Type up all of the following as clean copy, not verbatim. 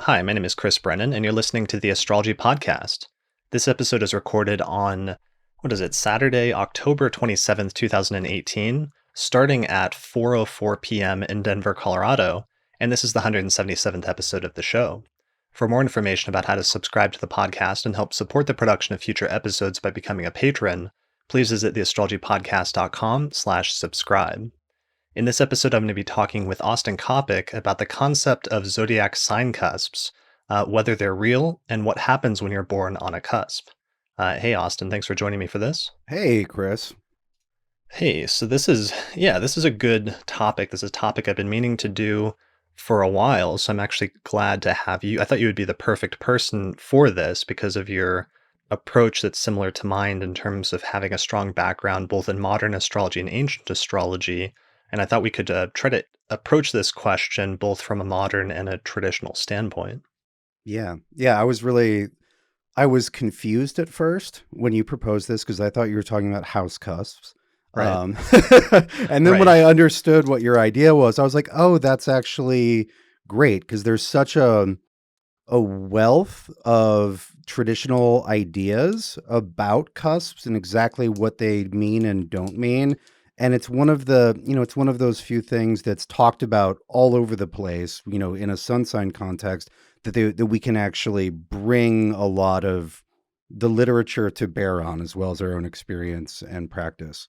Hi, my name is Brennan, and you're listening to the Astrology Podcast. This episode is recorded on, Saturday, October 27th, 2018, starting at 4:04 p.m. in Denver, Colorado, and this is the 177th episode of the show. For more information about how to subscribe to the podcast and help support the production of future episodes by becoming a patron, please visit theastrologypodcast.com/subscribe. In this episode, I'm going to be talking with Austin Coppock about the concept of zodiac sign cusps, whether they're real, and what happens when you're born on a cusp. Hey, Austin, thanks for joining me for this. Hey, Chris. Hey, so this is a good topic. This is a topic I've been meaning to do for a while, so I'm actually glad to have you. I thought you would be the perfect person for this because of your approach that's similar to mine in terms of having a strong background both in modern astrology and ancient astrology. And I thought we could try to approach this question both from a modern and a traditional standpoint. Yeah. I was confused at first when you proposed this because I thought you were talking about house cusps. Right. And then when I understood what your idea was, I was like, oh, that's actually great because there's such a wealth of traditional ideas about cusps and exactly what they mean and don't mean. And it's one of those few things that's talked about all over the place, in a sun sign context that we can actually bring a lot of the literature to bear on as well as our own experience and practice.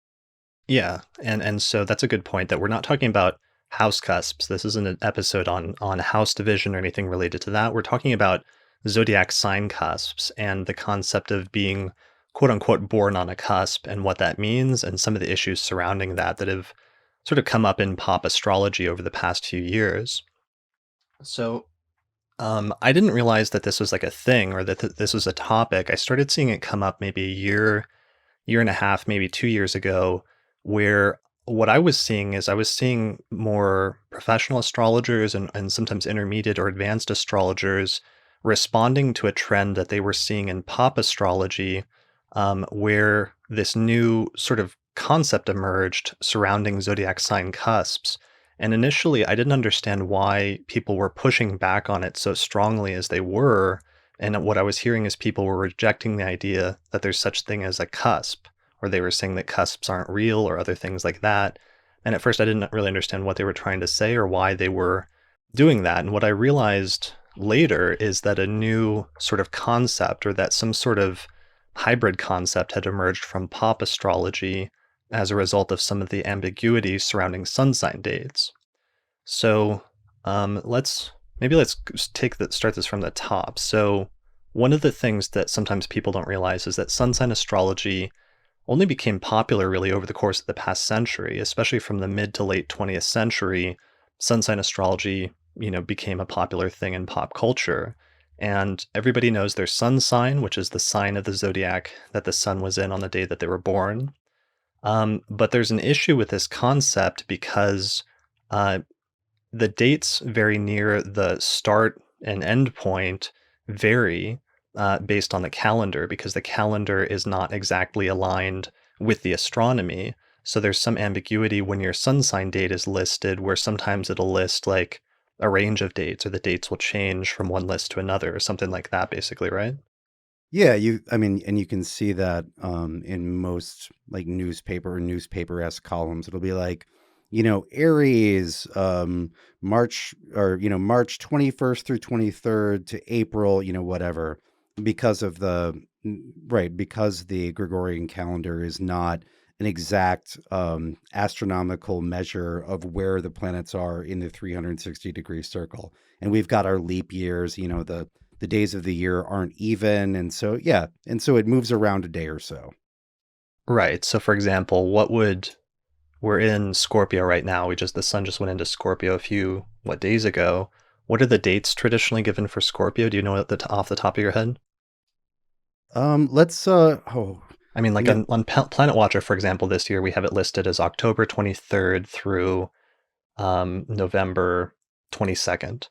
Yeah, and so that's a good point that we're not talking about house cusps. This isn't an episode on house division or anything related to that. We're talking about zodiac sign cusps and the concept of being quote unquote born on a cusp and what that means and some of the issues surrounding that have sort of come up in pop astrology over the past few years. So I didn't realize that this was like a thing or that this was a topic. I started seeing it come up maybe a year and a half, maybe 2 years ago, where what I was seeing is I was seeing more professional astrologers and sometimes intermediate or advanced astrologers responding to a trend that they were seeing in pop astrology, where this new sort of concept emerged surrounding zodiac sign cusps. And initially, I didn't understand why people were pushing back on it so strongly as they were. And what I was hearing is people were rejecting the idea that there's such thing as a cusp, or they were saying that cusps aren't real or other things like that. And at first, I didn't really understand what they were trying to say or why they were doing that. And what I realized later is that a new sort of concept or that some sort of hybrid concept had emerged from pop astrology as a result of some of the ambiguity surrounding sun sign dates. So let's start this from the top. So one of the things that sometimes people don't realize is that sun sign astrology only became popular really over the course of the past century, especially from the mid to late 20th century. Sun sign astrology, became a popular thing in pop culture. And everybody knows their sun sign, which is the sign of the zodiac that the sun was in on the day that they were born. But there's an issue with this concept because the dates very near the start and end point vary based on the calendar because the calendar is not exactly aligned with the astronomy. So there's some ambiguity when your sun sign date is listed where sometimes it'll list like a range of dates or the dates will change from one list to another or something like that, basically, right? Yeah, and you can see that in most like newspaper-esque columns. It'll be like, Aries, March March 21st through 23rd to April, whatever, because of because the Gregorian calendar is not an exact astronomical measure of where the planets are in the 360-degree circle. And we've got our leap years, the days of the year aren't even. And so it moves around a day or so. Right. So for example, we're in Scorpio right now. The sun just went into Scorpio a few days ago. What are the dates traditionally given for Scorpio? Do you know off the top of your head? Let's I mean, like on Planet Watcher, for example, this year we have it listed as October 23rd through November 22nd.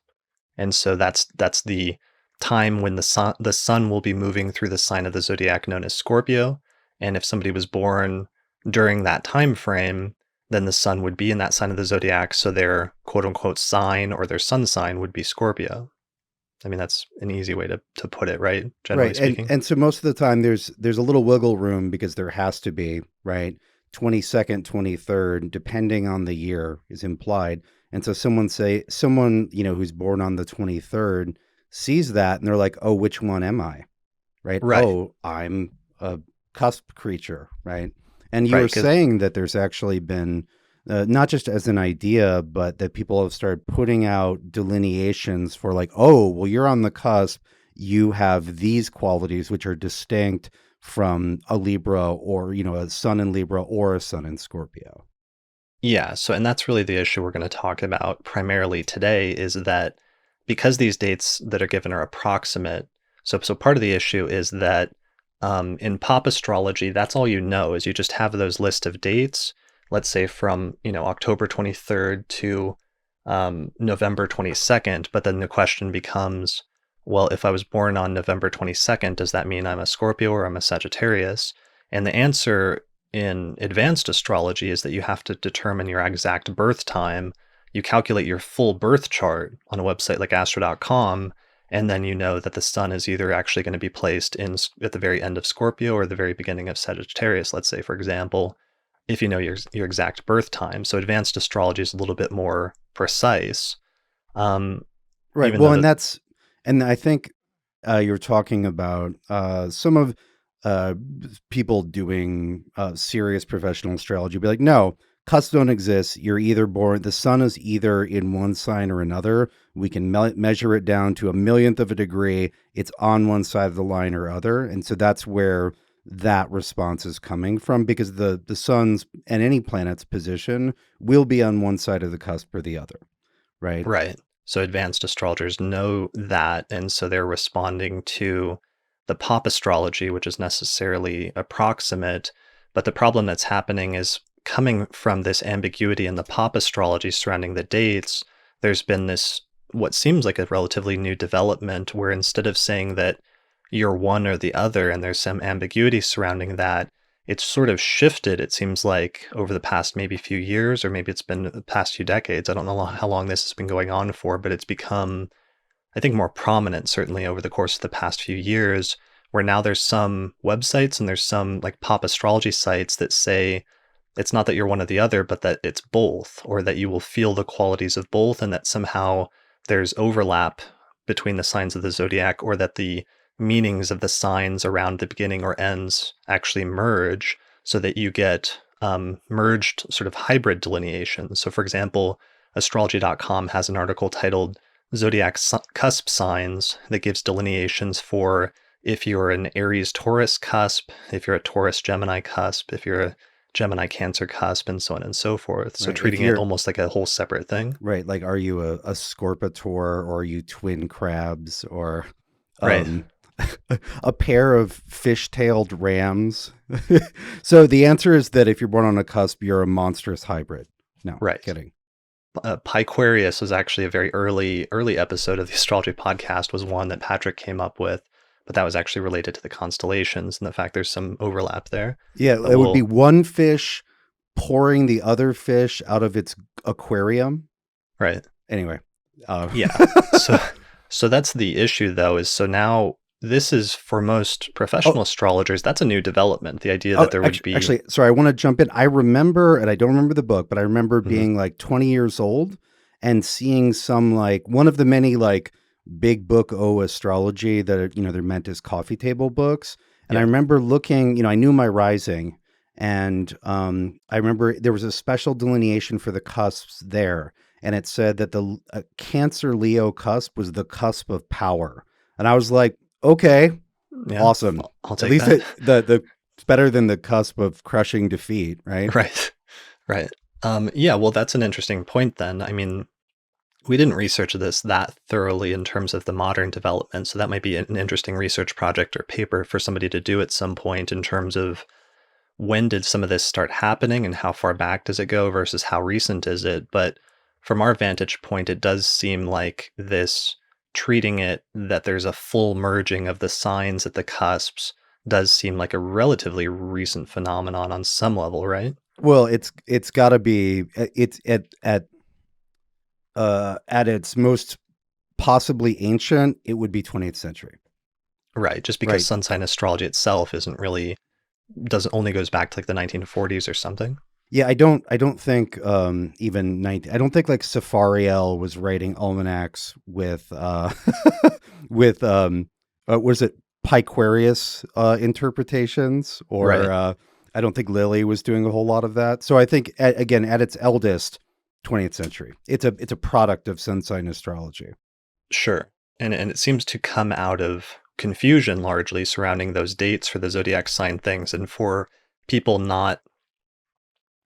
And so that's the time when the sun will be moving through the sign of the zodiac known as Scorpio. And if somebody was born during that time frame, then the sun would be in that sign of the zodiac, so their quote unquote sign or their sun sign would be Scorpio. I mean, that's an easy way to put it, right? Generally Right. speaking. And so most of the time there's a little wiggle room because there has to be, right? 22nd, 23rd, depending on the year is implied. And so someone, who's born on the 23rd sees that and they're like, "Oh, which one am I?" Right? Right. "Oh, I'm a cusp creature," right? And you Right. were Because saying that there's actually been not just as an idea, but that people have started putting out delineations for like, "Oh, well, you're on the cusp. You have these qualities which are distinct from a Libra or, a sun in Libra or a sun in Scorpio." yeah, so and that's really the issue we're going to talk about primarily today is that because these dates that are given are approximate, so part of the issue is that in pop astrology, that's all you know is you just have those list of dates, let's say from October 23rd to November 22nd, but then the question becomes, well, if I was born on November 22nd, does that mean I'm a Scorpio or I'm a Sagittarius? And the answer in advanced astrology is that you have to determine your exact birth time. You calculate your full birth chart on a website like astro.com, and then you know that the sun is either actually going to be placed at the very end of Scorpio or the very beginning of Sagittarius, let's say, for example, if you know your exact birth time. So advanced astrology is a little bit more precise. Um, Right. even Well, though and that, and I think you're talking about some of uh, people doing serious professional astrology. Be like, no, cusps don't exist. You're either born, the sun is either in one sign or another. We can measure it down to a millionth of a degree. It's on one side of the line or other. And so that's where that response is coming from, because the sun's and any planet's position will be on one side of the cusp or the other. Right. right. So advanced astrologers know that, and so they're responding to the pop astrology, which is necessarily approximate. But the problem that's happening is coming from this ambiguity in the pop astrology surrounding the dates, there's been this what seems like a relatively new development where instead of saying that you're one or the other and there's some ambiguity surrounding that, it's sort of shifted, it seems like, over the past maybe few years, or maybe it's been the past few decades. I don't know how long this has been going on for, but it's become, I think, more prominent, certainly over the course of the past few years, where now there's some websites and there's some like pop astrology sites that say it's not that you're one or the other, but that it's both, or that you will feel the qualities of both, and that somehow there's overlap between the signs of the zodiac, or that the meanings of the signs around the beginning or ends actually merge so that you get merged sort of hybrid delineations. So, for example, astrology.com has an article titled Zodiac Cusp Signs that gives delineations for if you're an Aries Taurus cusp, if you're a Taurus Gemini cusp, if you're a Gemini Cancer cusp, and so on and so forth. So Right. If treating it you're almost like a whole separate thing. right, like, are you a Scorpitor, or are you twin crabs, or Right. um, a pair of fish-tailed rams? So the answer is that if you're born on a cusp, you're a monstrous hybrid. No, Right. kidding. Piquarius was actually a very early episode of the Astrology Podcast, was one that Patrick came up with, but that was actually related to the constellations and the fact there's some overlap there. Yeah, But it would be we'll, one fish pouring the other fish out of its aquarium. right. Anyway, Yeah. So so that's the issue though, is so now this is for most oh, professional astrologers, that's a new development. The idea that there would be actually, sorry, I want to jump in. I remember, and I don't remember the book, but I remember Mhm. being like 20 years old and seeing some, like, one of the many like big book astrology that are, they're meant as coffee table books. And I Yeah. remember looking, I knew my rising, and I remember there was a special delineation for the cusps there, and it said that the Cancer Leo cusp was the cusp of power, and I was like, okay, Yeah. awesome. I'll At take least that. the it's better than the cusp of crushing defeat, right? Right. Right. Yeah, well, that's an interesting point then. I mean, we didn't research this that thoroughly in terms of the modern development, so that might be an interesting research project or paper for somebody to do at some point in terms of when did some of this start happening and how far back does it go versus how recent is it? But from our vantage point, it does seem like this treating it that there's a full merging of the signs at the cusps does seem like a relatively recent phenomenon on some level, right? Well, it's got to be it's at its most possibly ancient, it would be 20th century. Right, just because Right. sun sign astrology itself isn't really doesn't only goes back to like the 1940s or something. Yeah, I don't think even 19 I don't think like Safariel was writing almanacs with with was it Piquarius interpretations, or Right. I don't think Lilly was doing a whole lot of that. So I think again, at its eldest, 20th century. It's a product of sun sign astrology. Sure. And it seems to come out of confusion largely surrounding those dates for the zodiac sign things and for people not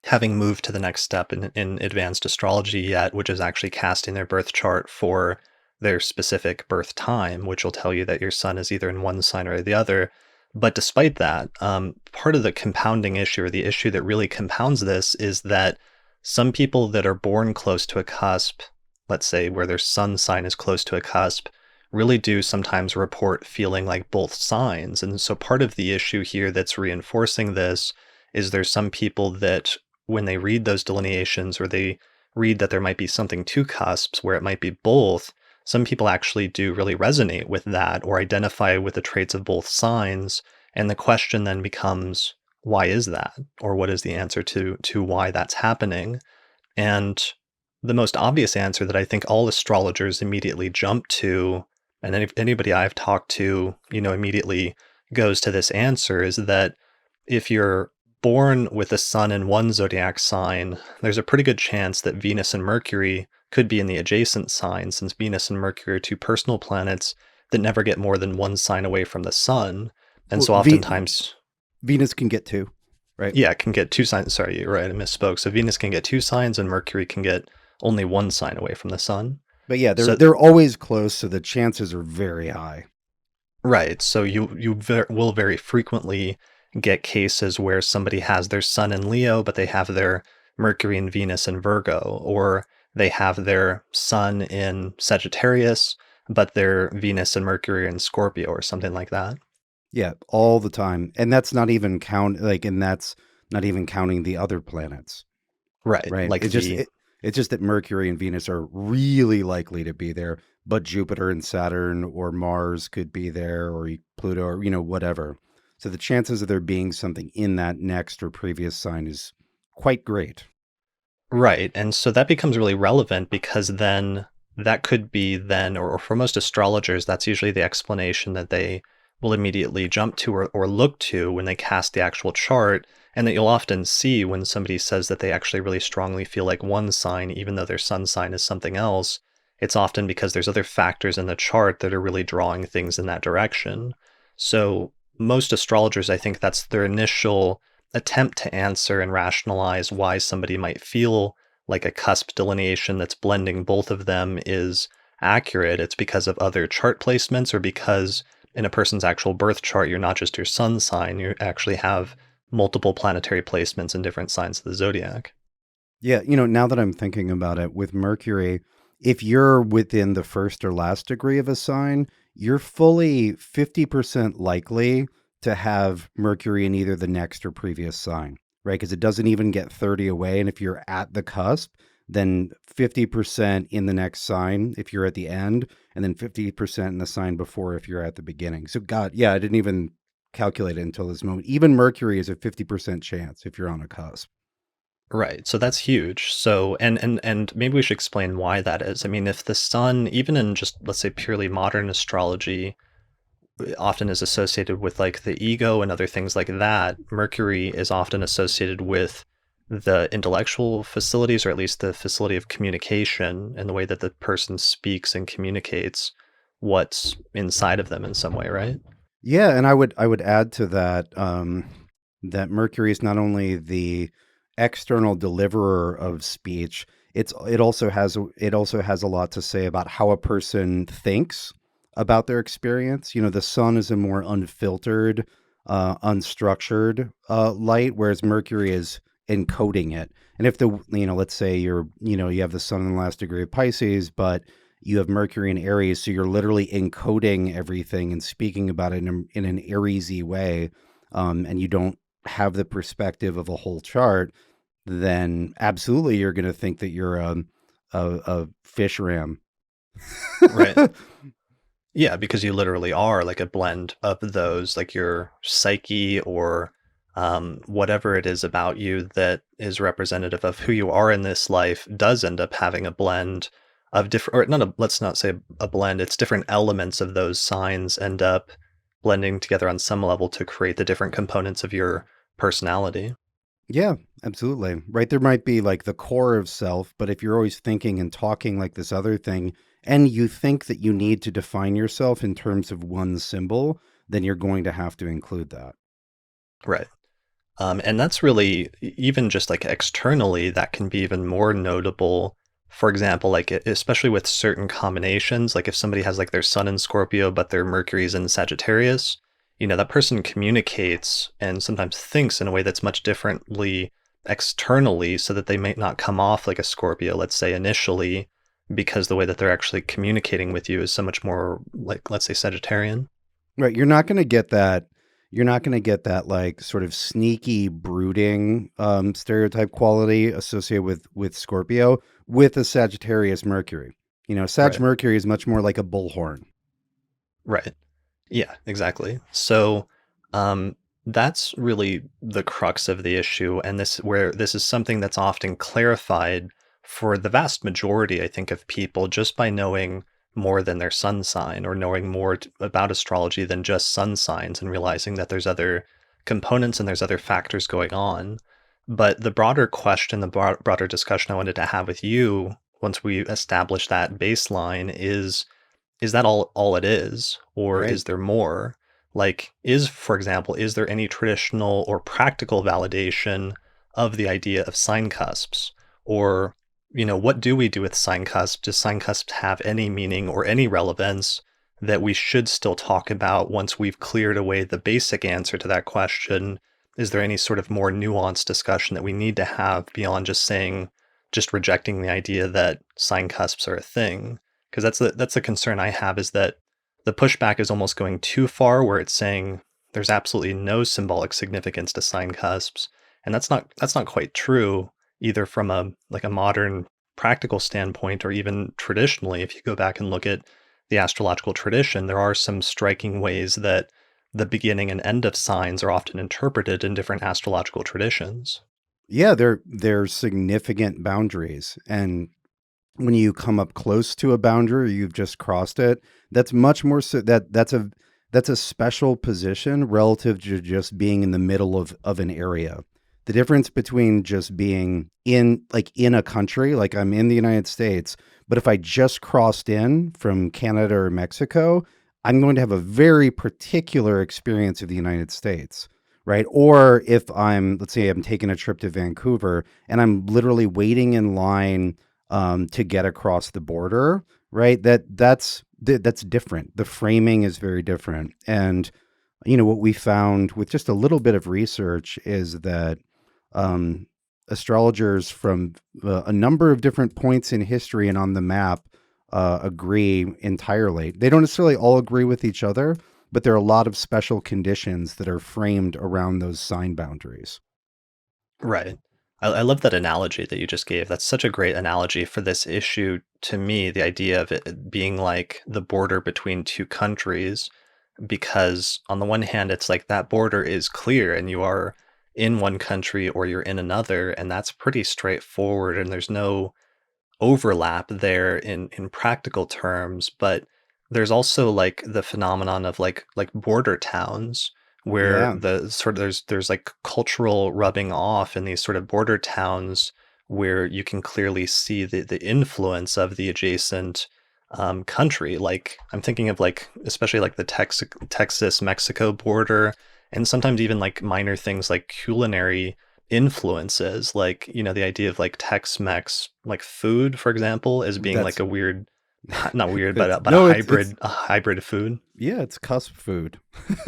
having moved to the next step in advanced astrology yet, which is actually casting their birth chart for their specific birth time, which will tell you that your sun is either in one sign or the other. But despite that, part of the compounding issue, or the issue that really compounds this, is that some people that are born close to a cusp, let's say where their sun sign is close to a cusp, really do sometimes report feeling like both signs. And so part of the issue here that's reinforcing this is there's some people that when they read those delineations, or they read that there might be something to cusps where it might be both, some people actually do really resonate with that or identify with the traits of both signs. And the question then becomes, why is that? Or what is the answer to why that's happening? And the most obvious answer that I think all astrologers immediately jump to, and anybody I've talked to, immediately goes to this answer, is that if you're born with the sun in one zodiac sign, there's a pretty good chance that Venus and Mercury could be in the adjacent sign, since Venus and Mercury are two personal planets that never get more than one sign away from the sun. And Well, so oftentimes, Venus can get two, right? yeah, it can get two signs. Sorry, you're right, I misspoke. So Venus can get two signs and Mercury can get only one sign away from the sun. But yeah, they're So they're always close, so the chances are very high. right. So you will very frequently get cases where somebody has their sun in Leo, but they have their Mercury and Venus in Virgo, or they have their sun in Sagittarius, but their Venus and Mercury in Scorpio, or something like that. Yeah, all the time. And that's not even and that's not even counting the other planets, Right. right? Like It's just that Mercury and Venus are really likely to be there, but Jupiter and Saturn or Mars could be there, or Pluto, or whatever. So the chances of there being something in that next or previous sign is quite great. right. And so that becomes really relevant because then that could be then, or for most astrologers, that's usually the explanation that they will immediately jump to, or look to when they cast the actual chart. And that you'll often see when somebody says that they actually really strongly feel like one sign, even though their sun sign is something else. It's often because there's other factors in the chart that are really drawing things in that direction. So most astrologers, I think that's their initial attempt to answer and rationalize why somebody might feel like a cusp delineation that's blending both of them is accurate. It's because of other chart placements, or because in a person's actual birth chart, you're not just your sun sign, you actually have multiple planetary placements in different signs of the zodiac. Yeah, now that I'm thinking about it, with Mercury, if you're within the first or last degree of a sign, you're fully 50% likely to have Mercury in either the next or previous sign, right? Because it doesn't even get 30 away. And if you're at the cusp, then 50% in the next sign if you're at the end, and then 50% in the sign before if you're at the beginning. So, God, yeah, I didn't even calculate it until this moment. Even Mercury is a 50% chance if you're on a cusp. Right. So that's huge. So and maybe we should explain why that is. I mean, if the sun, even in just let's say purely modern astrology, often is associated with like the ego and other things like that, Mercury is often associated with the intellectual facilities, or at least the facility of communication and the way that the person speaks and communicates what's inside of them in some way, right? Yeah, and I would add to that that Mercury is not only the external deliverer of speech, it also has a lot to say about how a person thinks about their experience. The sun is a more unfiltered, unstructured light, whereas Mercury is encoding it. And if let's say you have the sun in the last degree of Pisces, but you have Mercury in Aries, so you're literally encoding everything and speaking about it in an Ariesy way, and you don't have the perspective of a whole chart, then absolutely you're going to think that you're a fish ram. Right. Yeah, because you literally are like a blend of those, like your psyche or whatever it is about you that is representative of who you are in this life does end up having a blend of different, or not a, let's not say a blend, it's different elements of those signs end up blending together on some level to create the different components of your personality. Yeah, absolutely. Right. There might be like the core of self, but if you're always thinking and talking like this other thing, and you think that you need to define yourself in terms of one symbol, then you're going to have to include that. Right. And that's really even just like externally, that can be even more notable. For example, like especially with certain combinations, like if somebody has like their sun in Scorpio, but their Mercury's in Sagittarius, that person communicates and sometimes thinks in a way that's much differently externally, so that they might not come off like a Scorpio, let's say initially, because the way that they're actually communicating with you is so much more like, let's say, Sagittarian. Right. You're not going to get that. You're not going to get that like sort of sneaky brooding stereotype quality associated with Scorpio with a Sagittarius Mercury. Sag Right. Mercury is much more like a bullhorn. Right. Yeah, exactly. So, that's really the crux of the issue, and this is something that's often clarified for the vast majority, I think, of people just by knowing more than their sun sign or knowing more about astrology than just sun signs and realizing that there's other components and there's other factors going on. But the broader question, the broader discussion I wanted to have with you once we establish that baseline is that all it is, or Right. is there more? Like, for example, is there any traditional or practical validation of the idea of sign cusps? Or, what do we do with sign cusps? Does sign cusps have any meaning or any relevance that we should still talk about once we've cleared away the basic answer to that question? Is there any sort of more nuanced discussion that we need to have beyond just rejecting the idea that sign cusps are a thing? Because that's the concern I have, is that the pushback is almost going too far, where it's saying there's absolutely no symbolic significance to sign cusps, and that's not quite true either from a modern practical standpoint, or even traditionally. If you go back and look at the astrological tradition, there are some striking ways that the beginning and end of signs are often interpreted in different astrological traditions. Yeah, they're significant boundaries, and when you come up close to a boundary, you've just crossed it. That's much more so that's a special position relative to just being in the middle of an area. The difference between just being in a country, like I'm in the United States, but if I just crossed in from Canada or Mexico, I'm going to have a very particular experience of the United States, right? Or if let's say I'm taking a trip to Vancouver and I'm literally waiting in line to get across the border, right? That's different. The framing is very different. And what we found with just a little bit of research is that um, astrologers from a number of different points in history and on the map agree entirely. They don't necessarily all agree with each other, but there are a lot of special conditions that are framed around those sign boundaries. Right. I love that analogy that you just gave. That's such a great analogy for this issue. To me, the idea of it being like the border between two countries, because on the one hand, it's like that border is clear and you are in one country or you're in another, and that's pretty straightforward, and there's no overlap there in practical terms. But there's also like the phenomenon of like border towns, where Yeah, the sort of there's like cultural rubbing off in these sort of border towns, where you can clearly see the influence of the adjacent country. Like I'm thinking of like especially like the Texas Mexico border, and sometimes even like minor things like culinary influences, like the idea of like Tex-Mex, like food, for example, as being like that's a weird, not weird, but it's but no, it's a hybrid food. yeah, it's cusp food.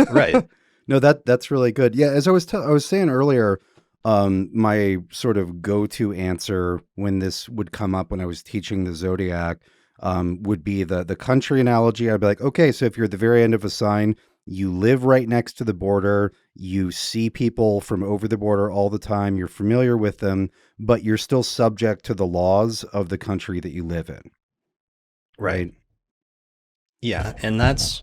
Right. No, that's really good. Yeah, as I was saying earlier, my sort of go-to answer when this would come up when I was teaching the Zodiac, would be the country analogy. I'd be like, okay, so if you're at the very end of a sign, you live right next to the border, you see people from over the border all the time, you're familiar with them, but you're still subject to the laws of the country that you live in, Right. right? Yeah, and that's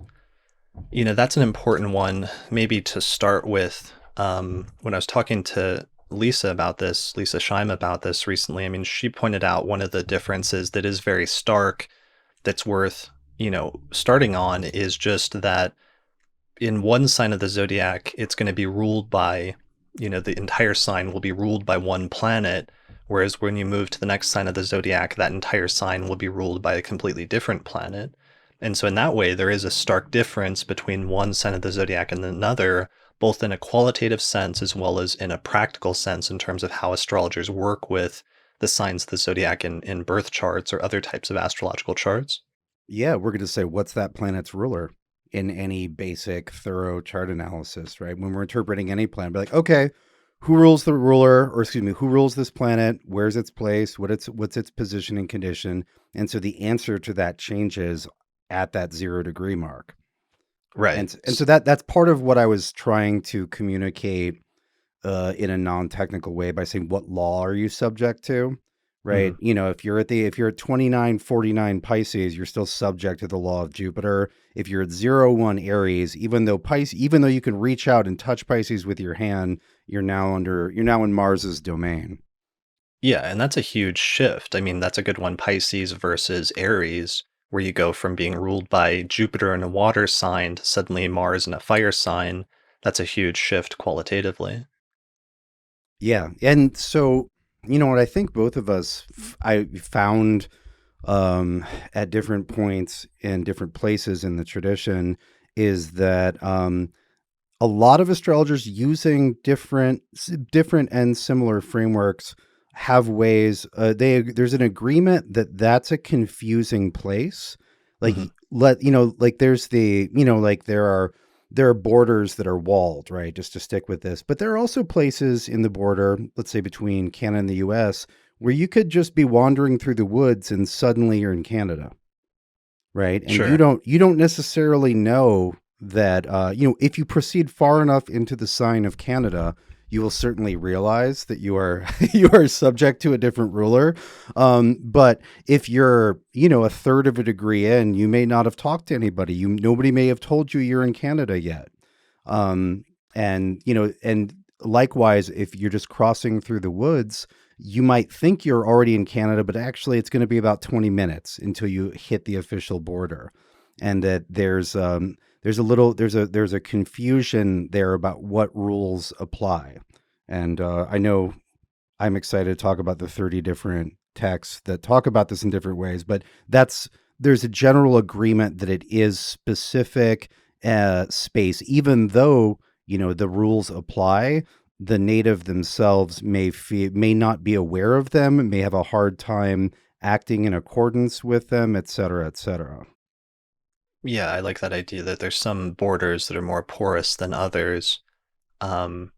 an important one maybe to start with. When I was talking to Lisa Scheim about this recently, I mean, she pointed out one of the differences that is very stark that's worth, starting on is just that in one sign of the zodiac, it's going to be ruled by, the entire sign will be ruled by one planet. Whereas when you move to the next sign of the zodiac, that entire sign will be ruled by a completely different planet. And so, in that way, there is a stark difference between one sign of the zodiac and another, both in a qualitative sense as well as in a practical sense in terms of how astrologers work with the signs of the zodiac in birth charts or other types of astrological charts. Yeah, we're going to say, what's that planet's ruler in any basic, thorough chart analysis, right? When we're interpreting any planet, be like, okay, who rules the ruler, or excuse me, who rules this planet? Where's its place? What's its position and condition? And so the answer to that changes at that 0 degree mark. Right. And so that's part of what I was trying to communicate in a non-technical way by saying, what law are you subject to? Right. Mhm. If you're at 2949 Pisces, you're still subject to the law of Jupiter. If you're at 01 Aries, even though you can reach out and touch Pisces with your hand, you're now in Mars's domain. Yeah, and that's a huge shift. I mean, that's a good one, Pisces versus Aries, where you go from being ruled by Jupiter in a water sign to suddenly Mars in a fire sign. That's a huge shift qualitatively. Yeah. And so, what I think both of us I found at different points in different places in the tradition is that a lot of astrologers using different and similar frameworks have ways. There's an agreement that that's a confusing place. Like Hmm. like there's the like there are borders that are walled, right? Just to stick with this, but there are also places in the border, let's say between Canada and the U.S., where you could just be wandering through the woods and suddenly you're in Canada, right? And you Sure. don't necessarily know that if you proceed far enough into the sign of Canada, you will certainly realize that you are you are subject to a different ruler. But if you're a third of a degree in, you may not have talked to anybody. Nobody may have told you you're in Canada yet. Um, and likewise, if you're just crossing through the woods, you might think you're already in Canada, but actually it's going to be about 20 minutes until you hit the official border. And that there's a confusion there about what rules apply. And I know I'm excited to talk about the 30 different texts that talk about this in different ways, but there's a general agreement that it is specific space, even though the rules apply. The native themselves may not be aware of them, may have a hard time acting in accordance with them, et cetera, et cetera. Yeah, I like that idea that there's some borders that are more porous than others. Um,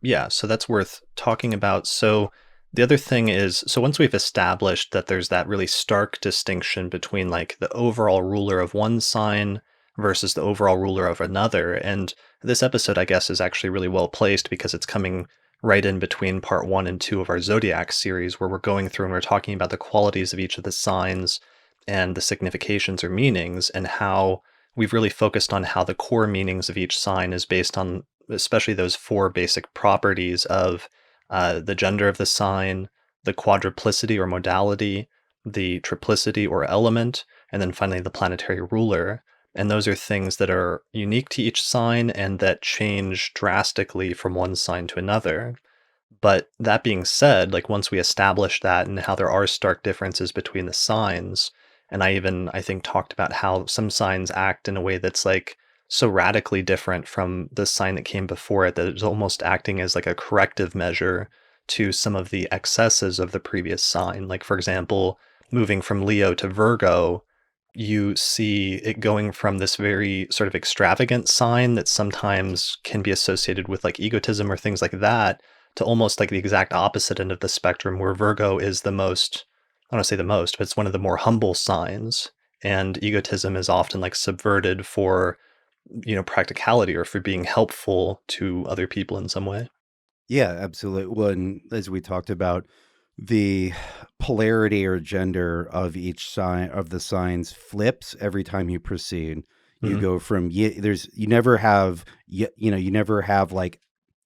Yeah, so that's worth talking about. So the other thing is, so once we've established that there's that really stark distinction between like the overall ruler of one sign versus the overall ruler of another, and this episode, I guess, is actually really well placed because it's coming right in between part 1 and 2 of our Zodiac series, where we're going through and we're talking about the qualities of each of the signs and the significations or meanings, and how we've really focused on how the core meanings of each sign is based on especially those four basic properties of the gender of the sign, the quadruplicity or modality, the triplicity or element, and then finally the planetary ruler. And those are things that are unique to each sign and that change drastically from one sign to another. But that being said, like once we establish that and how there are stark differences between the signs, and I think talked about how some signs act in a way that's like so radically different from the sign that came before it that it's almost acting as like a corrective measure to some of the excesses of the previous sign. Like for example, moving from Leo to Virgo, you see it going from this very sort of extravagant sign that sometimes can be associated with like egotism or things like that to almost like the exact opposite end of the spectrum where Virgo is the most, I don't want to say the most, but it's one of the more humble signs. And egotism is often like subverted for, practicality or for being helpful to other people in some way. Yeah, absolutely. Well, and as we talked about, the polarity or gender of each sign of the signs flips every time you proceed. You Hmm. go from you never have you never have like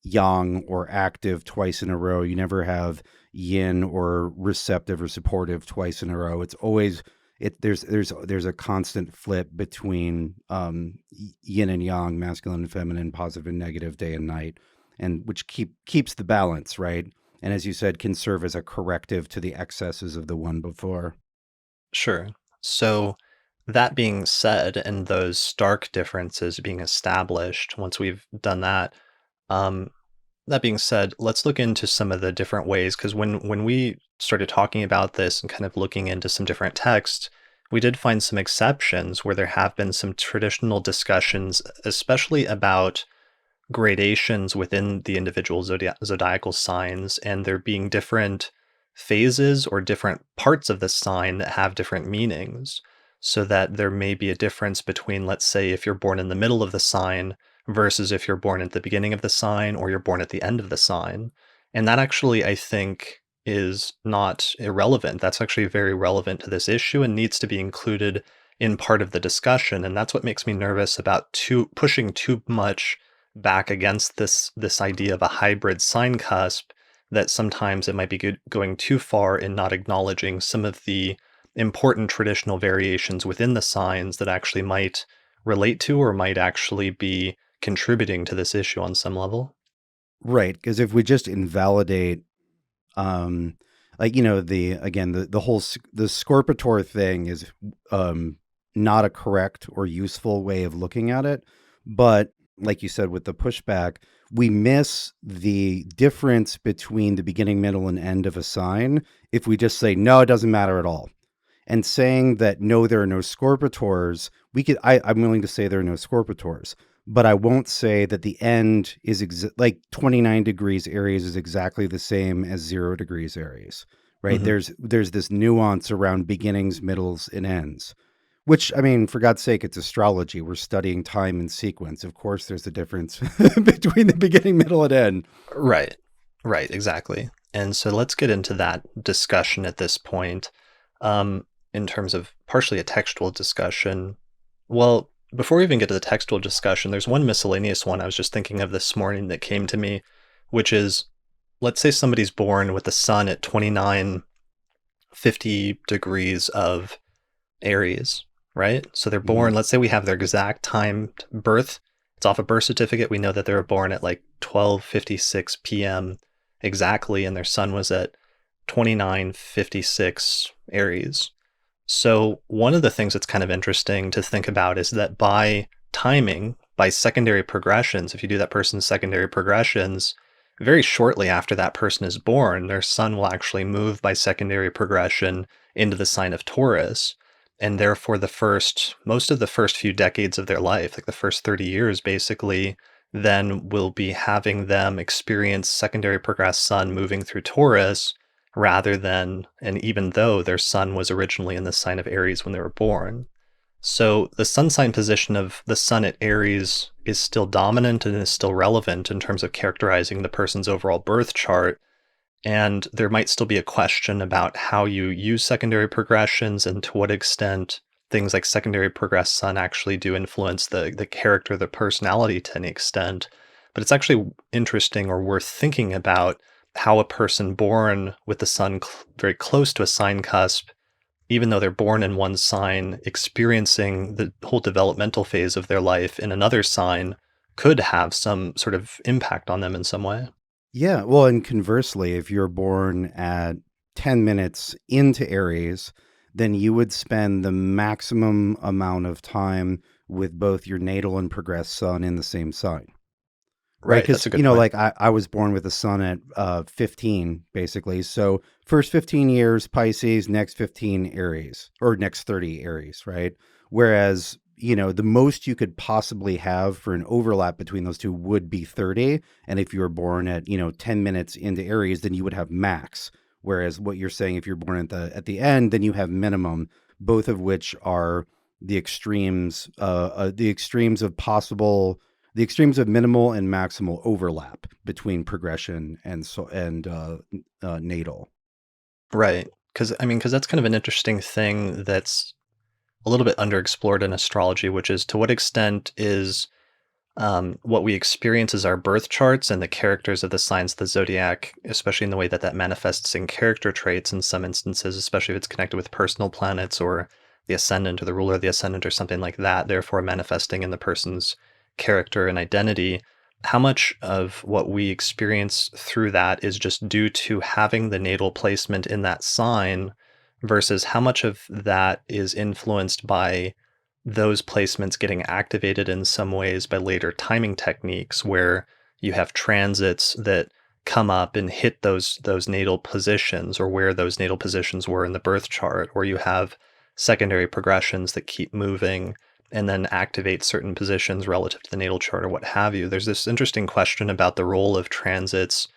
yang or active twice in a row. You never have yin or receptive or supportive twice in a row. It's always there's a constant flip between yin and yang, masculine and feminine, positive and negative, day and night, and which keeps the balance, right? And as you said, can serve as a corrective to the excesses of the one before. Sure. So, that being said, and those stark differences being established, once we've done that, um, that being said, let's look into some of the different ways, because when we started talking about this and kind of looking into some different texts, we did find some exceptions where there have been some traditional discussions, especially about gradations within the individual zodiacal signs, and there being different phases or different parts of the sign that have different meanings. So that there may be a difference between, let's say, if you're born in the middle of the sign versus if you're born at the beginning of the sign or you're born at the end of the sign. And that actually, I think, is not irrelevant. That's actually very relevant to this issue and needs to be included in part of the discussion. And that's what makes me nervous about pushing too much back against this idea of a hybrid sign cusp, that sometimes it might be going too far in not acknowledging some of the important traditional variations within the signs that actually might relate to or might actually be contributing to this issue on some level. Right, because if we just invalidate, um, like the again the whole the Scorpitor thing is um, not a correct or useful way of looking at it. But like you said, with the pushback, we miss the difference between the beginning, middle, and end of a sign if we just say no, it doesn't matter at all. And saying that no, there are no Scorpitors, I'm willing to say there are no Scorpitors, but I won't say that the end is like 29 degrees Aries is exactly the same as 0 degrees Aries, right? Hmm. There's this nuance around beginnings, middles, and ends. Which, I mean, for God's sake, it's astrology. We're studying time and sequence. Of course, there's a difference between the beginning, middle, and end. Right. Right, exactly. And so let's get into that discussion at this point, in terms of partially a textual discussion. Well, before we even get to the textual discussion, there's one miscellaneous one I was just thinking of this morning that came to me, which is, let's say somebody's born with the sun at 2950 degrees of Aries, right? So they're Hmm. born, let's say we have their exact timed birth. It's off a birth certificate. We know that they were born at like 12:56 p.m. exactly, and their sun was at 2956 Aries. So one of the things that's kind of interesting to think about is that by timing, by secondary progressions, if you do that person's secondary progressions, very shortly after that person is born, their sun will actually move by secondary progression into the sign of Taurus. And therefore, most of the first few decades of their life, like the first 30 years, basically, then will be having them experience secondary progressed sun moving through Taurus rather than, and even though their sun was originally in the sign of Aries when they were born. So the sun sign position of the sun at Aries is still dominant and is still relevant in terms of characterizing the person's overall birth chart. And there might still be a question about how you use secondary progressions and to what extent things like secondary progressed sun actually do influence the character, the personality to any extent. But it's actually interesting or worth thinking about how a person born with the sun very close to a sign cusp, even though they're born in one sign, experiencing the whole developmental phase of their life in another sign could have some sort of impact on them in some way. Yeah, well, and conversely, if you're born at 10 minutes into Aries, then you would spend the maximum amount of time with both your natal and progressed sun in the same sign, right? Right, that's Because, a good point. like I was born with a sun at 15, basically. So first 15 years, Pisces, next 15, Aries, or next 30, Aries, right? Whereas, the most you could possibly have for an overlap between those two would be 30. And if you were born at, 10 minutes into Aries, then you would have max. Whereas what you're saying, if you're born at the end, then you have minimum, both of which are the extremes of possible the extremes of minimal and maximal overlap between progression and natal. Right. Because that's kind of an interesting thing that's a little bit underexplored in astrology, which is to what extent is what we experience as our birth charts and the characters of the signs of the zodiac, especially in the way that that manifests in character traits in some instances, especially if it's connected with personal planets or the ascendant or the ruler of the ascendant or something like that, therefore manifesting in the person's character and identity. How much of what we experience through that is just due to having the natal placement in that sign versus how much of that is influenced by those placements getting activated in some ways by later timing techniques where you have transits that come up and hit those natal positions or where those natal positions were in the birth chart, or you have secondary progressions that keep moving and then activate certain positions relative to the natal chart or what have you. There's this interesting question about the role of transits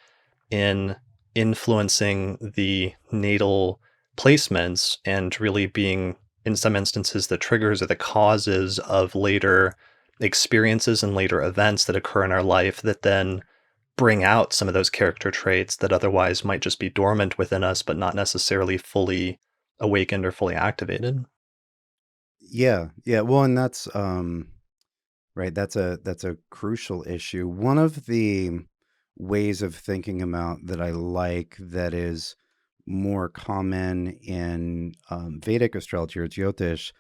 in influencing the natal placements and really being, in some instances, the triggers or the causes of later experiences and later events that occur in our life that then bring out some of those character traits that otherwise might just be dormant within us, but not necessarily fully awakened or fully activated. Yeah, yeah. Well, and that's right. That's a crucial issue. One of the ways of thinking about that I like that is more common in Vedic astrology or Jyotish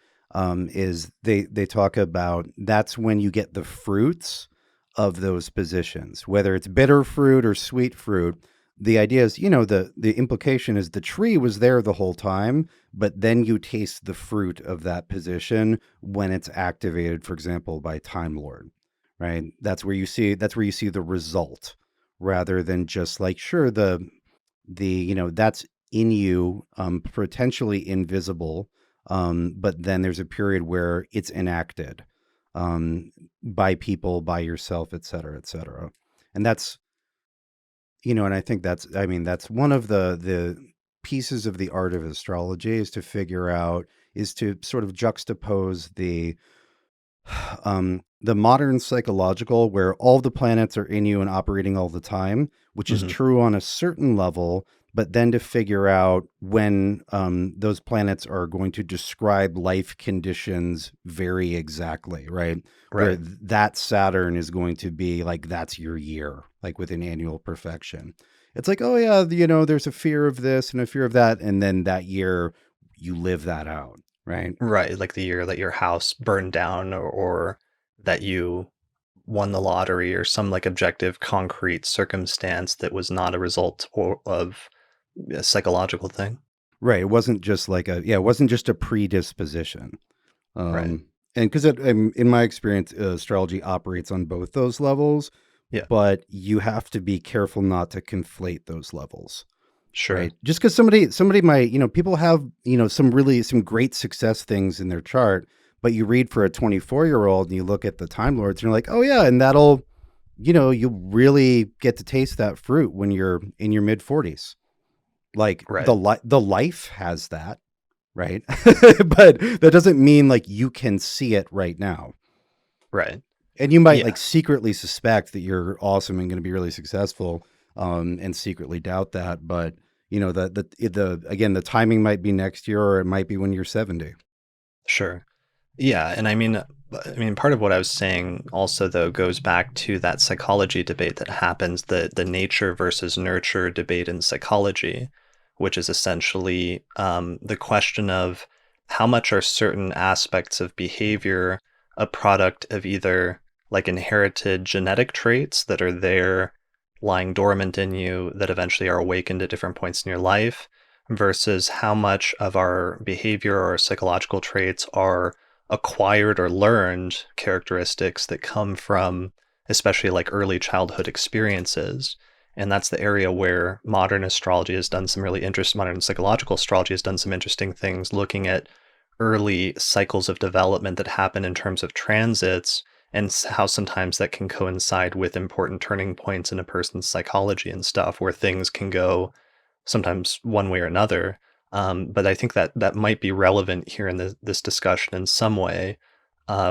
is they talk about that's when you get the fruits of those positions, whether it's bitter fruit or sweet fruit. The idea is, the implication is the tree was there the whole time, but then you taste the fruit of that position when it's activated, for example, by Time Lord, right? That's where you see the result rather than just like, sure, that's in you, potentially invisible, but then there's a period where it's enacted by people, by yourself, et cetera, et cetera. And and I think that's one of the pieces of the art of astrology is to sort of juxtapose the modern psychological, where all the planets are in you and operating all the time, which is Hmm. true on a certain level, but then to figure out when those planets are going to describe life conditions very exactly, right? Where Right. that Saturn is going to be like, that's your year, like with an annual perfection. It's like, oh yeah, there's a fear of this and a fear of that. And then that year you live that out, right? Right. Like the year that your house burned down or that you won the lottery or some like objective concrete circumstance that was not a result of a psychological thing. Right. It wasn't just it wasn't just a predisposition. Right. And because in my experience, astrology operates on both those levels, Yeah. but you have to be careful not to conflate those levels, Sure. right? Just because somebody might, people have, some great success things in their chart, but you read for a 24-year-old and you look at the Time Lords and you're like, oh yeah, and that'll, you really get to taste that fruit when you're in your mid 40s. Like Right. the life has that, right? But that doesn't mean like you can see it right now. Right. And you might Yeah. like secretly suspect that you're awesome and going to be really successful, and secretly doubt that. But the again, the timing might be next year, or it might be when you're 70. Sure. Yeah, and I mean, part of what I was saying also though goes back to that psychology debate that happens, the nature versus nurture debate in psychology, which is essentially the question of how much are certain aspects of behavior a product of either like inherited genetic traits that are there lying dormant in you that eventually are awakened at different points in your life versus how much of our behavior or psychological traits are acquired or learned characteristics that come from especially like early childhood experiences. And that's the area where modern astrology has done some really interesting, modern psychological astrology has done some interesting things looking at early cycles of development that happen in terms of transits and how sometimes that can coincide with important turning points in a person's psychology and stuff where things can go sometimes one way or another. But I think that that might be relevant here in this discussion in some way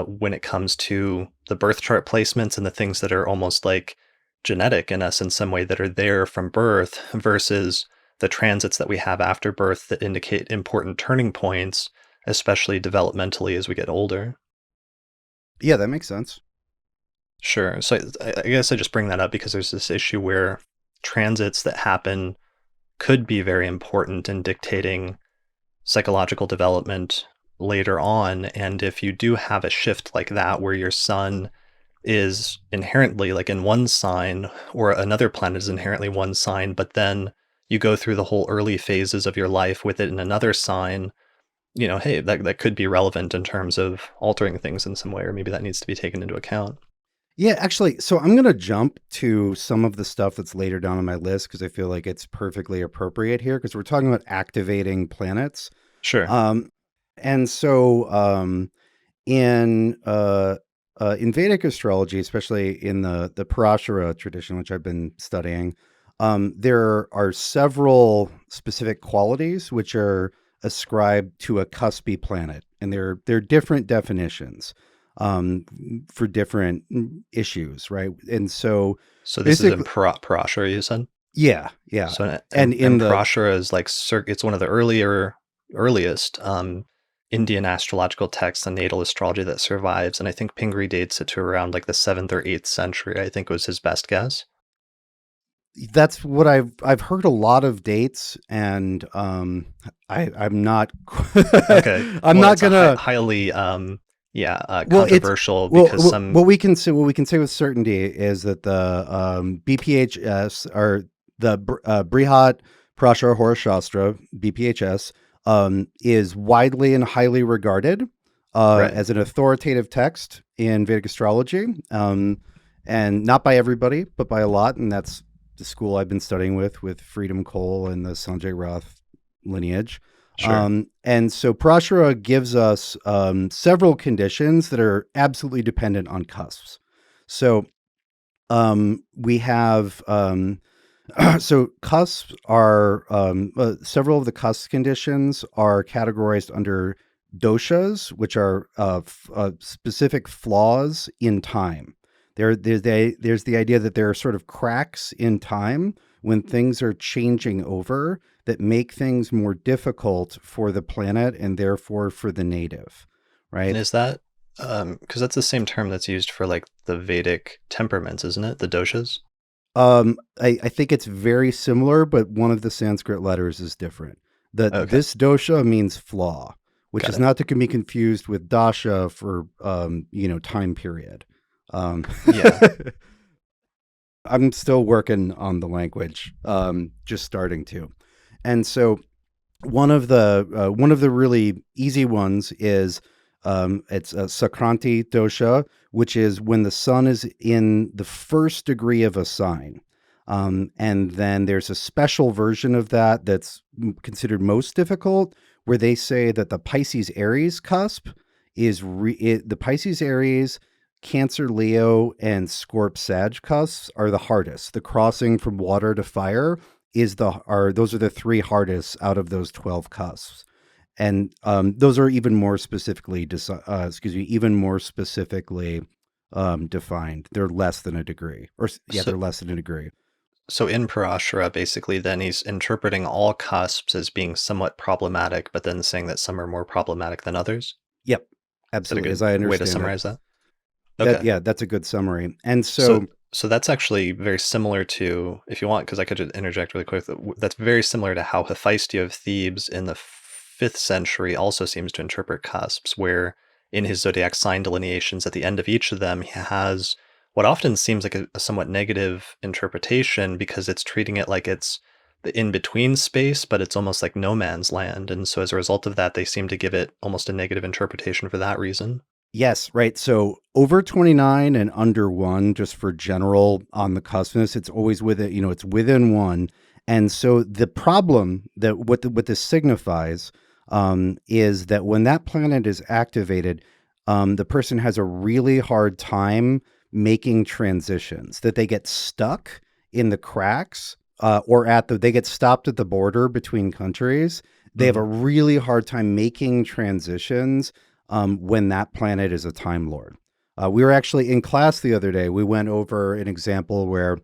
when it comes to the birth chart placements and the things that are almost like genetic in us in some way that are there from birth versus the transits that we have after birth that indicate important turning points, especially developmentally as we get older. Yeah, that makes sense. Sure. So I guess I just bring that up because there's this issue where transits that happen could be very important in dictating psychological development later on. And if you do have a shift like that, where your sun is inherently like in one sign, or another planet is inherently one sign, but then you go through the whole early phases of your life with it in another sign, hey, that could be relevant in terms of altering things in some way, or maybe that needs to be taken into account. Yeah, actually, so I'm going to jump to some of the stuff that's later down on my list because I feel like it's perfectly appropriate here because we're talking about activating planets. Sure. And so in Vedic astrology, especially in the Parashara tradition, which I've been studying, there are several specific qualities which are ascribed to a cuspy planet, and they're different definitions for different issues, right? And so This is in Parashara, you said? yeah. So And in the Parashara is like it's one of the earliest Indian astrological texts on natal astrology that survives, and I think Pingree dates it to around like the 7th or 8th century. I think was his best guess. that's what I've heard a lot of dates, and I'm not Okay, I'm well, not it's a gonna highly well, controversial because some what we can say with certainty is that the BPHS or the Brihat Prashara Hora Shastra BPHS is widely and highly regarded right. as an authoritative text in Vedic astrology, and not by everybody, but by a lot, and that's the school I've been studying with Freedom Cole and the Sanjay Roth lineage. Sure. And so Parashara gives us several conditions that are absolutely dependent on cusps. So we have so cusps are several of the cusp conditions are categorized under doshas, which are specific flaws in time. There's the idea that there are sort of cracks in time when things are changing over that make things more difficult for the planet and therefore for the native, right? And is that because that's the same term that's used for like the Vedic temperaments, isn't it? The doshas? I think it's very similar, but one of the Sanskrit letters is different. Okay, This dosha means flaw, which got is it. not to be confused with dasha for time period. Yeah. I'm still working on the language, just starting to. And so one of the really easy ones is it's a Sakranti dosha, which is when the sun is in the first degree of a sign. And then there's a special version of that that's considered most difficult, where they say that the Pisces Aries cusp is the Pisces Aries, Cancer Leo, and Scorp Sag cusps are the hardest. The crossing from water to fire those are the three hardest out of those 12 cusps. And those are even more specifically defined. They're less than a degree, they're less than a degree. So in Parashara, basically, then he's interpreting all cusps as being somewhat problematic, but then saying that some are more problematic than others. Yep, Is that a absolutely. good As I way to understand summarize that? that, Okay. yeah, that's a good summary. And So so, so that's actually very similar to, if you want, because I could just interject really quick, that's very similar to how Hephaestus of Thebes in the 5th century also seems to interpret cusps, where in his zodiac sign delineations at the end of each of them, he has what often seems like a somewhat negative interpretation because it's treating it like it's the in-between space, but it's almost like no man's land. And so as a result of that, they seem to give it almost a negative interpretation for that reason. yes, right. So over 29 and under 1, just for general on the cuspness, it's always it's within 1. And so the problem that what this signifies is that when that planet is activated, the person has a really hard time making transitions, that they get stuck in the cracks or they get stopped at the border between countries. They have a really hard time making transitions when that planet is a Time Lord. We were actually in class the other day. We went over an example where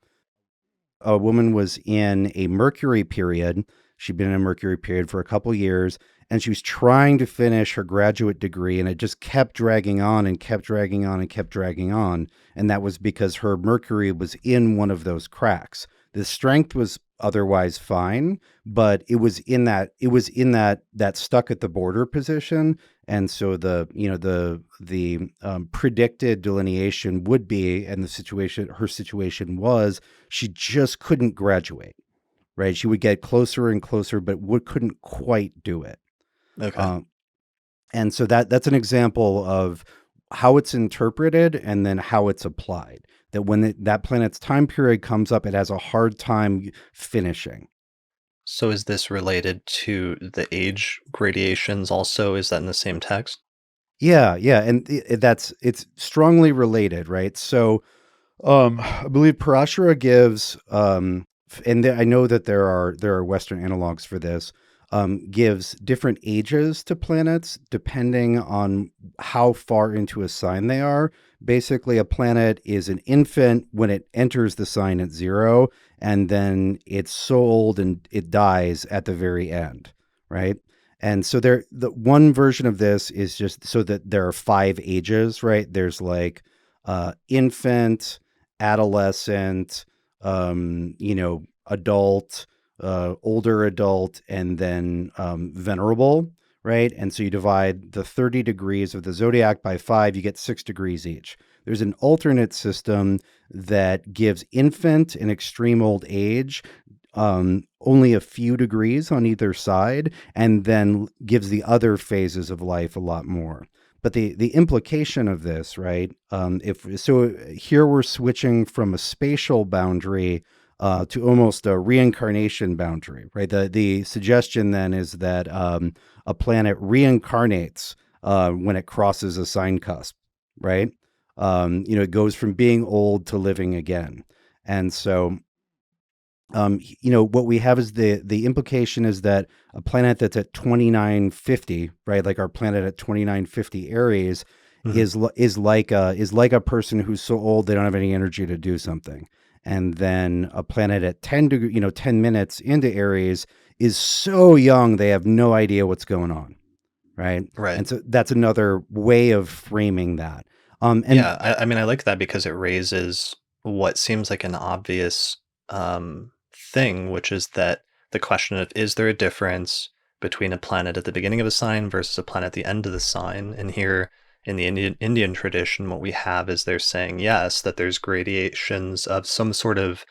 a woman was in a Mercury period She'd been in a Mercury period for a couple years, and she was trying to finish her graduate degree, and it just kept dragging on and kept dragging on and kept dragging on. And that was because her Mercury was in one of those cracks. The strength was otherwise fine, but it was in that stuck at the border position. And so the predicted delineation would be, and her situation was, she just couldn't graduate, right? She would get closer and closer, but couldn't quite do it. Okay. And so that's an example of how it's interpreted and then how it's applied. That when that planet's time period comes up, it has a hard time finishing. So is this related to the age gradations also? Is that in the same text? Yeah, and it's strongly related, right? So, I believe Parashara gives, I know that there are Western analogs for this. Gives different ages to planets depending on how far into a sign they are. Basically, a planet is an infant when it enters the sign at 0, and then it's so old and it dies at the very end, right? And so the one version of this is just so that there are 5 ages, right? There's like infant, adolescent, adult, older adult, and then venerable, right? And so you divide the 30 degrees of the zodiac by 5, you get 6 degrees each. There's an alternate system that gives infant and extreme old age only a few degrees on either side, and then gives the other phases of life a lot more. But the implication of this, right? Here we're switching from a spatial boundary to almost a reincarnation boundary, right? The suggestion then is that a planet reincarnates when it crosses a sign cusp, right? It goes from being old to living again. And so, what we have is the implication is that a planet that's at 2950, right? Like our planet at 2950 Aries Mhm. is like a person who's so old they don't have any energy to do something. And then a planet at 10 minutes into Aries is so young they have no idea what's going on, right? Right. And so that's another way of framing that. And Yeah, I mean, I like that because it raises what seems like an obvious thing, which is that the question of is there a difference between a planet at the beginning of a sign versus a planet at the end of the sign? And here in the Indian tradition, what we have is they're saying yes, that there's gradations of some sort of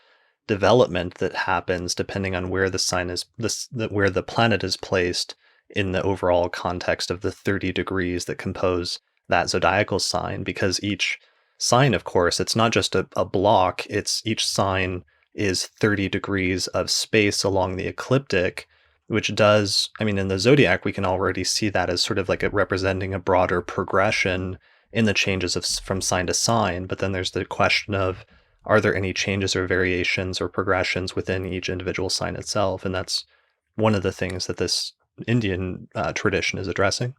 development that happens depending on where the sign is, where the planet is placed in the overall context of the 30 degrees that compose that zodiacal sign. Because each sign, of course, it's not just a block, it's each sign is 30 degrees of space along the ecliptic, which does, I mean, in the zodiac, we can already see that as sort of like representing a broader progression in the changes of from sign to sign. But then there's the question of, are there any changes or variations or progressions within each individual sign itself? And that's one of the things that this Indian tradition is addressing.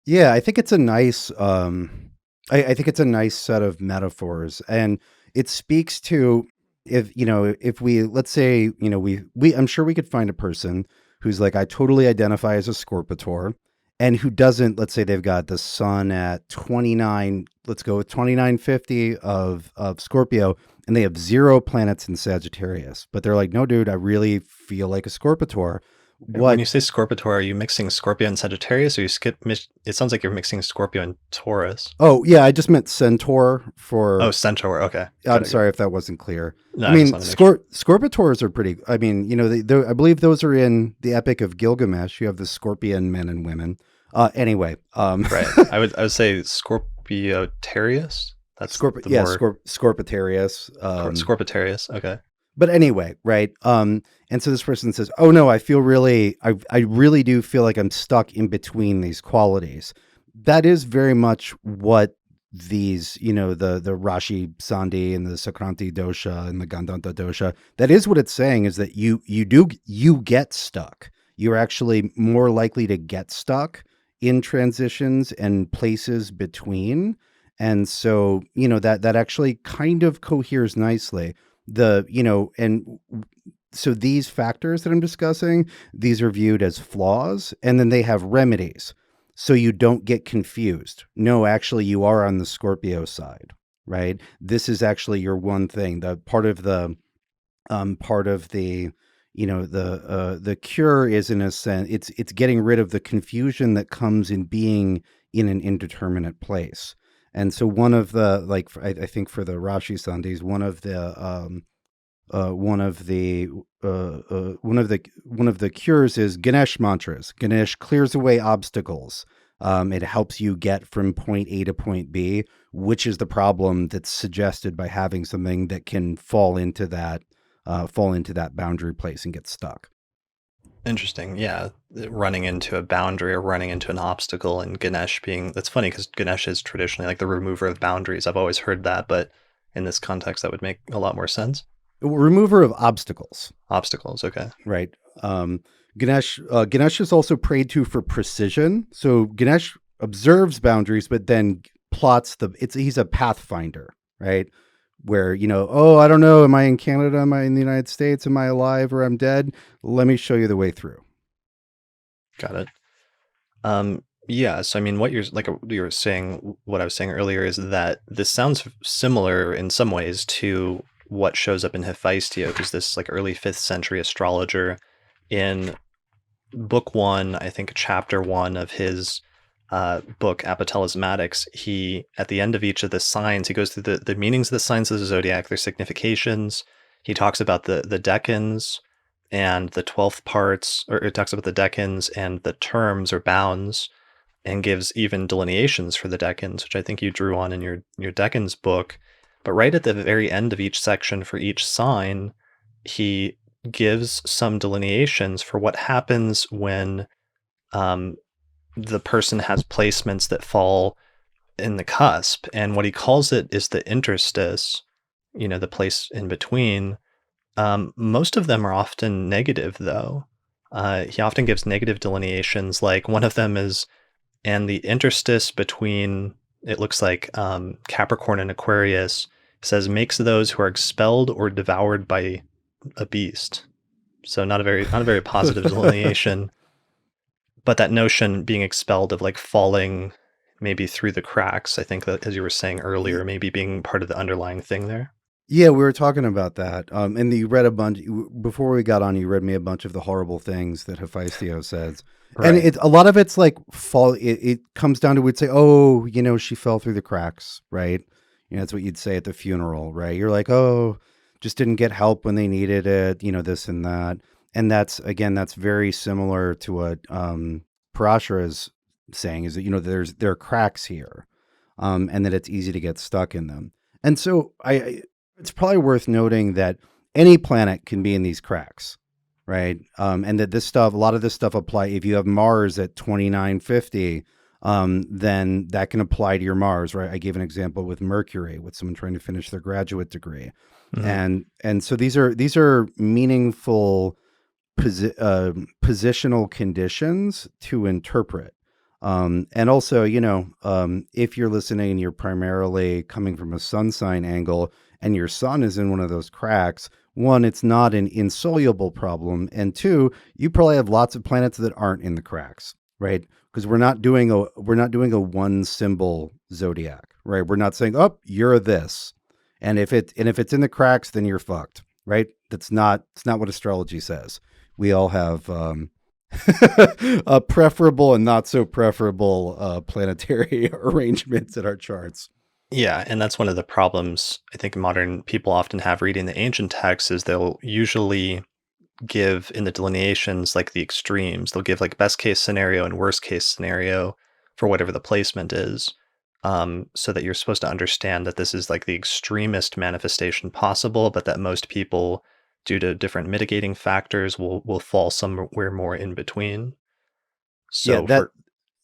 yeah, I think it's a nice I think it's a nice set of metaphors, and it speaks to, if we, let's say, we I'm sure we could find a person who's like, I totally identify as a Scorpitor, and who doesn't, let's say they've got the sun at 29, let's go with 2950 of Scorpio, and they have 0 planets in Sagittarius, but they're like, no, dude, I really feel like a Scorpitor. When What you say Scorpitor, are you mixing Scorpio and Sagittarius, or it sounds like you're mixing Scorpio and Taurus. Oh, yeah, I just meant Centaur Oh, for. Centaur. Okay, I'm got it. sorry if that wasn't clear. No, I I just mean, want to make sure. Scorpitors are pretty. I mean, I believe those are in the Epic of Gilgamesh. You have the scorpion men and women. Anyway, Right. I would say Scorpiotarius. That's the Yeah, more Scorpitarius. Scorpitarius. Okay. But anyway, right. And so this person says, "Oh no, I really do feel like I'm stuck in between these qualities." That is very much what these, the Rashi Sandhi and the Sakranti dosha and the Gandanta dosha. That is what it's saying, is that you get stuck. You're actually more likely to get stuck in transitions and places between. And so, that actually kind of coheres nicely. And so these factors that I'm discussing, these are viewed as flaws, and then they have remedies. So you don't get confused. No, actually, you are on the Scorpio side, right? This is actually your one thing. The part of the the cure is, in a sense, it's getting rid of the confusion that comes in being in an indeterminate place. And so one of the, like, I think for the Rashi Sundays, one of the cures is Ganesh mantras. Ganesh clears away obstacles. It helps you get from point A to point B, which is the problem that's suggested by having something that can fall into that boundary place and get stuck. Interesting. Yeah. Running into a boundary or running into an obstacle, and Ganesh being, that's funny because Ganesh is traditionally like the remover of boundaries. I've always heard that, but in this context, that would make a lot more sense. Remover of obstacles. Obstacles. Okay. Right. Ganesh is also prayed to for precision. So Ganesh observes boundaries, but then plots he's a pathfinder, right? Where, oh, I don't know, am I in Canada? Am I in the United States? Am I alive or I'm dead? Let me show you the way through. Got it. Yeah. So, I mean, what you're saying, what I was saying earlier is that this sounds similar in some ways to what shows up in Hephaestion, who's this like early 5th century astrologer. In book 1, I think chapter 1 of his book Apotalismatics, he, at the end of each of the signs, he goes through the meanings of the signs of the zodiac, their significations. He talks about the decans and the 12th parts, or it talks about the decans and the terms or bounds, and gives even delineations for the decans, which I think you drew on in your decans book. But right at the very end of each section for each sign, he gives some delineations for what happens when the person has placements that fall in the cusp. And what he calls it is the interstice, the place in between. Most of them are often negative, though. He often gives negative delineations, like one of them is, and the interstice between, it looks like Capricorn and Aquarius, says makes those who are expelled or devoured by a beast. So not a very positive delineation. But that notion being expelled of like falling maybe through the cracks, I think that, as you were saying earlier, maybe being part of the underlying thing there. Yeah, we were talking about that. And you read a bunch before we got on. You read me a bunch of the horrible things that Hephaestion says, Right. and a lot of it's like fall. It comes down to, we'd say, oh, she fell through the cracks, right? That's what you'd say at the funeral, right? You're like, oh, just didn't get help when they needed it, this and that. And that's very similar to what Parashara is saying, is that there are cracks here, and that it's easy to get stuck in them. And so it's probably worth noting that any planet can be in these cracks, right? And that a lot of this stuff apply. If you have Mars at 2950, then that can apply to your Mars, right? I gave an example with Mercury, with someone trying to finish their graduate degree. Mm-hmm. And so these are meaningful positional conditions to interpret. And also, if you're listening and you're primarily coming from a sun sign angle and your sun is in one of those cracks, one, it's not an insoluble problem. And two, you probably have lots of planets that aren't in the cracks, right? Because we're not doing a one symbol zodiac, right? We're not saying, oh, you're this. And if it's in the cracks, then you're fucked, right? It's not what astrology says. We all have preferable and not so preferable planetary arrangements in our charts. Yeah, and that's one of the problems I think modern people often have reading the ancient texts, is they'll usually give in the delineations like the extremes. They'll give like best case scenario and worst case scenario for whatever the placement is, so that you're supposed to understand that this is like the extremist manifestation possible, but that most people, due to different mitigating factors, will fall somewhere more in between. So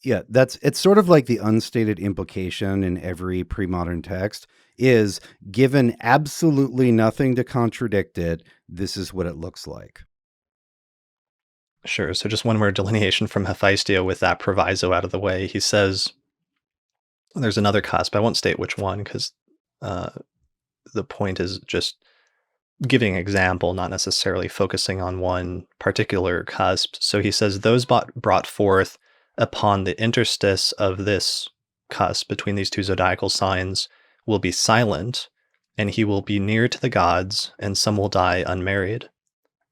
it's sort of like the unstated implication in every pre-modern text is, given absolutely nothing to contradict it, this is what it looks like. Sure. So just one more delineation from Hephaestion with that proviso out of the way. He says, there's another cusp. I won't state which one because the point is just giving an example, not necessarily focusing on one particular cusp. So he says, those brought forth upon the interstice of this cusp between these two zodiacal signs will be silent, and he will be near to the gods, and some will die unmarried.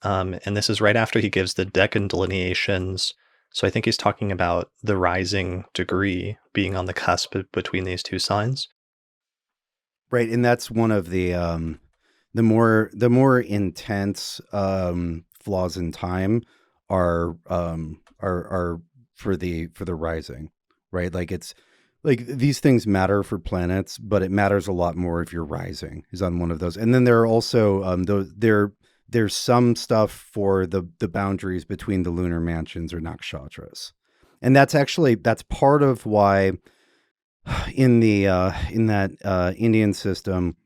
And this is right after he gives the decan delineations. So I think he's talking about the rising degree being on the cusp between these two signs. Right, and that's one of the more intense flaws in time are for the rising, right? Like it's like these things matter for planets, but it matters a lot more if you're rising is on one of those. And then there are also there's some stuff for the boundaries between the lunar mansions or nakshatras, and that's part of why in that Indian system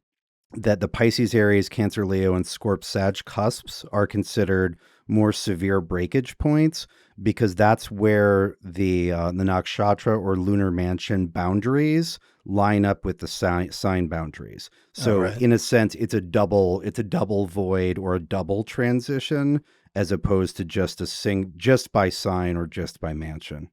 that the Pisces, Aries, Cancer, Leo, and Scorp Sag cusps are considered more severe breakage points, because that's where the nakshatra or lunar mansion boundaries line up with the sign boundaries. So right. in a sense, it's a double void or a double transition, as opposed to just by sign or just by mansion.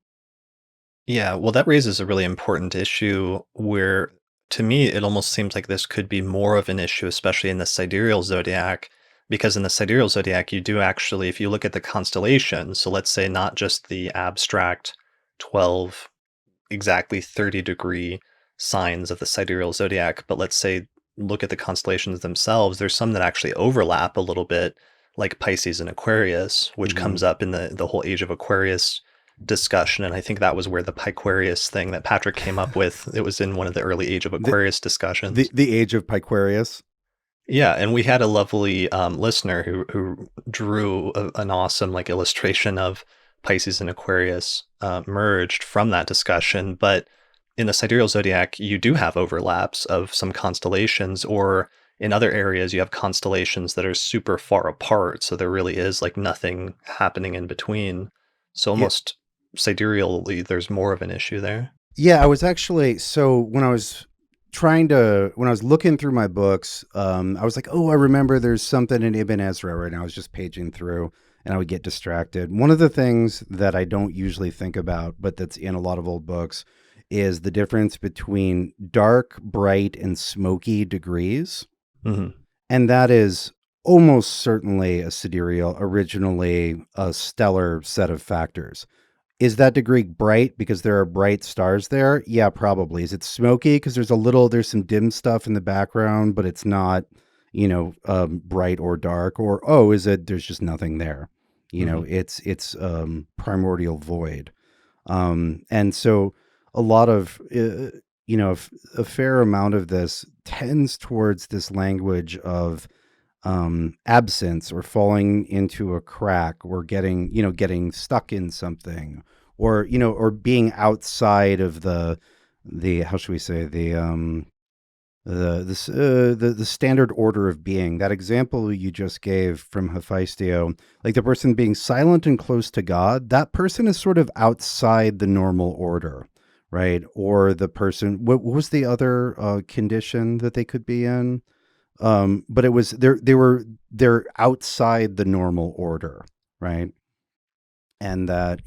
Yeah, well, that raises a really important issue where, to me, it almost seems like this could be more of an issue, especially in the sidereal zodiac, because in the sidereal zodiac, you do actually, if you look at the constellations, so let's say not just the abstract 12, exactly 30-degree signs of the sidereal zodiac, but let's say look at the constellations themselves, there's some that actually overlap a little bit, like Pisces and Aquarius, which comes up in the whole Age of Aquarius discussion. And I think that was where the Piquarius thing that Patrick came up with, it was in one of the early Age of Aquarius discussions. The Age of Piquarius. Yeah, and we had a lovely listener who drew an awesome like illustration of Pisces and Aquarius merged from that discussion. But in the sidereal zodiac, you do have overlaps of some constellations, or in other areas, you have constellations that are super far apart. So there really is like nothing happening in between. So almost sidereally, there's more of an issue there. Yeah, I was actually, so when I was looking through my books, I was like, oh, I remember there's something in Ibn Ezra right now. I was just paging through and I would get distracted. One of the things that I don't usually think about, but that's in a lot of old books, is the difference between dark, bright, and smoky degrees. Mm-hmm. And that is almost certainly a sidereal, originally a stellar set of factors. Is that degree bright because there are bright stars there? Yeah, probably. Is it smoky because there's some dim stuff in the background, but it's not, bright or dark? Or, oh, is it there's just nothing there? It's primordial void. And so a lot of, a fair amount of this tends towards this language of absence or falling into a crack or getting stuck in something, or being outside of the how should we say the standard order of being. That example you just gave from Hephaestio, like the person being silent and close to God, that person is sort of outside the normal order, right? Or the person, what was the other condition that they could be in? But it was they're outside the normal order, right? And that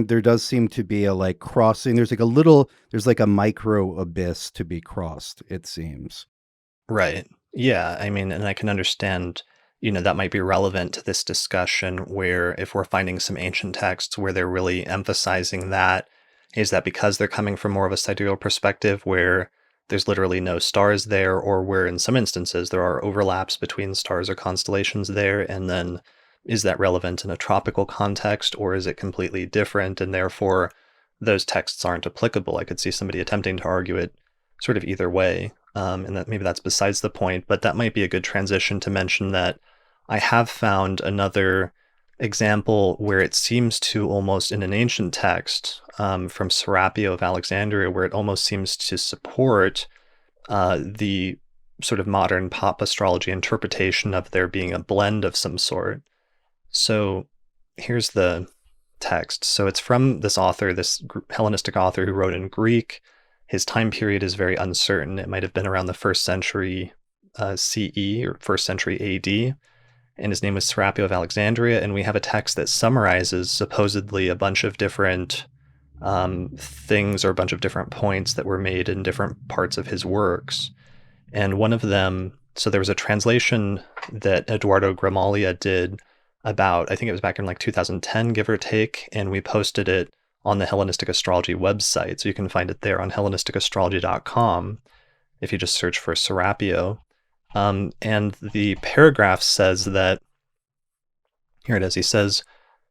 there does seem to be a like crossing. There's like a micro abyss to be crossed, it seems. Right. Yeah. I mean, and I can understand, that might be relevant to this discussion where if we're finding some ancient texts where they're really emphasizing that, is that because they're coming from more of a sidereal perspective where there's literally no stars there, or where in some instances there are overlaps between stars or constellations there, and then is that relevant in a tropical context, or is it completely different and therefore those texts aren't applicable? I could see somebody attempting to argue it sort of either way, and that maybe that's besides the point, but that might be a good transition to mention that I have found another example where it seems to almost in an ancient text from Serapio of Alexandria, where it almost seems to support the sort of modern pop astrology interpretation of there being a blend of some sort. So here's the text. So it's from this author, this Hellenistic author who wrote in Greek. his time period is very uncertain. It might have been around the 1st century CE or 1st century AD, and his name was Serapio of Alexandria, and we have a text that summarizes supposedly a bunch of different things or a bunch of different points that were made in different parts of his works. And one of them, so there was a translation that Eduardo Gramaglia did about, I think it was back in like 2010, give or take, and we posted it on the Hellenistic Astrology website. So you can find it there on HellenisticAstrology.com if you just search for Serapio. And the paragraph says that, here it is, he says,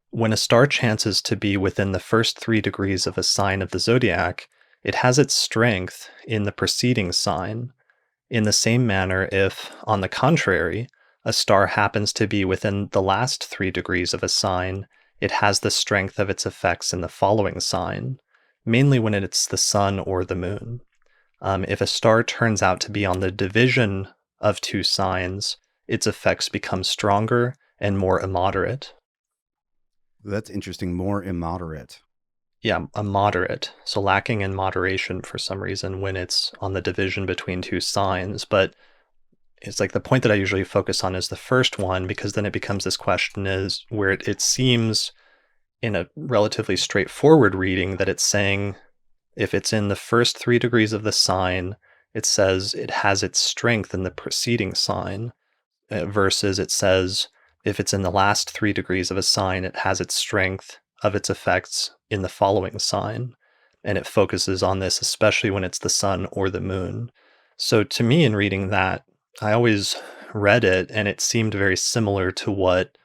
when a star chances to be within the first 3 degrees of a sign of the zodiac, it has its strength in the preceding sign. In the same manner, if, on the contrary, a star happens to be within the last 3 degrees of a sign, it has the strength of its effects in the following sign, mainly when it's the sun or the moon. If a star turns out to be on the division of 2 signs, its effects become stronger and more immoderate. That's interesting. More immoderate. Yeah, a moderate. So lacking in moderation for some reason when it's on the division between 2 signs. But it's like the point that I usually focus on is the first one, because then it becomes this question is where it seems in a relatively straightforward reading that it's saying if it's in the first 3 degrees of the sign, it says it has its strength in the preceding sign, versus it says if it's in the last 3 degrees of a sign, it has its strength of its effects in the following sign. And it focuses on this, especially when it's the sun or the moon. So to me, in reading that, I always read it and it seemed very similar to what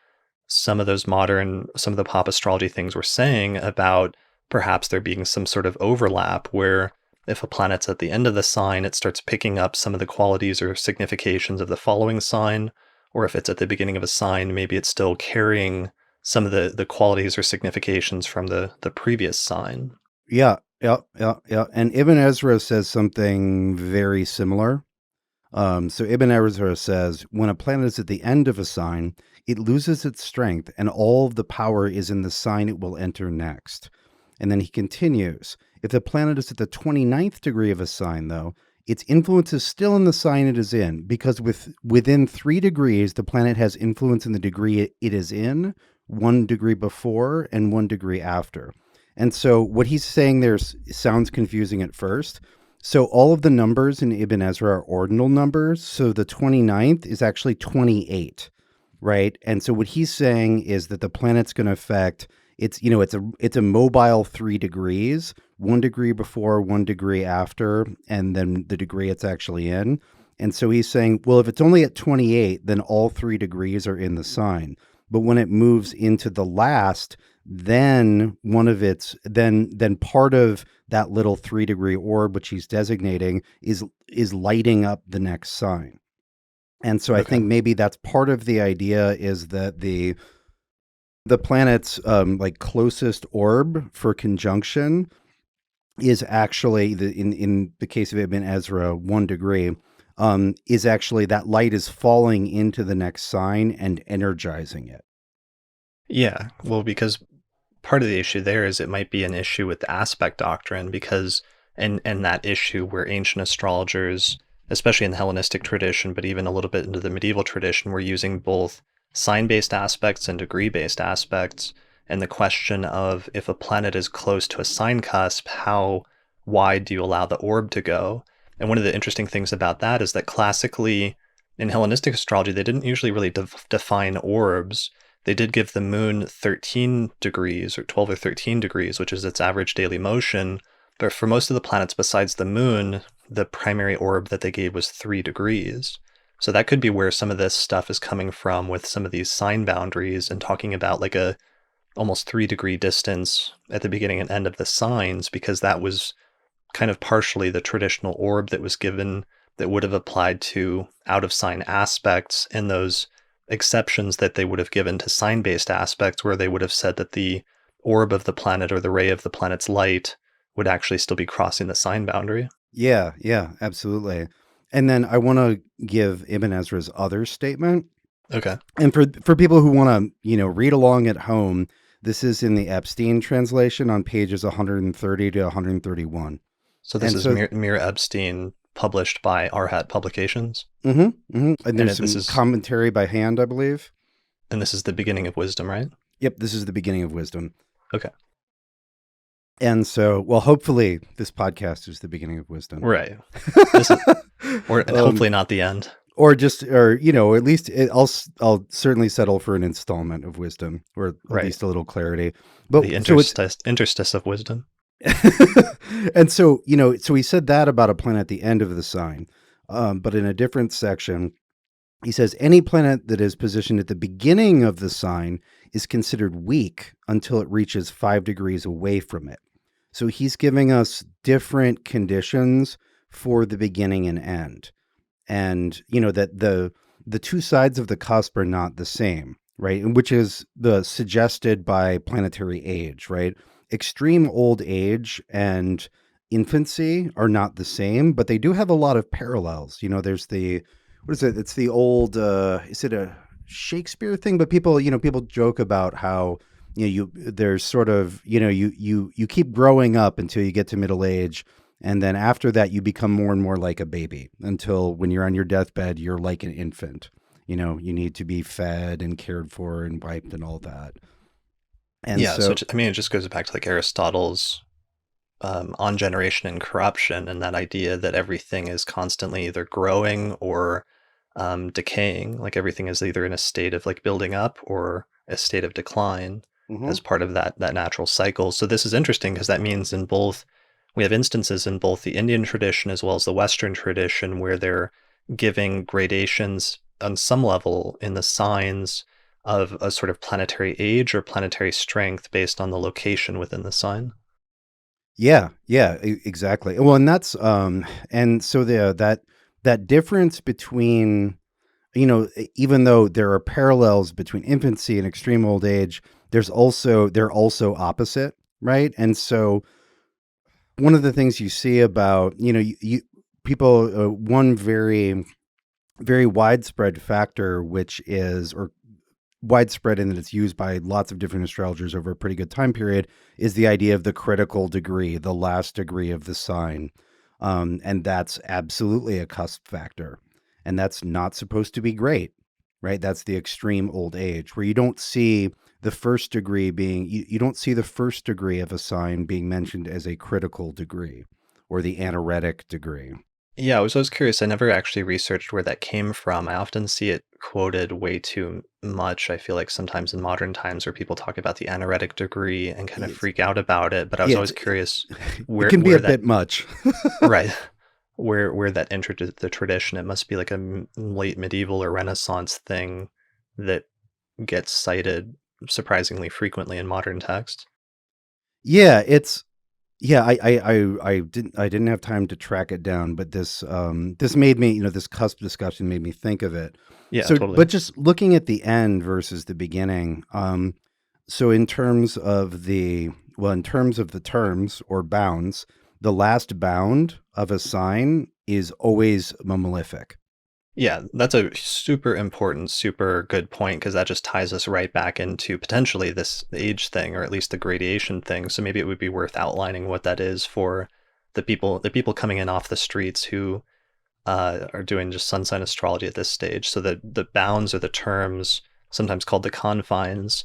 some of the pop astrology things were saying about perhaps there being some sort of overlap where if a planet's at the end of the sign, it starts picking up some of the qualities or significations of the following sign, or if it's at the beginning of a sign, maybe it's still carrying some of the qualities or significations from the previous sign. Yeah. And Ibn Ezra says something very similar. So Ibn Ezra says, when a planet is at the end of a sign, it loses its strength and all of the power is in the sign it will enter next. And then he continues, if the planet is at the 29th degree of a sign, though, its influence is still in the sign it is in, because within 3 degrees, the planet has influence in the degree it is in, 1 degree before and 1 degree after. And so what he's saying there sounds confusing at first. So all of the numbers in Ibn Ezra are ordinal numbers. So the 29th is actually 28, right? And so what he's saying is that the planet's going to affect, it's a mobile 3 degrees, 1 degree before, 1 degree after, and then the degree it's actually in. And so he's saying, well, if it's only at 28, then all 3 degrees are in the sign. But when it moves into the last, then then part of that little 3 degree orb, which he's designating, is lighting up the next sign. And so I think maybe that's part of the idea, is that the planet's like closest orb for conjunction is actually in the case of Ibn Ezra, 1 degree, is actually that light is falling into the next sign and energizing it. Yeah, well, because part of the issue there is it might be an issue with the aspect doctrine, because and that issue where ancient astrologers, especially in the Hellenistic tradition, but even a little bit into the medieval tradition, were using both sign-based aspects and degree-based aspects. And the question of if a planet is close to a sign cusp, how wide do you allow the orb to go? And one of the interesting things about that is that classically in Hellenistic astrology, they didn't usually really define orbs. They did give the moon 13 degrees or 12 or 13 degrees, which is its average daily motion. But for most of the planets besides the moon, the primary orb that they gave was 3 degrees. So that could be where some of this stuff is coming from with some of these sign boundaries and talking about like a almost 3 degree distance at the beginning and end of the signs, because that was kind of partially the traditional orb that was given that would have applied to out of sign aspects, and those exceptions that they would have given to sign-based aspects where they would have said that the orb of the planet or the ray of the planet's light would actually still be crossing the sign boundary. Yeah, absolutely. And then I want to give Ibn Ezra's other statement. Okay. And for people who want to, read along at home, this is in the Epstein translation on pages 130 to 131. So this And is so, Mira Epstein, published by Arhat Publications, and and there's this some is commentary by hand, I believe. the beginning of wisdom, right? Yep, this is the beginning of wisdom. Okay, And so, well, hopefully this podcast is the beginning of wisdom. right. This is, and hopefully not the end. Or just, or at least I'll certainly settle for an installment of wisdom, or at Right. least a little clarity. But The so it's interstice of wisdom. and so so he said that about a planet at the end of the sign, but in a different section, he says any planet that is positioned at the beginning of the sign is considered weak until it reaches 5 degrees away from it. So he's giving us different conditions for the beginning and end. And that the two sides of the cusp are not the same, right? Which is the suggested by planetary age, right? Extreme old age and infancy are not the same, but they do have a lot of parallels. There's the, what is it? It's the old, is it a Shakespeare thing? But people joke about how, there's sort of, you keep growing up until you get to middle age. And then after that, you become more and more like a baby until when you're on your deathbed, you're like an infant. You need to be fed and cared for and wiped and all that. And yeah, so it just goes back to like Aristotle's on generation and corruption, and that idea that everything is constantly either growing or decaying. Like everything is either in a state of like building up or a state of decline as part of that natural cycle. So this is interesting because that means we have instances in both the Indian tradition as well as the Western tradition where they're giving gradations on some level in the signs of a sort of planetary age or planetary strength based on the location within the sign. Yeah, exactly. Well, and that's and so that difference between, even though there are parallels between infancy and extreme old age, they're also opposite, right? And so one of the things you see about, people, one very, very widespread factor, which is, or widespread in that it's used by lots of different astrologers over a pretty good time period, is the idea of the critical degree, the last degree of the sign. And that's absolutely a cusp factor. And that's not supposed to be great, right? That's the extreme old age where you don't see the first degree you don't see the first degree of a sign being mentioned as a critical degree or the anaretic degree. Yeah, I was always curious. I never actually researched where that came from. I often see it quoted way too much. I feel like sometimes in modern times where people talk about the anaretic degree and kind of freak out about it. But I was always curious it can be a bit much. Right. Where that entered the tradition. It must be like a late medieval or Renaissance thing that gets cited surprisingly frequently in modern text. Yeah, I didn't have time to track it down, but this made me, this cusp discussion made me think of it. Yeah, so, totally. But just looking at the end versus the beginning, so in terms of the terms or bounds, the last bound of a sign is always a malefic. Yeah, that's a super important, super good point because that just ties us right back into potentially this age thing, or at least the gradation thing. So maybe it would be worth outlining what that is for the people coming in off the streets who are doing just sun sign astrology at this stage. So the bounds or the terms, sometimes called the confines,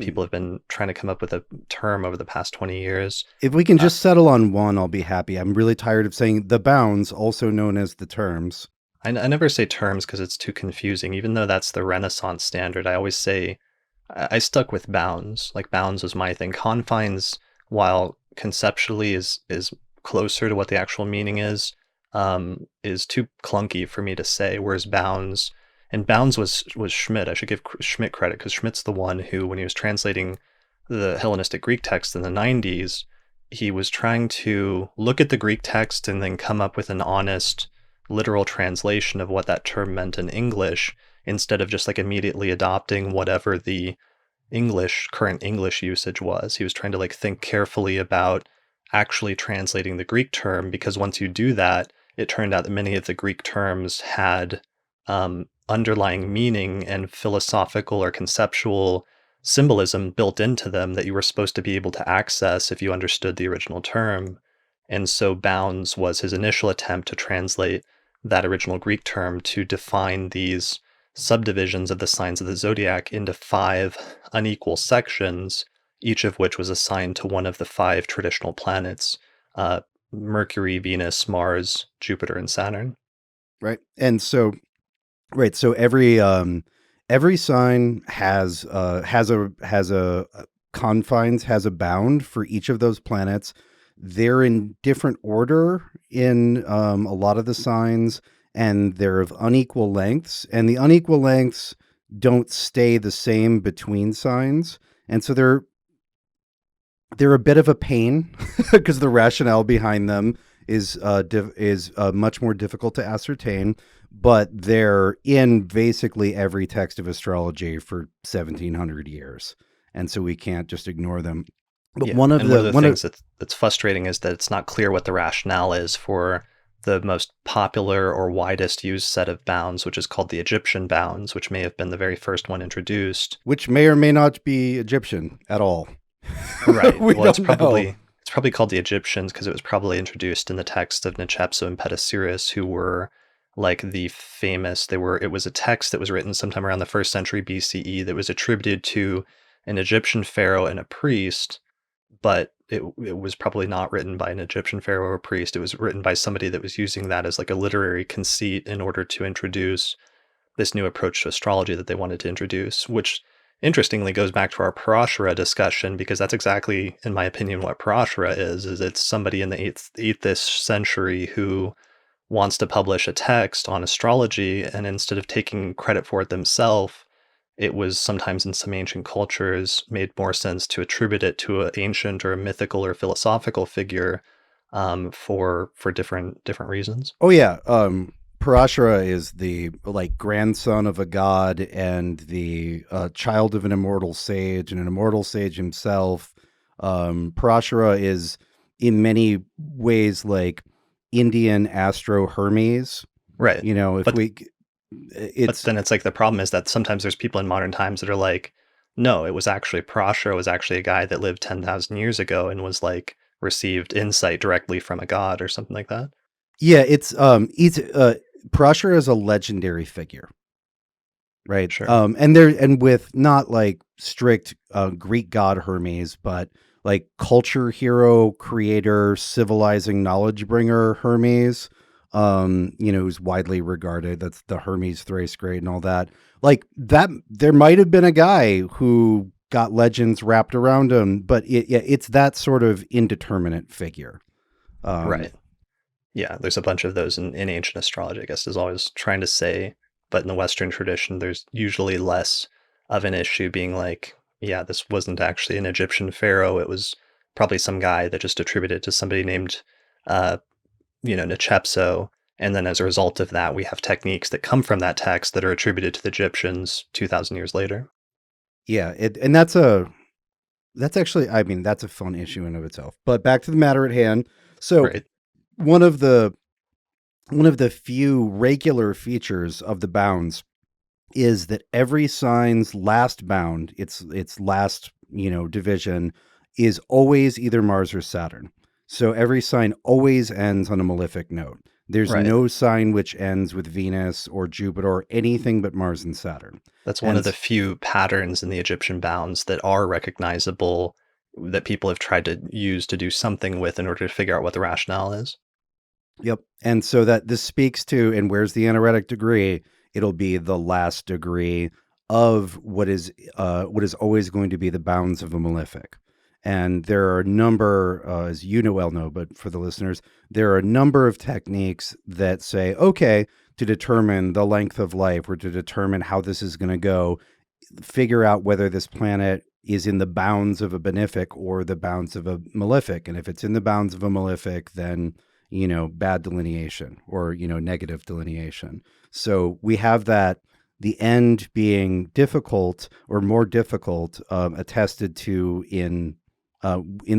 people have been trying to come up with a term over the past 20 years. If we can just settle on one, I'll be happy. I'm really tired of saying the bounds, also known as the terms. I never say terms because it's too confusing. Even though that's the Renaissance standard, I always say I stuck with bounds. Like bounds was my thing. Confines, while conceptually is closer to what the actual meaning is too clunky for me to say. Whereas bounds, and bounds was Schmidt. I should give Schmidt credit because Schmidt's the one who, when he was translating the Hellenistic Greek text in the 90s, he was trying to look at the Greek text and then come up with an honest literal translation of what that term meant in English, instead of just like immediately adopting whatever the current English usage was. He was trying to like think carefully about actually translating the Greek term, because once you do that, it turned out that many of the Greek terms had underlying meaning and philosophical or conceptual symbolism built into them that you were supposed to be able to access if you understood the original term. And so bounds was his initial attempt to translate that original Greek term to define these subdivisions of the signs of the zodiac into 5 unequal sections, each of which was assigned to one of the 5 traditional planets, uh, Mercury, Venus, Mars, Jupiter, and Saturn. Right. And so, right. So every sign has a confines, has a bound for each of those planets. They're in different order in a lot of the signs, and they're of unequal lengths, and the unequal lengths don't stay the same between signs. And so they're a bit of a pain because the rationale behind them is much more difficult to ascertain, but they're in basically every text of astrology for 1700 years. And so we can't just ignore them. But Yeah, one of the things that's frustrating is that it's not clear what the rationale is for the most popular or widest used set of bounds, which is called the Egyptian bounds, which may have been the very first one introduced. Which may or may not be Egyptian at all. Right. Well, it's probably called the Egyptians because it was probably introduced in the text of Nechepso and Petasiris, who were like the famous. It was a text that was written sometime around the 1st century BCE that was attributed to an Egyptian pharaoh and a priest, but it was probably not written by an Egyptian pharaoh or priest. It was written by somebody that was using that as like a literary conceit in order to introduce this new approach to astrology that they wanted to introduce, which interestingly goes back to our Parashara discussion, because that's exactly, in my opinion, what Parashara is it's somebody in the 8th century who wants to publish a text on astrology, and instead of taking credit for it themselves, it was sometimes in some ancient cultures made more sense to attribute it to an ancient or a mythical or philosophical figure for different reasons. Oh yeah, Parashara is the like grandson of a god and the child of an immortal sage and an immortal sage himself. Parashara is in many ways like Indian Astro Hermes. Right. You know, but then it's like the problem is that sometimes there's people in modern times that are like, no, it was actually Parashara was actually a guy that lived 10,000 years ago and was like received insight directly from a god or something like that. Yeah, it's Parashara is a legendary figure, right? Sure. And with not like strict Greek god Hermes, but like culture hero, creator, civilizing knowledge bringer Hermes. Who's widely regarded. That's the Hermes Thrace Great and all that. Like that, there might have been a guy who got legends wrapped around him, but it's that sort of indeterminate figure. Right. Yeah, there's a bunch of those in ancient astrology, I guess, is always trying to say, but in the Western tradition, there's usually less of an issue being like, yeah, this wasn't actually an Egyptian pharaoh. It was probably some guy that just attributed to somebody named, Nechepso. And then as a result of that, we have techniques that come from that text that are attributed to the Egyptians 2,000 years later. Yeah, that's actually, I mean, that's a fun issue in of itself. But back to the matter at hand. So Right. one of the few regular features of the bounds is that every sign's last bound, its last, division, is always either Mars or Saturn. So every sign always ends on a malefic note. There's Right. no sign which ends with Venus or Jupiter or anything but Mars and Saturn. That's one of the few patterns in the Egyptian bounds that are recognizable, that people have tried to use to do something with in order to figure out what the rationale is. Yep. And so that this speaks to, and where's the anaretic degree? It'll be the last degree of what is always going to be the bounds of a malefic. And there are a number, as you know well know, but for the listeners, there are a number of techniques that say, okay, to determine the length of life or to determine how this is going to go, figure out whether this planet is in the bounds of a benefic or the bounds of a malefic. And if it's in the bounds of a malefic, then, bad delineation or, negative delineation. So we have that, the end being difficult or more difficult, attested to in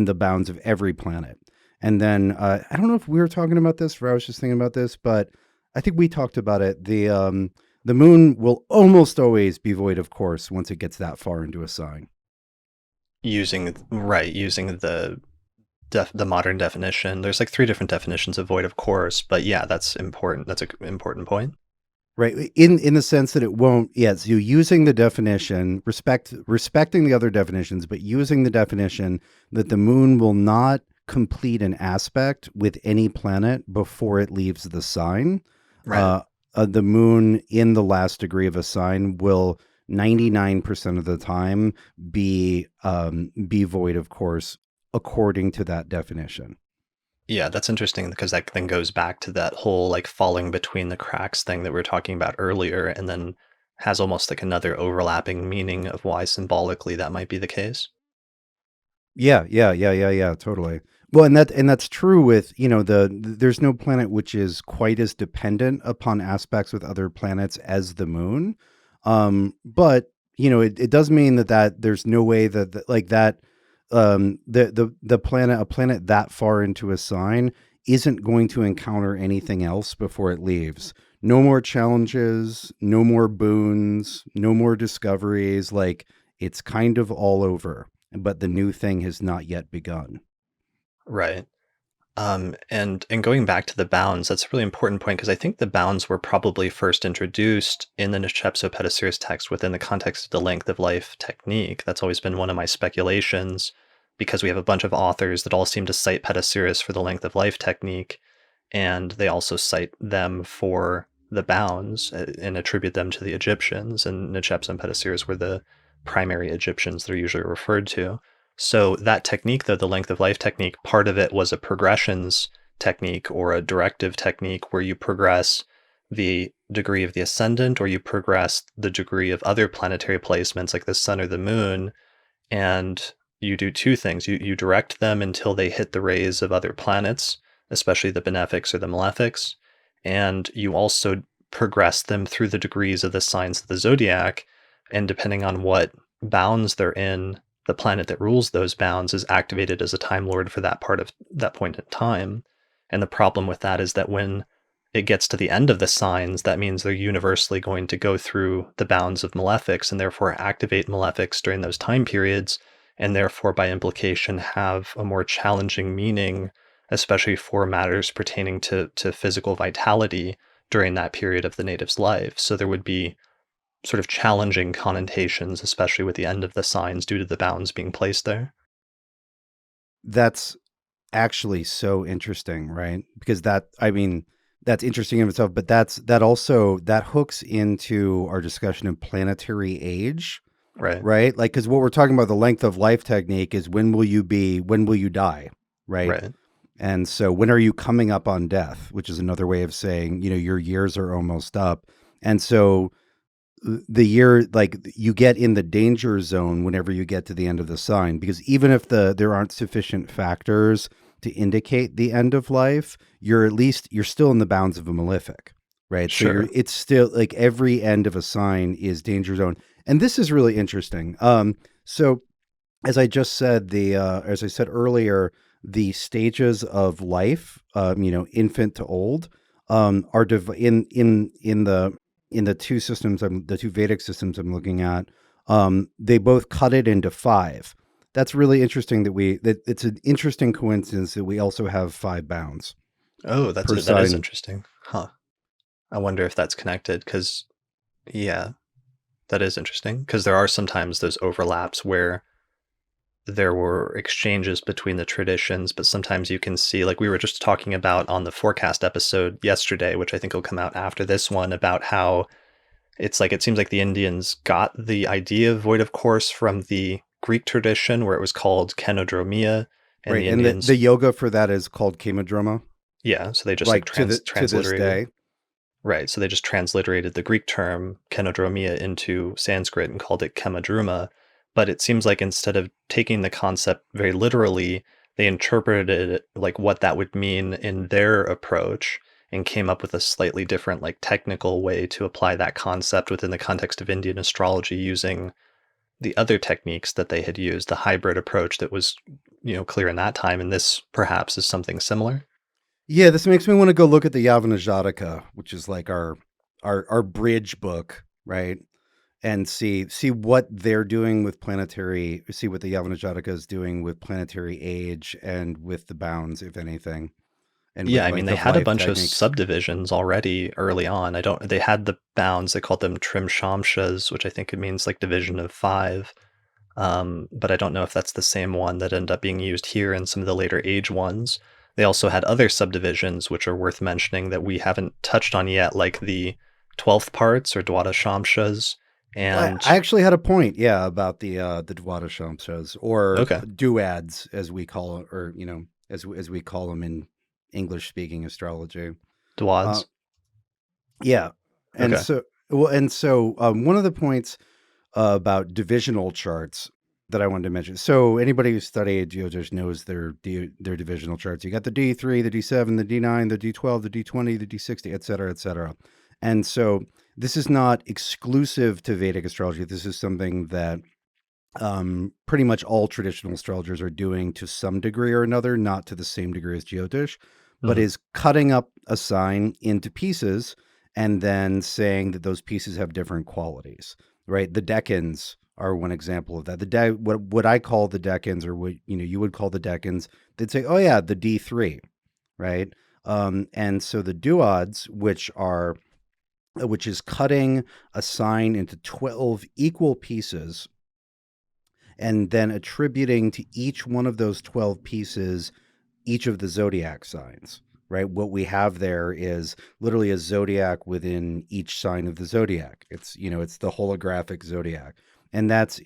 the bounds of every planet. And then I don't know if we were talking about this or I was just thinking about this, but I think we talked about it. The moon will almost always be void of course once it gets that far into a sign. Using the the modern definition. There's like three different definitions of void, of course, but yeah, that's important. That's an important point. Right. In the sense that it won't, yes, you using the definition, respecting the other definitions, but using the definition that the moon will not complete an aspect with any planet before it leaves the sign. Right. The moon in the last degree of a sign will 99% of the time be void, of course, according to that definition. Yeah, that's interesting because that then goes back to that whole like falling between the cracks thing that we were talking about earlier, and then has almost like another overlapping meaning of why symbolically that might be the case. Yeah, totally. Well, and that's true with, there's no planet which is quite as dependent upon aspects with other planets as the moon. But it does mean that there's no way that like that the planet a planet that far into a sign isn't going to encounter anything else before it leaves. No more challenges, no more boons, no more discoveries. Like it's kind of all over, but the new thing has not yet begun. Right. And going back to the bounds, that's a really important point because I think the bounds were probably first introduced in the Nicepso Pedicera's text within the context of the length of life technique. That's always been one of my speculations because we have a bunch of authors that all seem to cite Pedicera's for the length of life technique, and they also cite them for the bounds and attribute them to the Egyptians, and Nicepso and Pedicera's were the primary Egyptians they're usually referred to. So that technique, though, the length of life technique, part of it was a progressions technique or a directive technique where you progress the degree of the ascendant or you progress the degree of other planetary placements like the sun or the moon. And you do two things. You direct them until they hit the rays of other planets, especially the benefics or the malefics. And you also progress them through the degrees of the signs of the zodiac. And depending on what bounds they're in, the planet that rules those bounds is activated as a Time Lord for that part of that point in time. And the problem with that is that when it gets to the end of the signs, that means they're universally going to go through the bounds of malefics and therefore activate malefics during those time periods, and therefore by implication have a more challenging meaning, especially for matters pertaining to physical vitality during that period of the native's life. So there would be sort of challenging connotations, especially with the end of the signs due to the bounds being placed there. That's actually so interesting, right? Because that's interesting in itself, but that hooks into our discussion of planetary age, Right. right? Like, because what we're talking about, the length of life technique is when will you die, right? Right. And so when are you coming up on death, which is another way of saying, your years are almost up. And so the year, like you get in the danger zone whenever you get to the end of the sign, because even if there aren't sufficient factors to indicate the end of life, you're still in the bounds of a malefic, right? Sure. So it's still like every end of a sign is danger zone. And this is really interesting. So as I just said, as I said earlier, the stages of life, infant to old, are in the two systems, the two Vedic systems I'm looking at, they both cut it into 5. That's really interesting that it's an interesting coincidence that we also have 5 bounds Oh, per that is sign. interesting. Huh. I wonder if that's connected because, yeah, that is interesting because there are sometimes those overlaps where there were exchanges between the traditions, but sometimes you can see, like we were just talking about on the forecast episode yesterday, which I think will come out after this one, about how it's like it seems like the Indians got the idea of void of course from the Greek tradition where it was called kenodromia, and Right. the And Indians, the yoga for that is called Kamadroma, yeah, so they just like like to this transliterated. day. Right. So they just transliterated the Greek term kenodromia into Sanskrit and called it kemadruma. But it seems like instead of taking the concept very literally, they interpreted it like what that would mean in their approach and came up with a slightly different, like technical way to apply that concept within the context of Indian astrology using the other techniques that they had used, the hybrid approach that was, clear in that time. And this perhaps is something similar. Yeah, this makes me want to go look at the Yavana Jataka, which is like our bridge book, right? and see what they're doing with planetary, see what the Yavanajataka is doing with planetary age and with the bounds, if anything, and Yeah, with I mean, length they of had a life bunch of techniques. subdivisions already early on. They had the bounds, they called them trim shamshas, which I think it means like division of five. But I don't know if that's the same one that ended up being used here in some of the later age ones. They also had other subdivisions, which are worth mentioning that we haven't touched on yet, like the 12th parts or Dwada Shamshas. Well, And I actually had a point, yeah, about the Dwada Shamsas, or okay, duads, as we call it, or as we call them in English speaking astrology. Uh, Dwads. yeah, and Okay. so one of the points about divisional charts that I wanted to mention. So anybody who studied Geotish knows their divisional charts. You got the D3, the D7, the D9, the D12, the D20, the D60, et cetera, et cetera. And so this is not exclusive to Vedic astrology. This is something that pretty much all traditional astrologers are doing to some degree or another, not to the same degree as Jyotish, but Mhm. is cutting up a sign into pieces and then saying that those pieces have different qualities, right? The decans are one example of that. What I call the decans, or what you would call the decans, they'd say, oh yeah, the D3, right? And so the duods, which is cutting a sign into 12 equal pieces and then attributing to each one of those 12 pieces each of the zodiac signs, right? What we have there is literally a zodiac within each sign of the zodiac. It's the holographic zodiac. And that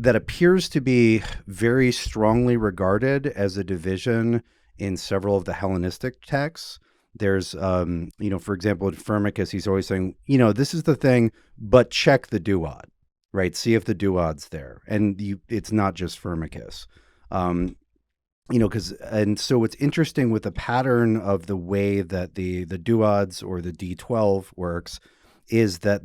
appears to be very strongly regarded as a division in several of the Hellenistic texts. There's, for example, in Firmicus, he's always saying, this is the thing, but check the duad, right? See if the duad's there. And it's not just Firmicus. And so what's interesting with the pattern of the way that the duads or the D12 works is that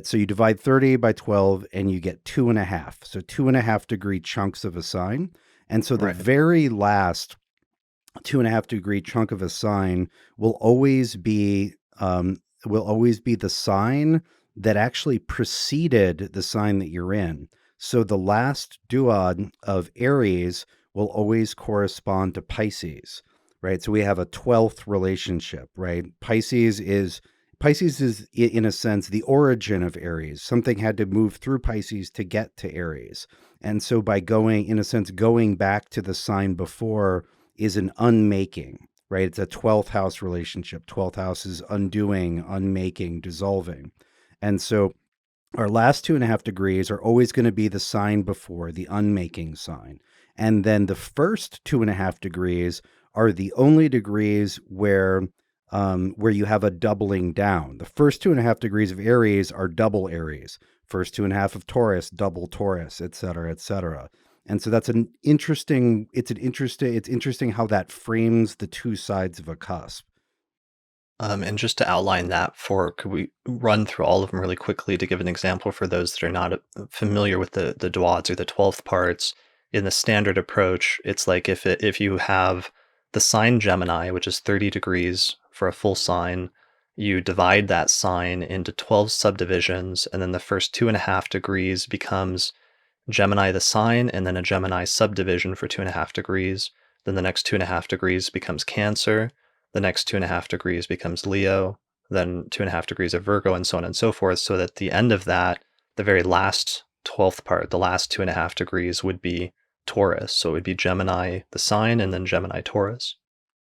so you divide 30 by 12 and you get 2.5. So 2.5-degree chunks of a sign. And so the Right. very last 2.5-degree chunk of a sign will always be the sign that actually preceded the sign that you're in. So the last duad of Aries will always correspond to Pisces, right? So we have a 12th relationship, right? Pisces is in a sense the origin of Aries. Something had to move through Pisces to get to Aries. And so by going back to the sign before is an unmaking, right? It's a 12th house relationship. 12th house is undoing, unmaking, dissolving. And so our last 2.5 degrees are always going to be the sign before, the unmaking sign. And then the first 2.5 degrees are the only degrees where you have a doubling down. The first 2.5 degrees of Aries are double Aries. First 2.5 of Taurus, double Taurus, et cetera, et cetera. And so it's interesting how that frames the two sides of a cusp. And just to outline that could we run through all of them really quickly to give an example for those that are not familiar with the dwads or the 12th parts? In the standard approach, it's like if you have the sign Gemini, which is 30 degrees for a full sign, you divide that sign into 12 subdivisions, and then the first 2.5 degrees becomes Gemini the sign, and then a Gemini subdivision for 2.5 degrees. Then the next 2.5 degrees becomes Cancer. The next 2.5 degrees becomes Leo. Then 2.5 degrees of Virgo, and so on and so forth. So that the end of that, the very last 12th part, the last 2.5 degrees would be Taurus. So it would be Gemini the sign, and then Gemini Taurus.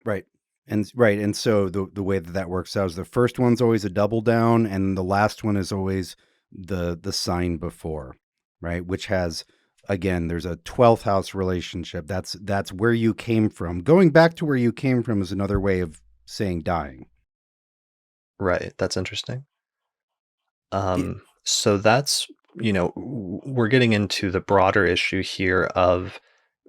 Right. And so the way that works out is the first one's always a double down, and the last one is always the sign before, right? Which has, again, there's a 12th house relationship. That's where you came from. Going back to where you came from is another way of saying dying. Right. That's interesting. Yeah. So that's, we're getting into the broader issue here of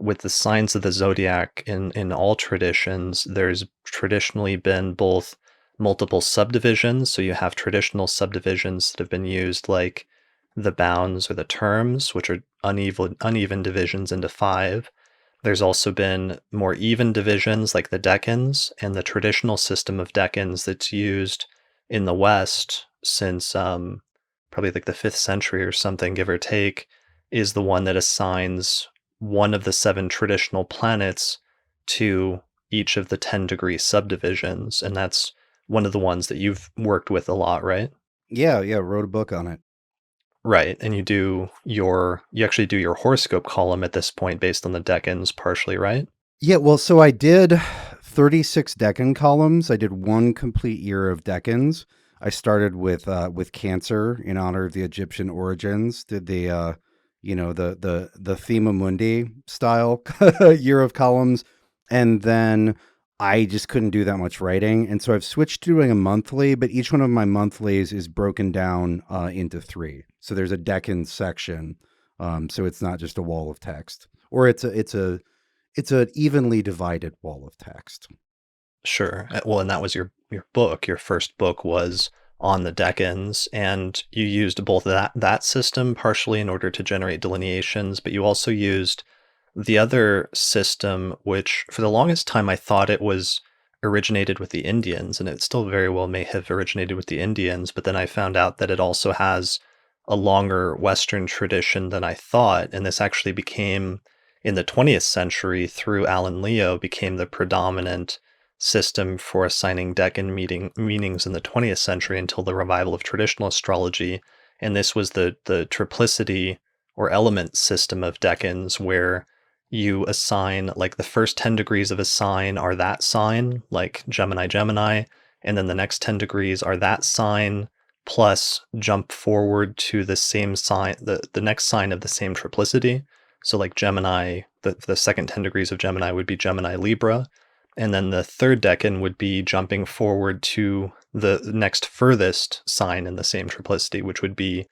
with the signs of the zodiac in all traditions, there's traditionally been both multiple subdivisions. So you have traditional subdivisions that have been used like the bounds or the terms, which are uneven divisions into five. There's also been more even divisions like the decans and the traditional system of decans that's used in the West since probably like the 5th century or something, give or take, is the one that assigns one of the 7 traditional planets to each of the 10-degree subdivisions. And that's one of the ones that you've worked with a lot, right? Yeah, yeah, wrote a book on it. Right. And you actually do your horoscope column at this point based on the decans partially, right? Yeah, well, so I did 36 decan columns. I did one complete year of decans. I started with Cancer in honor of the Egyptian origins. Did the the Thema Mundi style year of columns, and then I just couldn't do that much writing, and so I've switched to doing a monthly. But each one of my monthlies is broken down into 3. So there's a decan section, so it's not just a wall of text, or it's an evenly divided wall of text. Sure. Well, and that was your book. Your first book was on the decans, and you used both that system partially in order to generate delineations, but you also used the other system, which for the longest time I thought it was originated with the Indians, and it still very well may have originated with the Indians, but then I found out that it also has a longer Western tradition than I thought, and this actually became in the 20th century through Alan Leo became the predominant system for assigning decan meanings in the 20th century until the revival of traditional astrology. And this was the triplicity or element system of decans, where you assign like the first 10 degrees of a sign are that sign, like Gemini, Gemini, and then the next 10 degrees are that sign, plus jump forward to the same sign, the next sign of the same triplicity. So like Gemini, the second 10 degrees of Gemini would be Gemini Libra. And then the third decan would be jumping forward to the next furthest sign in the same triplicity, which would be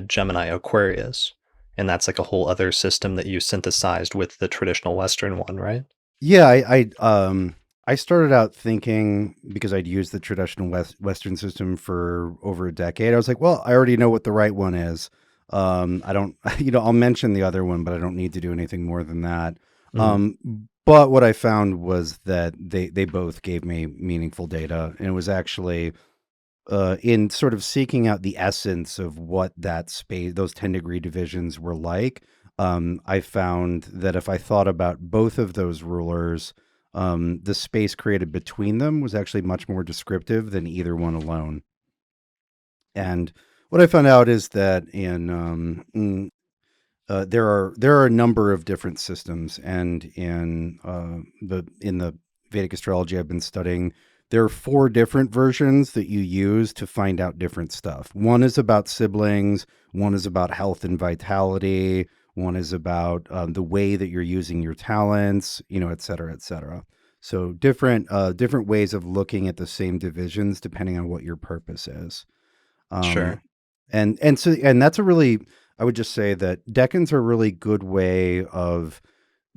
Gemini Aquarius. And that's like a whole other system that you synthesized with the traditional Western one, right? Yeah, I started out thinking, because I'd used the traditional Western system for over a decade, I was like, well, I already know what the right one is. I don't, I'll mention the other one, but I don't need to do anything more than that. But what I found was that they both gave me meaningful data, and it was actually in sort of seeking out the essence of what that space, those 10-degree divisions were like. I found that if I thought about both of those rulers, the space created between them was actually much more descriptive than either one alone. And what I found out is that there are a number of different systems, and in the Vedic astrology I've been studying, there are 4 different versions that you use to find out different stuff. One is about siblings, one is about health and vitality, one is about the way that you're using your talents, et cetera, et cetera. So different ways of looking at the same divisions depending on what your purpose is. Sure. And that's a really, I would just say that decans are a really good way of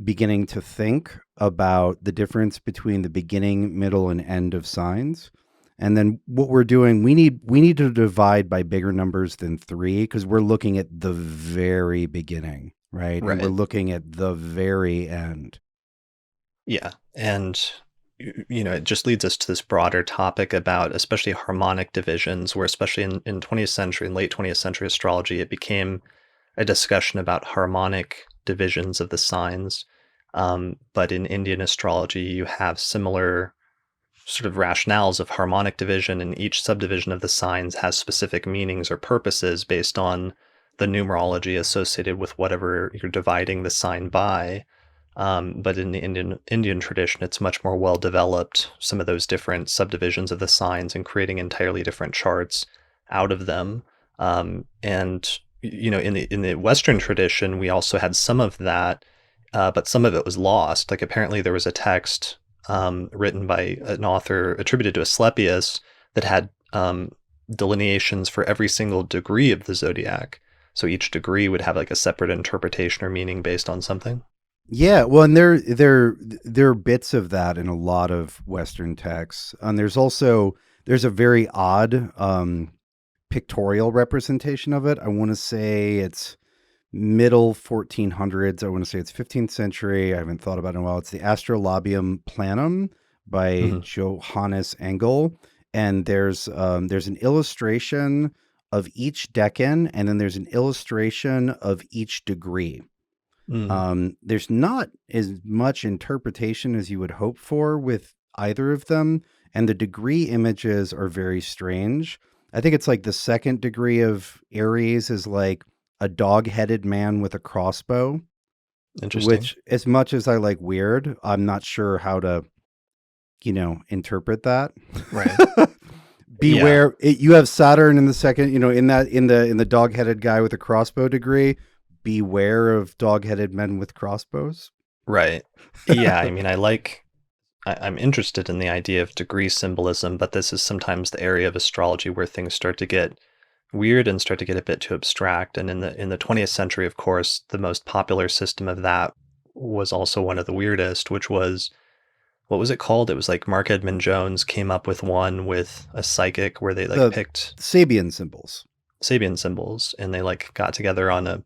beginning to think about the difference between the beginning, middle, and end of signs. And then what we're doing, we need to divide by bigger numbers than 3, because we're looking at the very beginning, right? And we're Right. looking at the very end. Yeah. And it just leads us to this broader topic about especially harmonic divisions, where especially in 20th century and late 20th century astrology, it became a discussion about harmonic divisions of the signs. But in Indian astrology, you have similar sort of rationales of harmonic division, and each subdivision of the signs has specific meanings or purposes based on the numerology associated with whatever you're dividing the sign by. But in the Indian tradition, it's much more well developed, some of those different subdivisions of the signs and creating entirely different charts out of them. And in the Western tradition, we also had some of that, but some of it was lost. Like apparently there was a text written by an author attributed to Asclepius that had delineations for every single degree of the zodiac. So each degree would have like a separate interpretation or meaning based on something. Yeah, well, and there are bits of that in a lot of Western texts, and there's a very odd pictorial representation of it. I want to say it's middle 1400s. I want to say it's 15th century. I haven't thought about it in a while. It's the Astrolabium Planum by Mm-hmm. Johannes Engel. and there's an illustration of each decan, and then there's an illustration of each degree. Mm, There's not as much interpretation as you would hope for with either of them, and the degree images are very strange. I think it's like the second degree of Aries is like a dog-headed man with a crossbow, interesting. which, as much as I like weird, I'm not sure how to, interpret that. Right. Yeah. Beware, you have Saturn in the second, in the dog-headed guy with a crossbow degree. Beware of dog-headed men with crossbows. Right. Yeah. I mean, I'm interested in the idea of degree symbolism, but this is sometimes the area of astrology where things start to get weird and start to get a bit too abstract. And in the 20th century, of course, the most popular system of that was also one of the weirdest, which was, what was it called? It was like Mark Edmund Jones came up with one with a psychic where they like The picked Sabian symbols. Sabian symbols and they like got together on a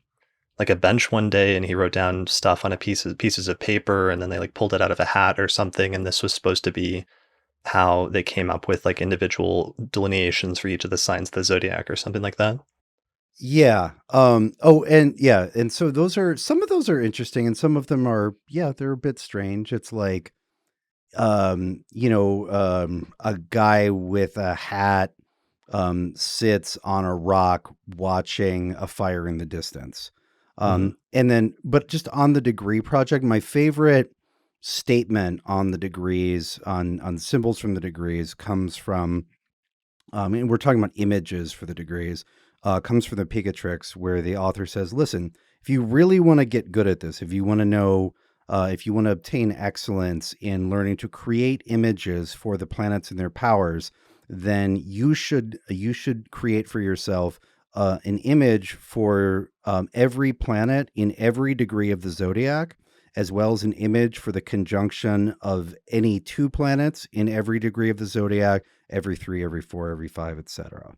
bench one day and he wrote down stuff on pieces of paper and then they like pulled it out of a hat or something, and this was supposed to be how they came up with like individual delineations for each of the signs of the zodiac or something like that. Yeah. Oh, and yeah, and so some of those are interesting, and some of them are, yeah, they're a bit strange. It's like, a guy with a hat sits on a rock watching a fire in the distance. Hmm. And then, but just on the degree project, my favorite statement on the degrees, on symbols from the degrees, comes from, and we're talking about images for the degrees, comes from the Picatrix, where the author says, listen, if you really want to get good at this, if you want to know, if you want to obtain excellence in learning to create images for the planets and their powers, then you should create for yourself an image for every planet in every degree of the zodiac, as well as an image for the conjunction of any two planets in every degree of the zodiac, every three, every four, every five, etc.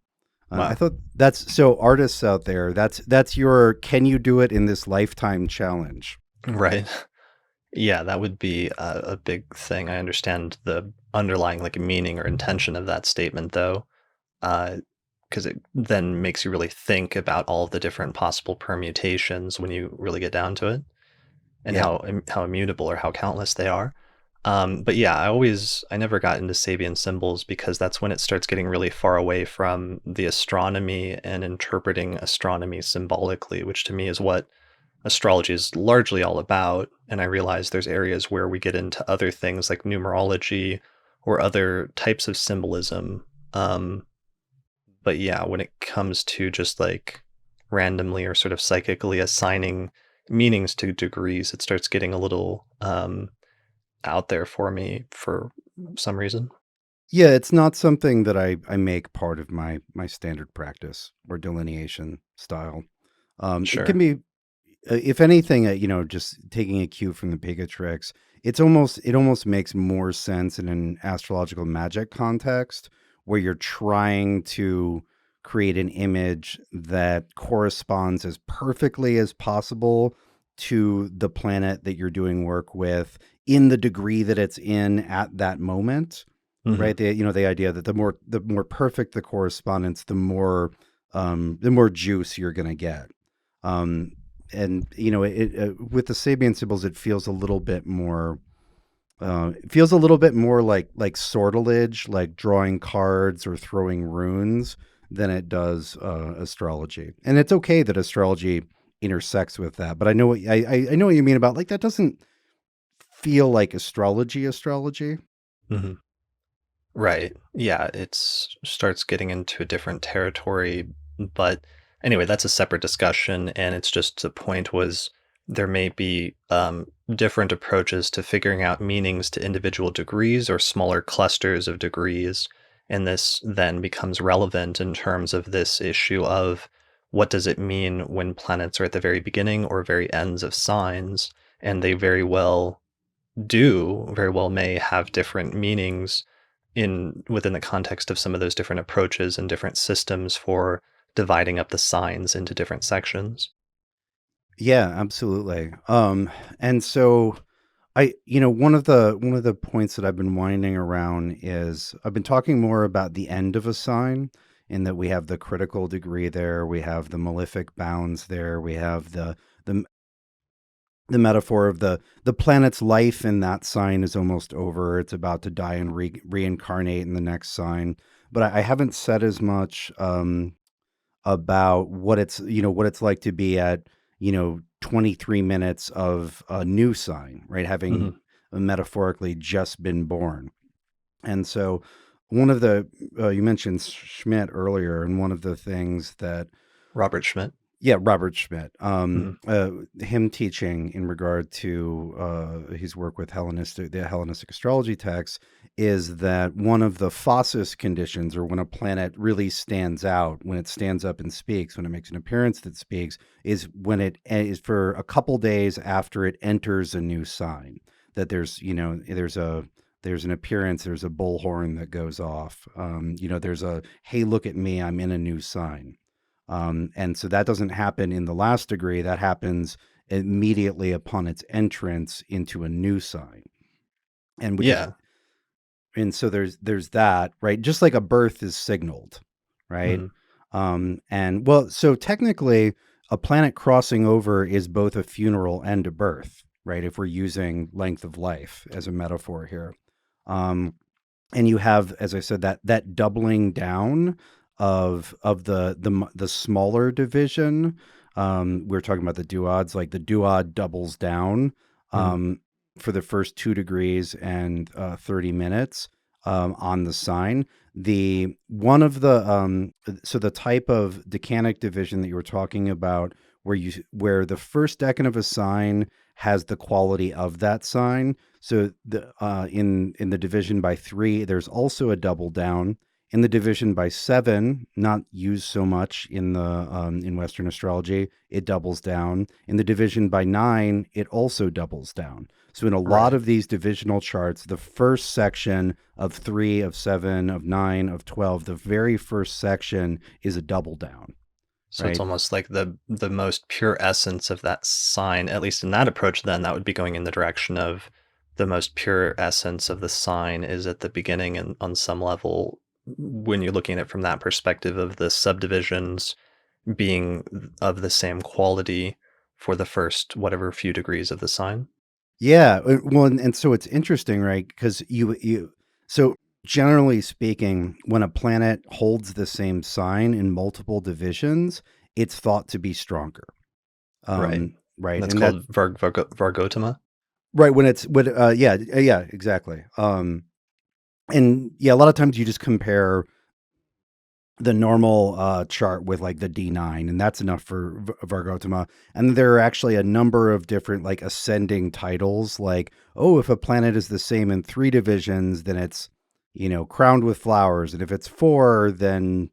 I Wow. thought that's so, artists out there. That's your can you do it in this lifetime challenge. Right. Yeah, that would be a big thing. I understand the underlying like meaning or intention of that statement though, because it then makes you really think about all the different possible permutations when you really get down to it, and Yeah. how immutable or how countless they are. But yeah, I never got into Sabian symbols because that's when it starts getting really far away from the astronomy and interpreting astronomy symbolically, which to me is what astrology is largely all about. And I realize there's areas where we get into other things like numerology or other types of symbolism. Um, but yeah, when it comes to just like randomly or sort of psychically assigning meanings to degrees, it starts getting a little out there for me for some reason. Yeah, it's not something that I make part of my standard practice or delineation style. It can Sure. be, if anything, just taking a cue from the Picatrix, it almost makes more sense in an astrological magic context where you're trying to create an image that corresponds as perfectly as possible to the planet that you're doing work with in the degree that it's in at that moment. Hmm. Right? The idea that the more perfect the correspondence, the more juice you're going to get. Um, and with the Sabian symbols, it feels a little bit more. It feels a little bit more like sortilege, like drawing cards or throwing runes, than it does astrology. And it's okay that astrology intersects with that, but I know I know what you mean about, like, that doesn't feel like astrology. Hmm. Right. Yeah, starts getting into a different territory. But anyway, that's a separate discussion. And it's just the point was there may be different approaches to figuring out meanings to individual degrees or smaller clusters of degrees. And this then becomes relevant in terms of this issue of what does it mean when planets are at the very beginning or very ends of signs? And they very well may have different meanings in within the context of some of those different approaches and different systems for dividing up the signs into different sections. Yeah, absolutely. And so one of the points that I've been winding around is I've been talking more about the end of a sign, in that we have the critical degree there, we have the malefic bounds there, we have the the metaphor of the planet's life in that sign is almost over. It's about to die and reincarnate in the next sign. But I haven't said as much about what it's like to be at 23 minutes of a new sign, right? Hmm. Having metaphorically just been born. And so one of the you mentioned Schmidt earlier, and one of the things that Robert Schmidt. yeah, Robert Schmidt. Hmm. Him teaching in regard to his work with the Hellenistic astrology texts, is that one of the phasis conditions, or when a planet really stands out, when it stands up and speaks, when it makes an appearance that speaks, is when it is for a couple days after it enters a new sign. That there's an appearance, there's a bullhorn that goes off. There's a, hey, look at me, I'm in a new sign. And so that doesn't happen in the last degree. That happens immediately upon its entrance into a new sign. And which is, Yeah. and so there's that, right? Just like a birth is signaled, right? Hmm. And well, so technically a planet crossing over is both a funeral and a birth, right? If we're using length of life as a metaphor here. Um, and you have, as I said, that doubling down of the smaller division. We're talking about the duods, like the duod doubles down Hmm. um, for the first 2 degrees and 30 minutes on the sign. The one of the so the type of decanic division that you were talking about, where the first decan of a sign has the quality of that sign. So in the division by 3, there's also a double down. In the division by 7, not used so much in Western astrology, it doubles down. In the division by 9, it also doubles down. So in a lot Right. of these divisional charts, the first section of 3, of 7, of 9, of 12, the very first section is a double down, So it's right? almost like the most pure essence of that sign, at least in that approach, then that would be going in the direction of the most pure essence of the sign is at the beginning, and on some level, when you're looking at it from that perspective of the subdivisions being of the same quality for the first whatever few degrees of the sign. Yeah, well, and so it's interesting, right? Because so generally speaking, when a planet holds the same sign in multiple divisions, it's thought to be stronger. Right. Right, That's and that called Vargotama. right when yeah, exactly. And yeah, a lot of times you just compare the normal chart with like the D9, and that's enough for Vargotama. And there are actually a number of different like ascending titles, like, oh, if a planet is the same in 3 divisions, then it's crowned with flowers, and if it's 4, then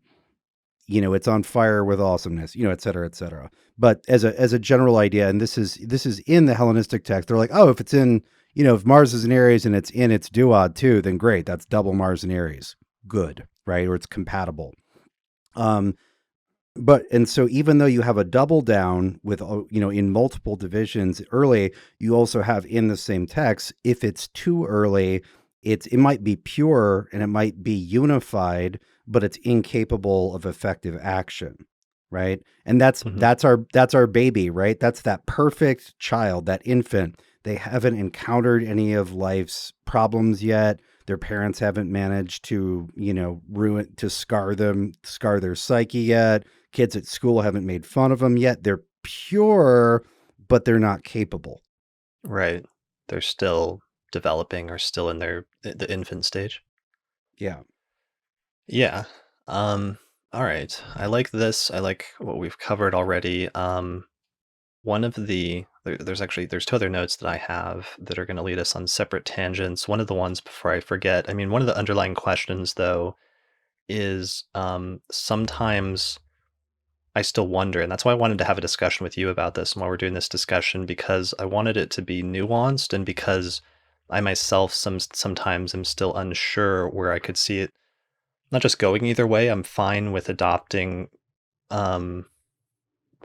it's on fire with awesomeness, et cetera, et cetera. But as a general idea, and this is in the Hellenistic text, they're like, oh, if it's in if Mars is in Aries and it's in its duad too, then great, that's double Mars in Aries, good, right? Or it's compatible. Um, and so even though you have a double down with, in multiple divisions early, you also have in the same text, if it's too early, it might be pure and it might be unified, but it's incapable of effective action, right? And that's Hmm. that's our that's our baby, right? That's that perfect child, that infant. They haven't encountered any of life's problems yet. Their parents haven't managed to, scar their psyche yet. Kids at school haven't made fun of them yet. They're pure, but they're not capable. Right. They're still developing or still in the infant stage. Yeah. Yeah. Um, all right. I like this. I like what we've covered already. One of there's two other notes that I have that are going to lead us on separate tangents. One of the ones before I forget, I mean, one of the underlying questions though is sometimes I still wonder, and that's why I wanted to have a discussion with you about this and while we're doing this discussion, because I wanted it to be nuanced and because I myself sometimes am still unsure where I could see it not just going either way. I'm fine with adopting um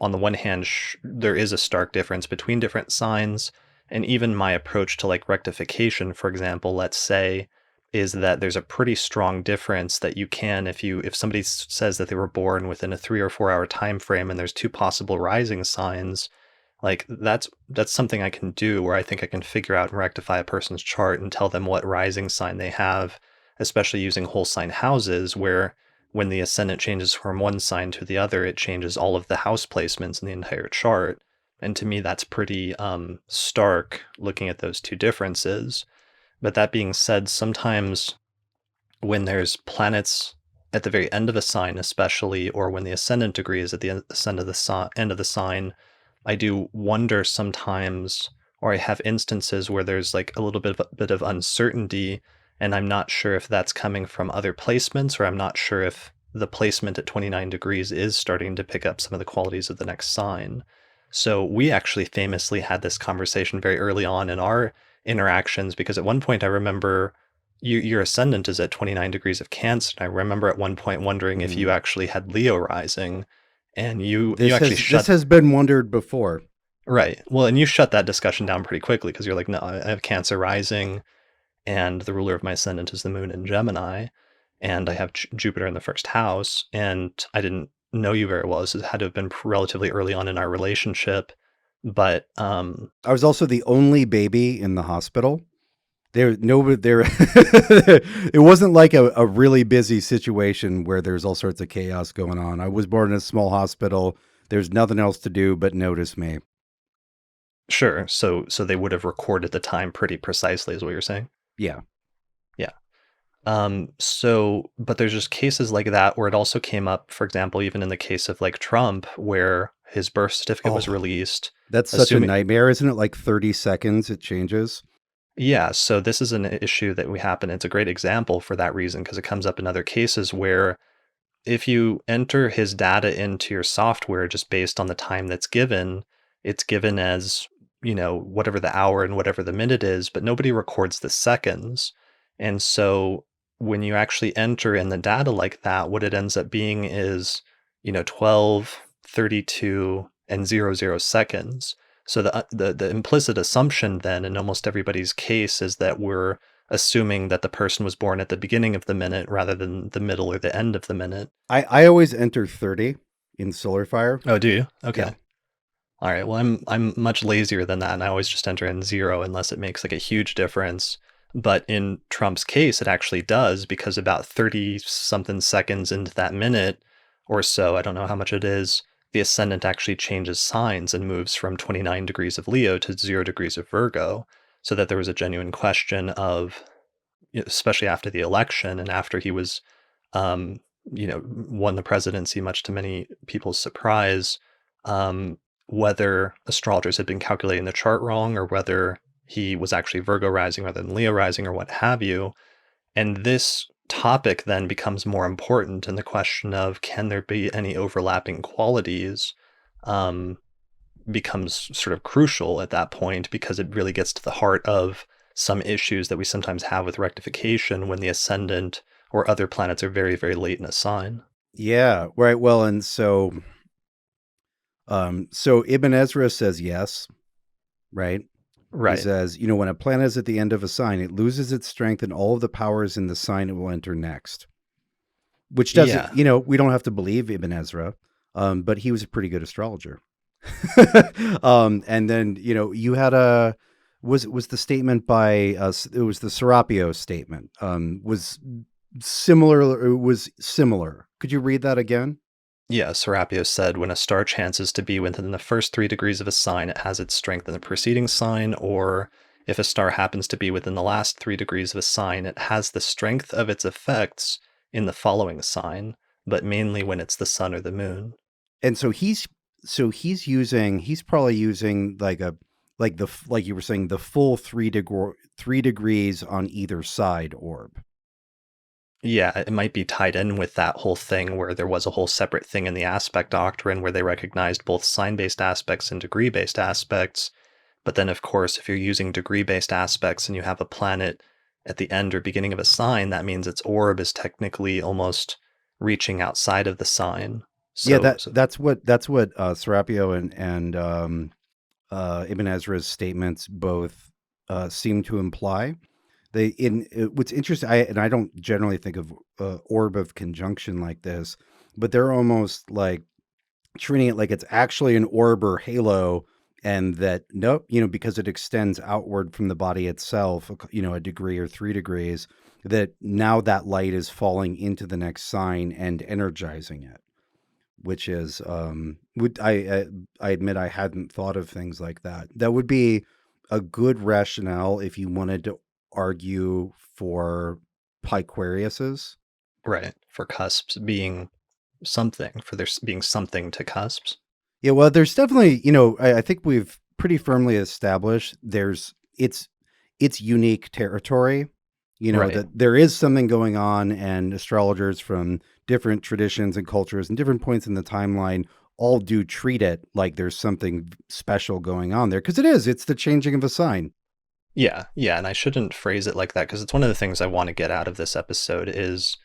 on the one hand, there is a stark difference between different signs, And even my approach to like rectification, for example, let's say, is that there's a pretty strong difference that you can, if somebody says that they were born within a 3 or 4 hour time frame and there's two possible rising signs, like that's something I can do where I think I can figure out and rectify a person's chart and tell them what rising sign they have, especially using whole sign houses, where when the ascendant changes from one sign to the other, it changes all of the house placements in the entire chart. And to me, that's pretty stark looking at those two differences. But that being said, sometimes when there's planets at the very end of a sign, especially, or when the ascendant degree is at the end of the sign, I do wonder sometimes, or I have instances where there's like a little bit of uncertainty, and I'm not sure if that's coming from other placements, or I'm not sure if the placement at 29 degrees is starting to pick up some of the qualities of the next sign. So we actually famously had this conversation very early on in our interactions, because at one point I remember your ascendant is at 29 degrees of Cancer. And I remember at one point wondering if you actually had Leo rising, and you actually this has been wondered before. Right. Well, and you shut that discussion down pretty quickly because you're like, no, I have Cancer rising, and the ruler of my ascendant is the moon in Gemini, and I have Jupiter in the first house, and I didn't know you very well. This had to have been relatively early on in our relationship, but I was also the only baby in the hospital. It wasn't like a really busy situation where there's all sorts of chaos going on. I was born in a small hospital. There's nothing else to do but notice me. Sure. So they would have recorded the time pretty precisely, is what you're saying? Yeah. Yeah. But there's just cases like that where it also came up, for example, even in the case of like Trump, where his birth certificate was released. That's such a nightmare, isn't it? Like 30 seconds it changes. Yeah, so this is an issue that we happen. It's a great example for that reason, because it comes up in other cases where if you enter his data into your software just based on the time that's given, it's given as, whatever the hour and whatever the minute is, but nobody records the seconds. And so when you actually enter in the data like that, what it ends up being is, 12, 32, and 00 seconds. So the implicit assumption then in almost everybody's case is that we're assuming that the person was born at the beginning of the minute rather than the middle or the end of the minute. I always enter 30 in SolarFire. Oh, do you? Okay. Yeah. All right. Well, I'm much lazier than that, and I always just enter in 0 unless it makes like a huge difference. But in Trump's case, it actually does, because about 30 something seconds into that minute or so, I don't know how much it is, the ascendant actually changes signs and moves from 29 degrees of Leo to 0 degrees of Virgo, so that there was a genuine question of, especially after the election and after he was, won the presidency, much to many people's surprise, whether astrologers had been calculating the chart wrong, or whether he was actually Virgo rising rather than Leo rising, or what have you. And this topic then becomes more important, and the question of can there be any overlapping qualities becomes sort of crucial at that point, because it really gets to the heart of some issues that we sometimes have with rectification when the ascendant or other planets are very, very late in a sign. Yeah, right. Well, and so Ibn Ezra says yes, right? Right. He says, when a planet is at the end of a sign, it loses its strength and all of the powers in the sign it will enter next. Which doesn't, we don't have to believe Ibn Ezra, but he was a pretty good astrologer. And then, you had was the statement by, it was the Serapio statement, was similar. Could you read that again? Yeah, Serapio said, when a star chances to be within the first 3 degrees of a sign, it has its strength in the preceding sign, or if a star happens to be within the last 3 degrees of a sign, it has the strength of its effects in the following sign, but mainly when it's the sun or the moon. And so he's probably using like you were saying, the full 3 degrees on either side orb. Yeah, it might be tied in with that whole thing where there was a whole separate thing in the aspect doctrine where they recognized both sign-based aspects and degree-based aspects. But then, of course, if you're using degree-based aspects and you have a planet at the end or beginning of a sign, that means its orb is technically almost reaching outside of the sign. So, that's what Serapio and Ibn Ezra's statements both seem to imply. What's interesting, I don't generally think of orb of conjunction like this, but they're almost like treating it like it's actually an orb or halo, and that nope, because it extends outward from the body itself, a degree or 3 degrees, that now that light is falling into the next sign and energizing it, which is I admit I hadn't thought of things like that. That would be a good rationale if you wanted to argue for Piquarius's. Right. For cusps being something, for there being something to cusps. Yeah, well, there's definitely, I think we've pretty firmly established it's unique territory, Right. that there is something going on, and astrologers from different traditions and cultures and different points in the timeline all do treat it like there's something special going on there, because it's the changing of a sign. Yeah. Yeah. And I shouldn't phrase it like that because it's one of the things I want to get out of this episode is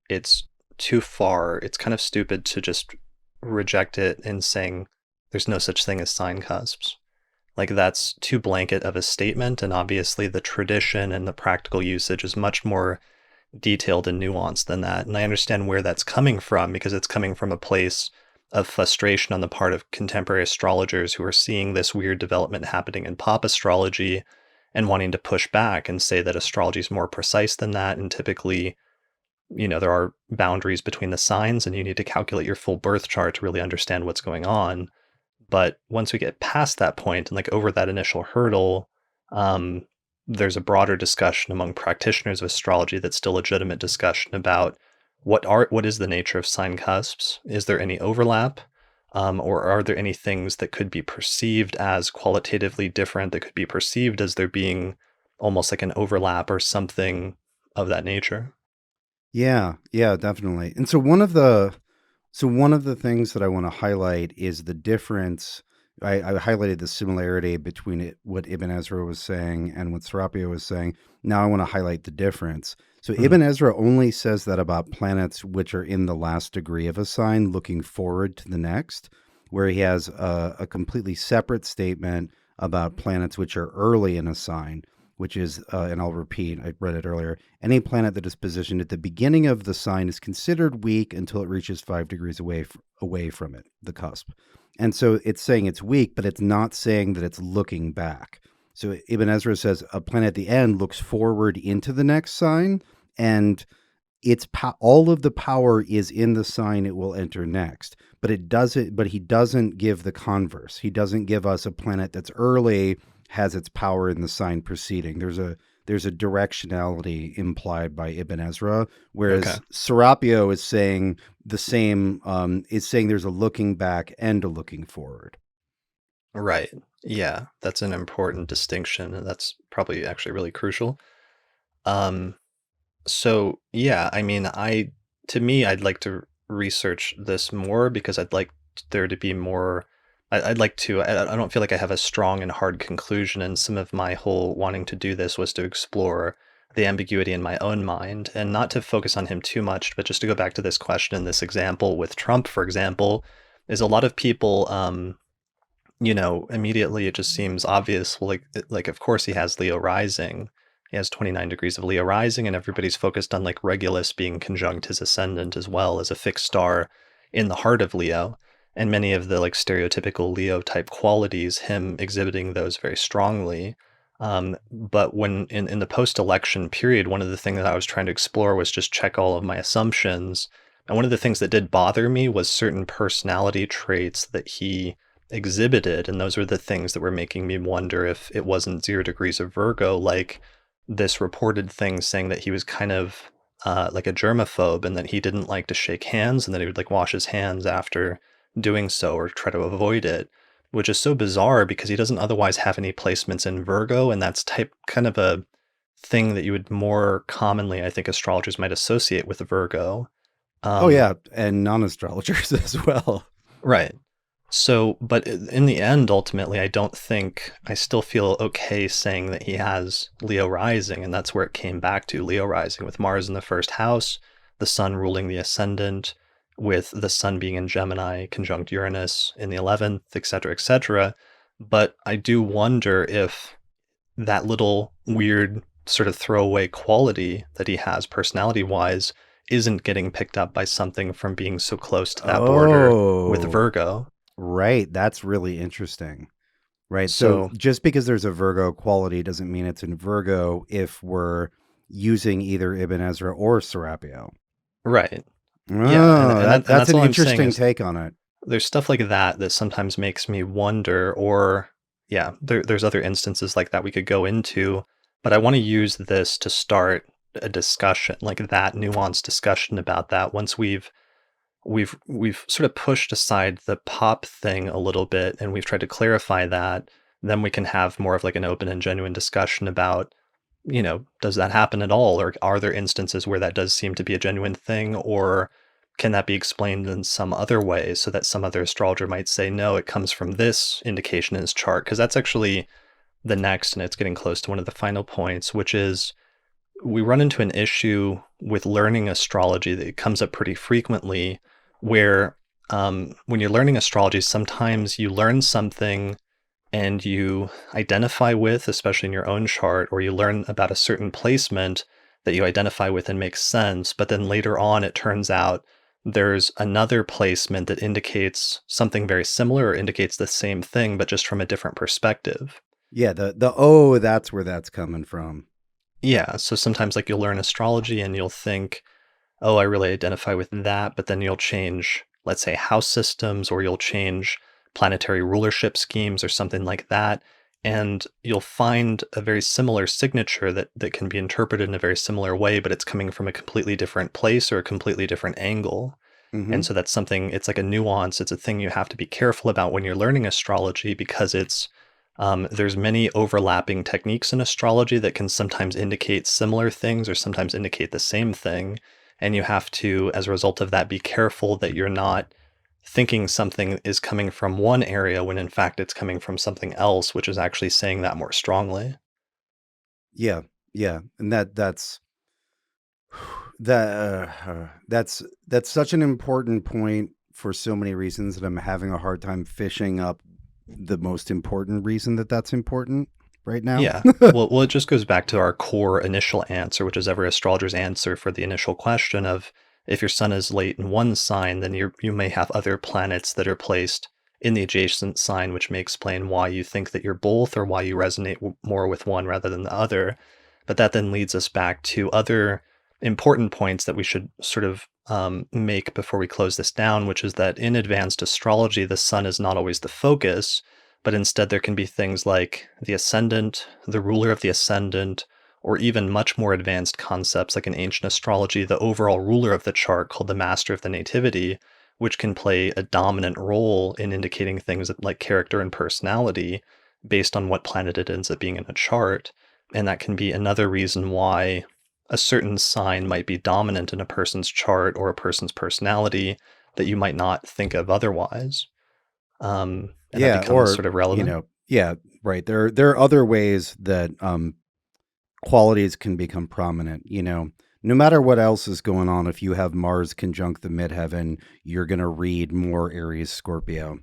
it's too far. It's kind of stupid to just reject it in saying there's no such thing as sign cusps. Like that's too blanket of a statement, and obviously the tradition and the practical usage is much more detailed and nuanced than that. And I understand where that's coming from because it's coming from a place of frustration on the part of contemporary astrologers who are seeing this weird development happening in pop astrology and wanting to push back and say that astrology is more precise than that. And typically, there are boundaries between the signs and you need to calculate your full birth chart to really understand what's going on. But once we get past that point and like over that initial hurdle, um, there's a broader discussion among practitioners of astrology that's still legitimate discussion about what is the nature of sign cusps? Is there any overlap? Or are there any things that could be perceived as qualitatively different, that could be perceived as there being almost like an overlap or something of that nature? Yeah, yeah, definitely. And so one of the things that I want to highlight is the difference. I highlighted the similarity between what Ibn Ezra was saying and what Scorpio was saying. Now I want to highlight the difference. So Mhm. Ibn Ezra only says that about planets which are in the last degree of a sign looking forward to the next, where he has a completely separate statement about planets which are early in a sign, which is, and I'll repeat, I read it earlier, any planet that is positioned at the beginning of the sign is considered weak until it reaches 5 degrees away from it, the cusp. And so it's saying it's weak, but it's not saying that it's looking back. So Ibn Ezra says a planet at the end looks forward into the next sign, and all of the power is in the sign it will enter next. But he doesn't give the converse. He doesn't give us a planet that's early has its power in the sign preceding. There's a directionality implied by Ibn Ezra, Okay. whereas Serapio is saying the same. Is saying there's a looking back and a looking forward. Right. Yeah, that's an important distinction, and that's probably actually really crucial. Um, so yeah, I mean, to me, I'd like to research this more because I'd like there to be more. I'd like to. I don't feel like I have a strong and hard conclusion, and some of my whole wanting to do this was to explore the ambiguity in my own mind and not to focus on him too much, but just to go back to this question, this example with Trump, for example, is a lot of people. Immediately it just seems obvious. Well, like of course he has Leo rising. He has 29 degrees of Leo rising, and everybody's focused on like Regulus being conjunct his ascendant as well as a fixed star in the heart of Leo. And many of the like stereotypical Leo type qualities, him exhibiting those very strongly. But when in the post-election period, one of the things that I was trying to explore was just check all of my assumptions. And one of the things that did bother me was certain personality traits that he exhibited, and those were the things that were making me wonder if it wasn't 0 degrees of Virgo, like this reported thing saying that he was kind of like a germaphobe and that he didn't like to shake hands and that he would like wash his hands after doing so or try to avoid it, which is so bizarre because he doesn't otherwise have any placements in Virgo, and that's type kind of a thing that you would more commonly, I think, astrologers might associate with Virgo. Oh um, yeah, and non-astrologers as well. Right. So, but in the end, ultimately, I still feel okay saying that he has Leo rising, and that's where it came back to Leo rising with Mars in the first house, the sun ruling the ascendant, with the sun being in Gemini, conjunct Uranus in the 11th, etc., etc. But I do wonder if that little weird sort of throwaway quality that he has personality wise isn't getting picked up by something from being so close to that border with Oh, Virgo. right. That's really interesting. Right. So So, just because there's a Virgo quality doesn't mean it's in Virgo if we're using either Ibn Ezra or Serapio. right. Yeah, Oh, and that's that's an all I'm saying interesting is take on it. there's stuff like that that sometimes makes me wonder, or yeah, there's other instances like that we could go into, but I want to use this to start a discussion, like that nuanced discussion about that once we've sort of pushed aside the pop thing a little bit and we've tried to clarify that, then we can have more of like an open and genuine discussion about, does that happen at all? Or are there instances where that does seem to be a genuine thing? Or can that be explained in some other way so that some other astrologer might say, no, it comes from this indication in his chart? Because that's actually the next, and it's getting close to one of the final points, which is we run into an issue with learning astrology that comes up pretty frequently where when you're learning astrology, sometimes you learn something and you identify with, especially in your own chart, or you learn about a certain placement that you identify with and makes sense. But then later on, it turns out there's another placement that indicates something very similar or indicates the same thing, but just from a different perspective. Yeah, the oh, that's where that's coming from. Yeah. So sometimes, like, you'll learn astrology and you'll think, oh, I really identify with that. But then you'll change, let's say, house systems, or you'll change planetary rulership schemes or something like that. And you'll find a very similar signature that can be interpreted in a very similar way, but it's coming from a completely different place or a completely different angle. Mm-hmm. And so that's something, it's like a nuance. It's a thing you have to be careful about when you're learning astrology because there's many overlapping techniques in astrology that can sometimes indicate similar things or sometimes indicate the same thing. And you have to, as a result of that, be careful that you're not thinking something is coming from one area when in fact it's coming from something else, which is actually saying that more strongly. Yeah, yeah, and that that's such an important point for so many reasons that I'm having a hard time fishing up the most important reason that that's important right now. Yeah. Well, it just goes back to our core initial answer, which is every astrologer's answer for the initial question of if your sun is late in one sign, then you may have other planets that are placed in the adjacent sign, which may explain why you think that you're both or why you resonate more with one rather than the other. But that then leads us back to other important points that we should sort of make before we close this down, which is that in advanced astrology, the sun is not always the focus, but instead there can be things like the ascendant, the ruler of the ascendant, or even much more advanced concepts like in ancient astrology, the overall ruler of the chart called the master of the nativity, which can play a dominant role in indicating things like character and personality based on what planet it ends up being in a chart. And that can be another reason why a certain sign might be dominant in a person's chart or a person's personality that you might not think of otherwise. And that Yeah, becomes or sort of relevant. yeah, right. There are other ways that qualities can become prominent. No matter what else is going on, if you have Mars conjunct the midheaven, you're gonna read more Aries Scorpio.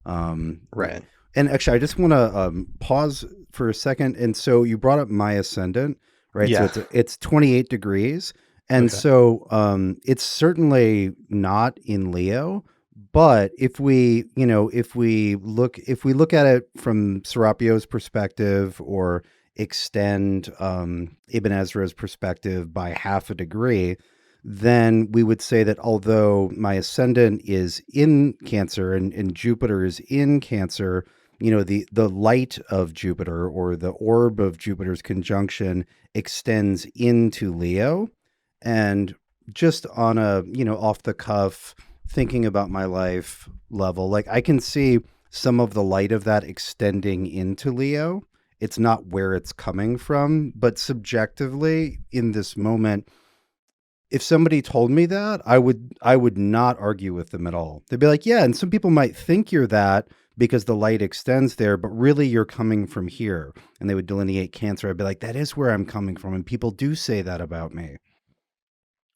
Um, Right. and actually, I just want to pause for a second. And so you brought up my ascendant, right? So Yeah. it's 28 degrees, and Okay. so it's certainly not in Leo. But if we look at it from Serapio's perspective, or extend Ibn Ezra's perspective by half a degree, then we would say that although my ascendant is in Cancer and Jupiter is in Cancer, the light of Jupiter, or the orb of Jupiter's conjunction, extends into Leo. And just on a off the cuff, thinking about my life level, like I can see some of the light of that extending into Leo. It's not where it's coming from, but subjectively in this moment, if somebody told me that, I would not argue with them at all. They'd be like, yeah, and some people might think you're that because the light extends there, but really you're coming from here. And they would delineate Cancer. I'd be like, that is where I'm coming from, and people do say that about me.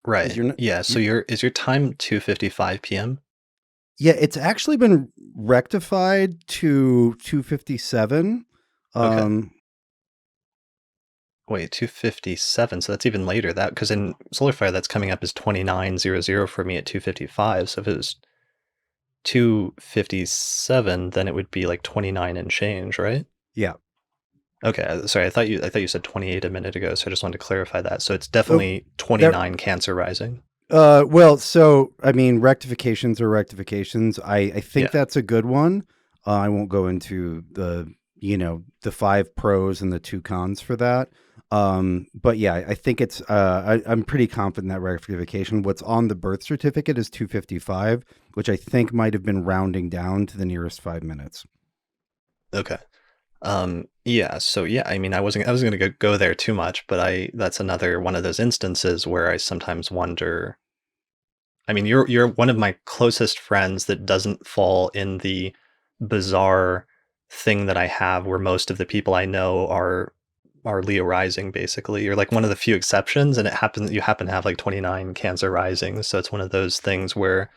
'Cause Right. you're not, Yeah. So you is your time 2:55 p.m.? Yeah, it's actually been rectified to 257. Okay. Um, Wait, 257. So that's even later. That because in Solar Fire that's coming up as 2900 for me at 255. So if it was 257, then it would be like 29 and change, right? yeah. Okay, sorry. I thought you said 28 a minute ago, so I just wanted to clarify that. So it's Oh, definitely there. 29 Cancer rising. Well, so I mean, rectifications are rectifications. I think Yeah. that's a good one. I won't go into the five pros and the two cons for that. But yeah, I think it's I'm pretty confident that rectification. What's on the birth certificate is 255, which I think might have been rounding down to the nearest 5 minutes. Okay. Yeah, so yeah, I mean, I wasn't gonna go there too much, but that's another one of those instances where I sometimes wonder. I mean, you're one of my closest friends that doesn't fall in the bizarre thing that I have where most of the people I know are Leo rising basically. You're like one of the few exceptions, and you happen to have like 29 Cancer rising, so it's one of those things where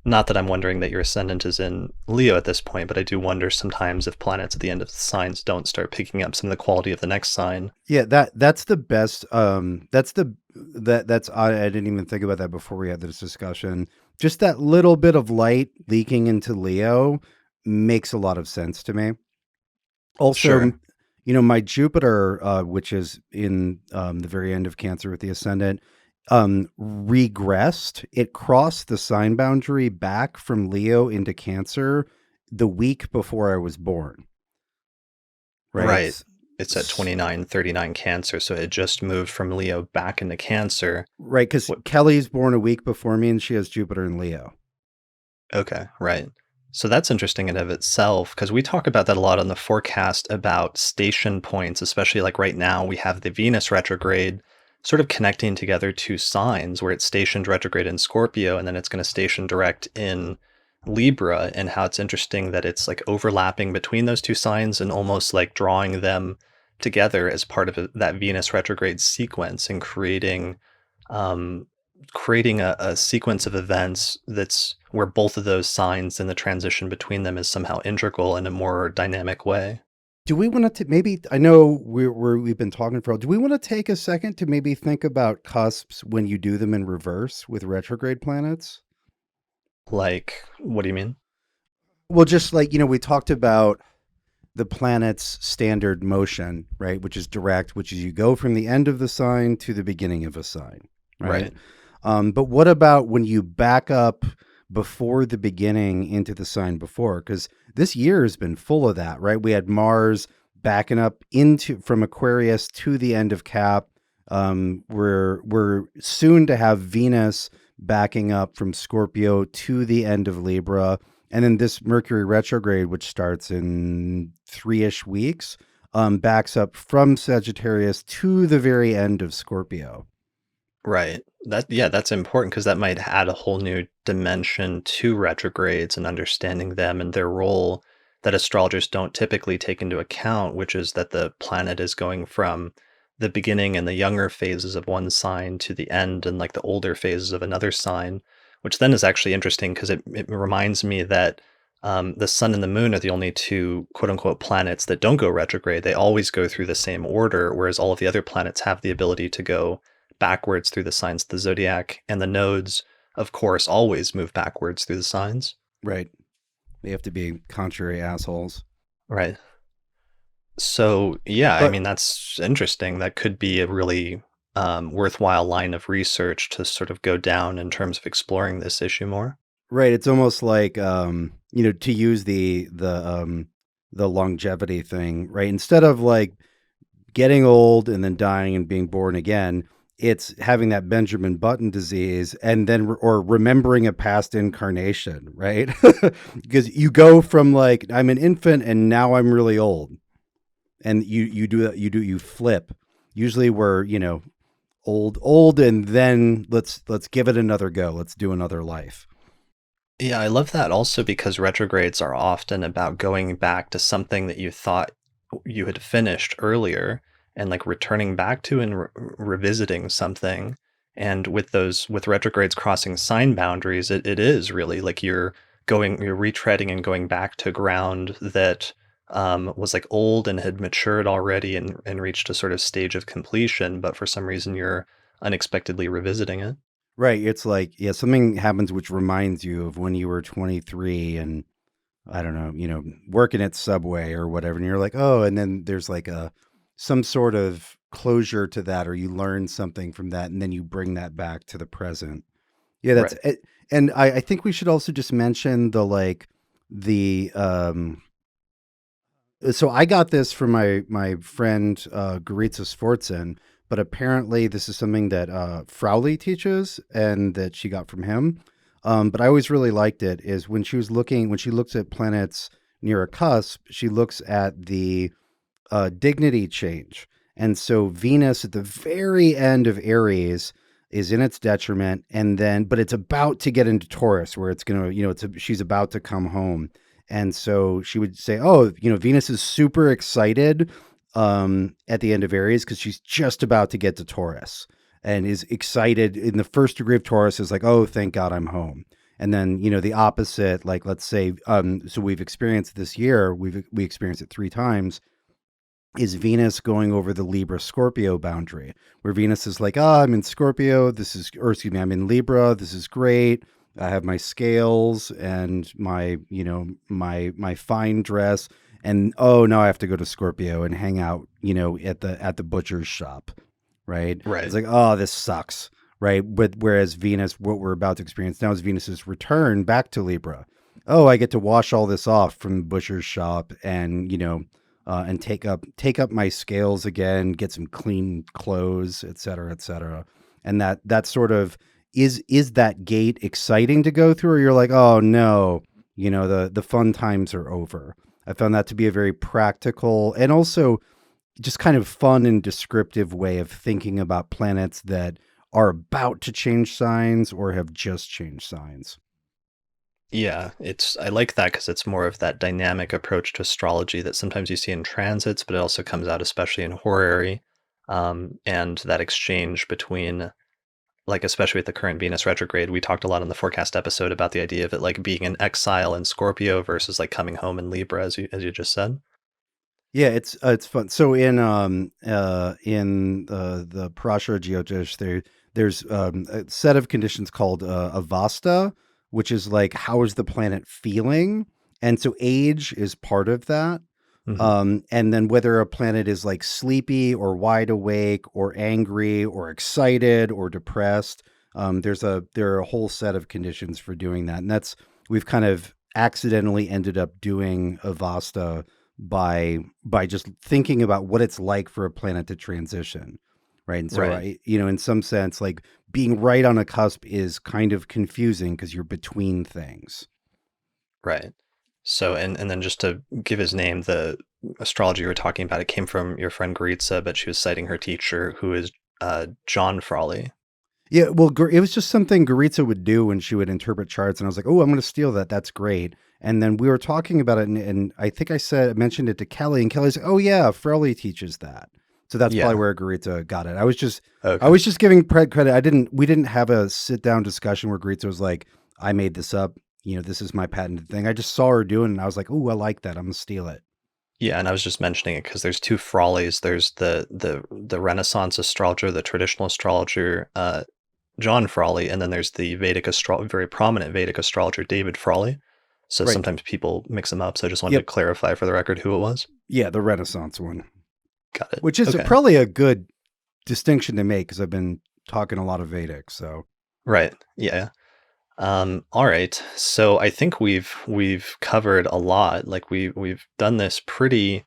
not that I'm wondering that your ascendant is in Leo at this point, but I do wonder sometimes if planets at the end of the signs don't start picking up some of the quality of the next sign. Yeah, that's the best. That's I didn't even think about that before we had this discussion. Just that little bit of light leaking into Leo makes a lot of sense to me. Also, Sure. my Jupiter, which is in the very end of Cancer with the ascendant, regressed. It crossed the sign boundary back from Leo into Cancer the week before I was born. Right. Right. It's at 2939 Cancer, so it just moved from Leo back into Cancer. Right, because What? Kelly's born a week before me, and she has Jupiter in Leo. Okay, right. So that's interesting in of itself because we talk about that a lot on the forecast about station points, especially like right now we have the Venus retrograde sort of connecting together two signs where it's stationed retrograde in Scorpio and then it's going to station direct in Libra, and how it's interesting that it's like overlapping between those two signs and almost like drawing them together as part of that Venus retrograde sequence and um, creating a sequence of events that's where both of those signs and the transition between them is somehow integral in a more dynamic way. Do we want to maybe? I know we've been talking for. Do we want to take a second to maybe think about cusps when you do them in reverse with retrograde planets? Like, what do you mean? Well, just like we talked about the planet's standard motion, right? Which is direct, which is you go from the end of the sign to the beginning of a sign, right? Right. But what about when you back up before the beginning into the sign before? Because this year has been full of that, right? We had Mars backing up into from Aquarius to the end of Cap. We're soon to have Venus backing up from Scorpio to the end of Libra. And then this Mercury retrograde, which starts in 3-ish weeks, backs up from Sagittarius to the very end of Scorpio. Right. Yeah, that's important because that might add a whole new dimension to retrogrades and understanding them and their role that astrologers don't typically take into account, which is that the planet is going from the beginning and the younger phases of one sign to the end and like the older phases of another sign, which then is actually interesting because it reminds me that the sun and the moon are the only two quote unquote planets that don't go retrograde. They always go through the same order, whereas all of the other planets have the ability to go backwards through the signs of the zodiac, and the nodes, of course, always move backwards through the signs. Right. They have to be contrary assholes. Right. So, yeah, I But mean, that's interesting. That could be a really worthwhile line of research to sort of go down in terms of exploring this issue more. right, it's almost like to use the longevity thing, right? Instead of like getting old and then dying and being born again, it's having that Benjamin Button disease and then or remembering a past incarnation, right? Because you go from like I'm an infant and now I'm really old. And you flip. Usually we're, old and then let's give it another go. Let's do another life. Yeah, I love that also because retrogrades are often about going back to something that you thought you had finished earlier and like returning back to and revisiting something. And with retrogrades crossing sign boundaries, it is really like you're you're retreading and going back to ground that was like old and had matured already and reached a sort of stage of completion, but for some reason you're unexpectedly revisiting it. Right. It's like, yeah, something happens which reminds you of when you were 23 and I don't know, working at Subway or whatever. And you're like, oh, and then there's like some sort of closure to that, or you learn something from that, and then you bring that back to the present. Yeah, that's Right. it. And I think we should also just mention the so I got this from my friend Goritza Sfortson, but apparently this is something that Frowley teaches and that she got from him. But I always really liked it is when she looks at planets near a cusp, she looks at the dignity change. And so Venus at the very end of Aries is in its detriment, but it's about to get into Taurus where it's gonna, she's about to come home. And so she would say, oh, Venus is super excited at the end of Aries because she's just about to get to Taurus and is excited in the first degree of Taurus is like, oh, thank God I'm home. And then, the opposite, like, let's say, so we've experienced this year, we experienced it 3 times, is Venus going over the Libra Scorpio boundary, where Venus is like, I'm in Scorpio, I'm in Libra, this is great. I have my scales and my fine dress, and oh, now I have to go to Scorpio and hang out, at the butcher's shop, right? Right. It's like, oh, this sucks, right? But whereas Venus, what we're about to experience now is Venus's return back to Libra. Oh, I get to wash all this off from the butcher's shop and and take up my scales again, get some clean clothes, et cetera, et cetera. And that sort of is that gate exciting to go through, or you're like, oh no, the fun times are over. I found that to be a very practical and also just kind of fun and descriptive way of thinking about planets that are about to change signs or have just changed signs. Yeah, I like that because it's more of that dynamic approach to astrology that sometimes you see in transits, but it also comes out especially in horary, and that exchange between, like, especially with the current Venus retrograde, we talked a lot on the forecast episode about the idea of it like being in exile in Scorpio versus like coming home in Libra, as you just said. Yeah, it's fun. So in the Parashara Jyotish, there's a set of conditions called Avasta, which is like how is the planet feeling, and so age is part of that. And then whether a planet is like sleepy or wide awake or angry or excited or depressed, there are a whole set of conditions for doing that, and we've kind of accidentally ended up doing Avasta by just thinking about what it's like for a planet to transition, right? And so Right. in some sense, like being right on a cusp is kind of confusing because you're between things. Right. So, and then just to give his name, the astrology you were talking about, it came from your friend Goritza, but she was citing her teacher, who is John Frawley. Yeah, well, it was just something Goritza would do when she would interpret charts, and I was like, "Oh, I'm going to steal that. That's great." And then we were talking about it, and I think mentioned it to Kelly, and Kelly's like, "Oh yeah, Frelly teaches that." So that's probably Yeah. where Goritza got it. I was just Okay. giving credit. We didn't have a sit down discussion where Goritza was like, "I made this up. This is my patented thing." I just saw her doing it, and I was like, "Oh, I like that. I'm gonna steal it." Yeah, and I was just mentioning it because there's 2 Frawleys. There's the Renaissance astrologer, the traditional astrologer, John Frawley, and then there's the very prominent Vedic astrologer, David Frawley. So Right. sometimes people mix them up. So I just wanted to Yep. clarify for the record who it was. Yeah, the Renaissance one, Got it. which is Okay. probably a good distinction to make because I've been talking a lot of Vedic. So Right. Yeah. All right. So I think we've covered a lot. Like we've done this pretty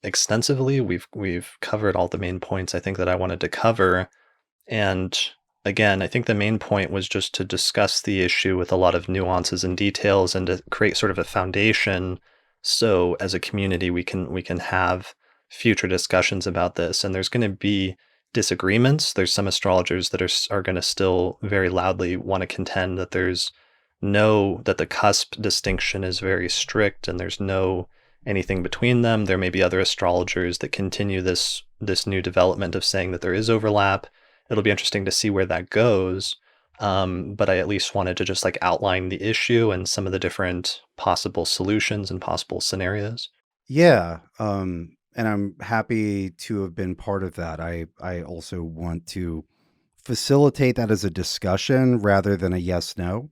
extensively. We've covered all the main points I think that I wanted to cover. And again, I think the main point was just to discuss the issue with a lot of nuances and details and to create sort of a foundation so as a community we can have future discussions about this. And there's going to be disagreements. There's some astrologers that are going to still very loudly want to contend that that the cusp distinction is very strict and there's no anything between them. There may be other astrologers that continue this new development of saying that there is overlap. It'll be interesting to see where that goes. But I at least wanted to just like outline the issue and some of the different possible solutions and possible scenarios. Yeah, and I'm happy to have been part of that. I also want to facilitate that as a discussion rather than a yes no.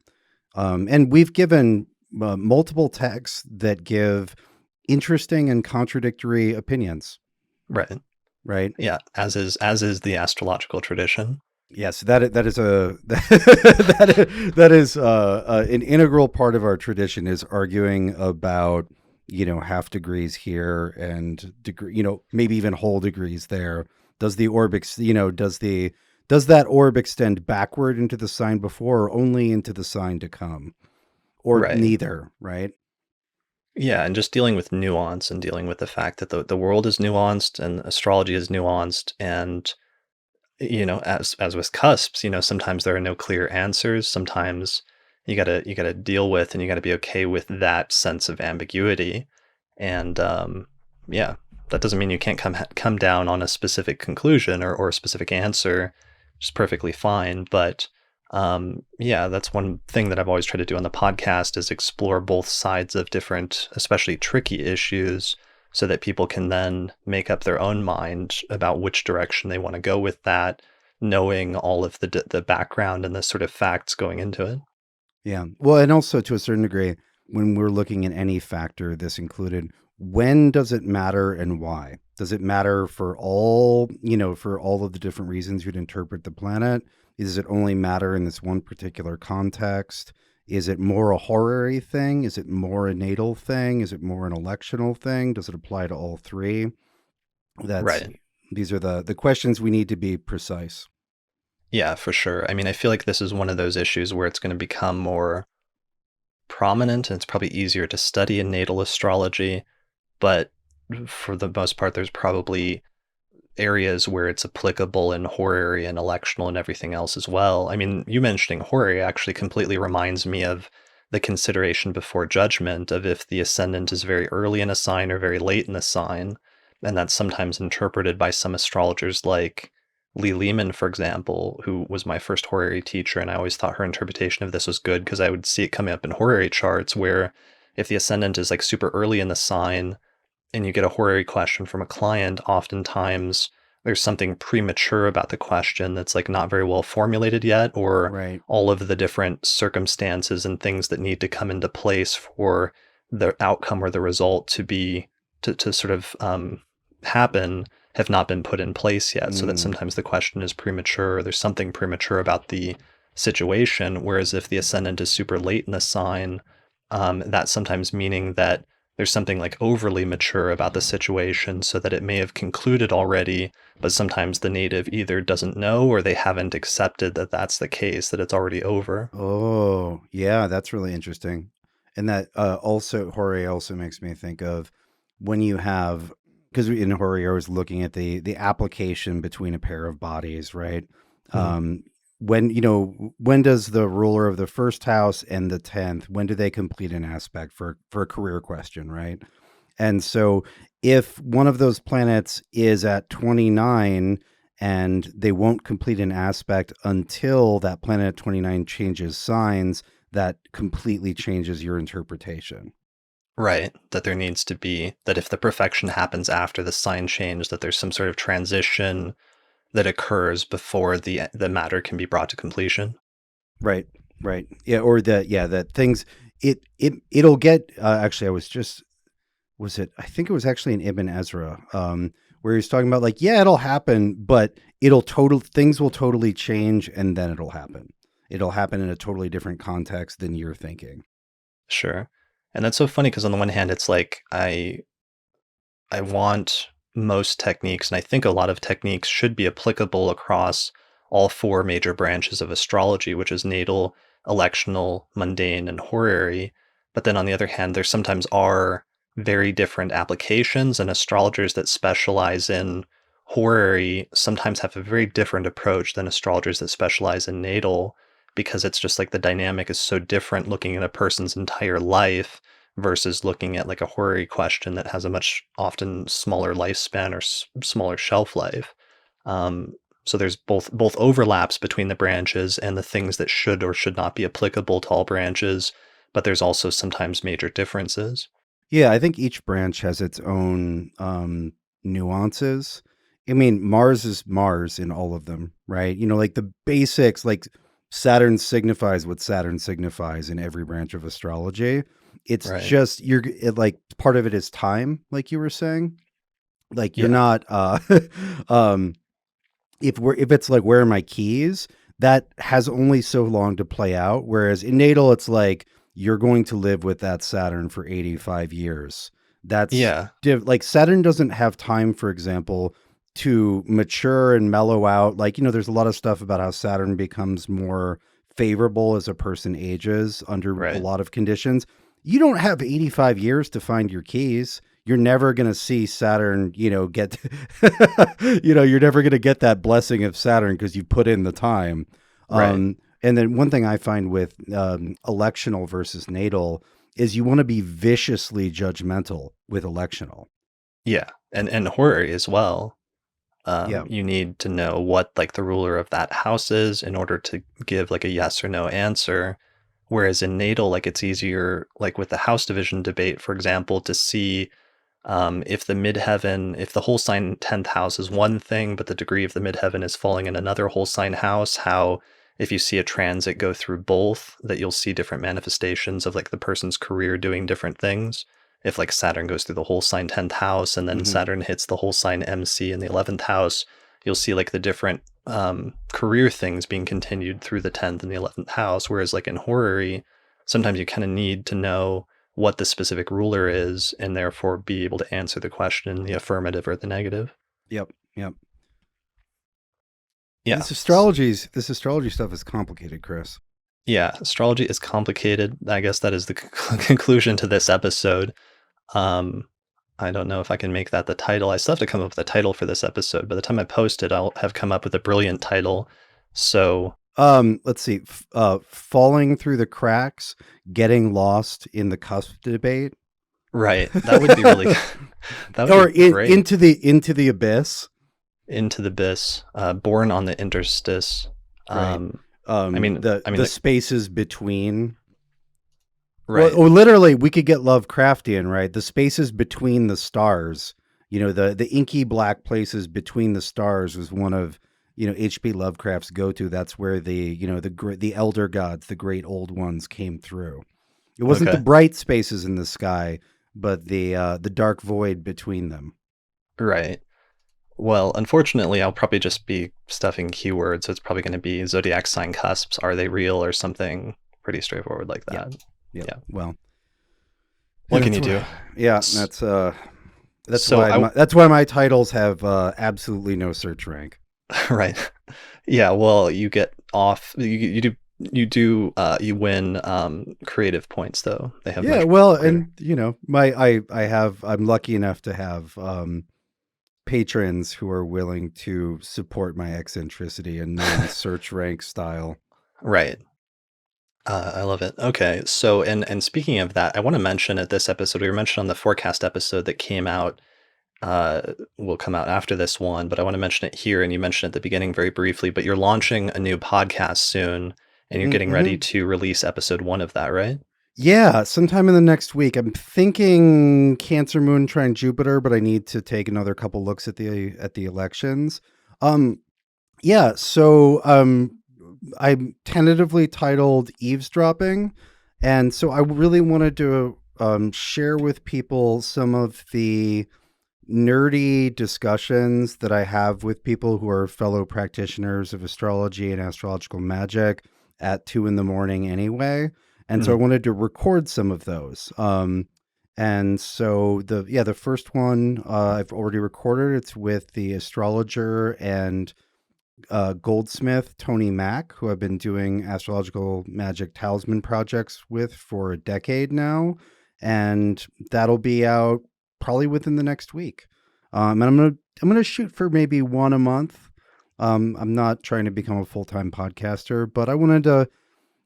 And we've given multiple texts that give interesting and contradictory opinions, Right. right? Yeah, as is the astrological tradition. Yes, that is a that is an integral part of our tradition is arguing about half degrees here and degree maybe even whole degrees there. Does the orb does that orb extend backward into the sign before or only into the sign to come, or Right. neither, right? Yeah, and just dealing with nuance and dealing with the fact that the world is nuanced and astrology is nuanced, and as with cusps, sometimes there are no clear answers. Sometimes you gotta deal with, and you gotta be okay with that sense of ambiguity. And yeah, that doesn't mean you can't come down on a specific conclusion or a specific answer, which is perfectly fine. But yeah, that's one thing that I've always tried to do on the podcast is explore both sides of different, especially tricky issues, so that people can then make up their own mind about which direction they want to go with that, knowing all of the background and the sort of facts going into it. Yeah. Well, and also to a certain degree, when we're looking at any factor, this included, when does it matter and why? Does it matter for for all of the different reasons you'd interpret the planet? Does it only matter in this one particular context? Is it more a horary thing? Is it more a natal thing? Is it more an electional thing? Does it apply to all three? That's Right. These are the questions we need to be precise. Yeah, for sure. I mean, I feel like this is one of those issues where it's going to become more prominent and it's probably easier to study in natal astrology, but for the most part, there's probably areas where it's applicable in horary and electional and everything else as well. I mean, you mentioning horary actually completely reminds me of the consideration before judgment of if the ascendant is very early in a sign or very late in the sign. And that's sometimes interpreted by some astrologers like Lee Lehman, for example, who was my first horary teacher. And I always thought her interpretation of this was good because I would see it coming up in horary charts where if the ascendant is like super early in the sign, and you get a horary question from a client, oftentimes there's something premature about the question that's like not very well formulated yet, or Right. all of the different circumstances and things that need to come into place for the outcome or the result to be to sort of happen have not been put in place yet. So that Mm. sometimes the question is premature, or there's something premature about the situation. Whereas if the ascendant is super late in the sign, that's sometimes meaning that there's something like overly mature about the situation so that it may have concluded already, but sometimes the native either doesn't know or they haven't accepted that that's the case, that it's already over. Oh, yeah, that's really interesting. And that also Jorge also makes me think of when you have, because in Jorge I was looking at the application between a pair of bodies, right? Mhm. When when does the ruler of the first house and the 10th, when do they complete an aspect for a career question, right? And so if one of those planets is at 29 and they won't complete an aspect until that planet at 29 changes signs, that completely changes your interpretation. Right. That there needs to be, that if the perfection happens after the sign change, that there's some sort of transition that occurs before the matter can be brought to completion. Right. Right. Yeah. Or that things, it'll get, actually, I think it was actually in Ibn Ezra, where he's talking about like, yeah, it'll happen, but things will totally change and then it'll happen. It'll happen in a totally different context than you're thinking. Sure. And that's so funny because on the one hand, it's like I want most techniques, and I think a lot of techniques should be applicable across all four major branches of astrology, which is natal, electional, mundane, and horary. But then on the other hand, there sometimes are very different applications, and astrologers that specialize in horary sometimes have a very different approach than astrologers that specialize in natal, because it's just like the dynamic is so different looking at a person's entire life versus looking at like a horary question that has a much often smaller lifespan or smaller shelf life. Um, So there's both overlaps between the branches and the things that should or should not be applicable to all branches, but there's also sometimes major differences. Yeah, I think each branch has its own nuances. I mean, Mars is Mars in all of them, right? Like the basics, like Saturn signifies what Saturn signifies in every branch of astrology. It's Right. just like part of it is time, like you were saying. Like you're Yeah. not um if it's like where are my keys, that has only so long to play out. Whereas in natal, it's like you're going to live with that Saturn for 85 years. That's Yeah. like Saturn doesn't have time, for example, to mature and mellow out. Like, there's a lot of stuff about how Saturn becomes more favorable as a person ages under a Right. lot of conditions. You don't have 85 years to find your keys. You're never going to see Saturn, get, you're never going to get that blessing of Saturn because you put in the time. Right. And then one thing I find with electional versus natal is you want to be viciously judgmental with electional. Yeah. And horary as well. Yeah. You need to know what like the ruler of that house is in order to give like a yes or no answer. Whereas in natal, like it's easier, like with the house division debate, for example, to see if the midheaven, if the whole sign 10th house is one thing, but the degree of the midheaven is falling in another whole sign house, how if you see a transit go through both, that you'll see different manifestations of like the person's career doing different things. If like Saturn goes through the whole sign 10th house and then Saturn hits the whole sign MC in the 11th house, you'll see like the different career things being continued through the 10th and the 11th house. Whereas like in horary, sometimes you kind of need to know what the specific ruler is and therefore be able to answer the question in the affirmative or the negative. Yep. Yeah. This astrology stuff is complicated, Chris. Yeah, astrology is complicated. I guess that is the conclusion to this episode. I don't know if I can make that the title. I still have to come up with a title for this episode. By the time I post it, I'll have come up with a brilliant title. So, let's see. Falling through the cracks, getting lost in the cusp debate. Right. That would be really that would be great. Into the abyss. Into the abyss. Born on the interstice. Right. I mean the spaces between. Right. Or literally, we could get Lovecraftian, right? The spaces between the stars. The inky black places between the stars was one of H.P. Lovecraft's go-to. That's where the elder gods, the great old ones, came through. It wasn't the bright spaces in the sky, but the dark void between them. Right. Well, unfortunately, I'll probably just be stuffing keywords. So it's probably going to be zodiac sign cusps. Are they real or something pretty straightforward like that? Yeah. Well, what can you do? Yeah, that's why my titles have absolutely no search rank. Right. Yeah. Well, you get off. You win creative points though. They have and I'm lucky enough to have patrons who are willing to support my eccentricity and non-search rank style. Right. I love it. Okay. So, and speaking of that, I want to mention at this episode, we were mentioned on the forecast episode that came out, will come out after this one, but I want to mention it here. And you mentioned at the beginning very briefly, but you're launching a new podcast soon and you're getting ready to release episode 1 of that, right? Yeah, sometime in the next week. I'm thinking Cancer, Moon, Trine, Jupiter, but I need to take another couple looks at the elections. So I'm tentatively titled Eavesdropping, and so I really wanted to share with people some of the nerdy discussions that I have with people who are fellow practitioners of astrology and astrological magic at 2 a.m. anyway. And so I wanted to record some of those. And so the first one I've already recorded. It's with the astrologer and goldsmith Tony Mack, who I've been doing astrological magic talisman projects with for a decade now. And that'll be out probably within the next week. And I'm gonna shoot for maybe one a month. I'm not trying to become a full-time podcaster, but I wanted to.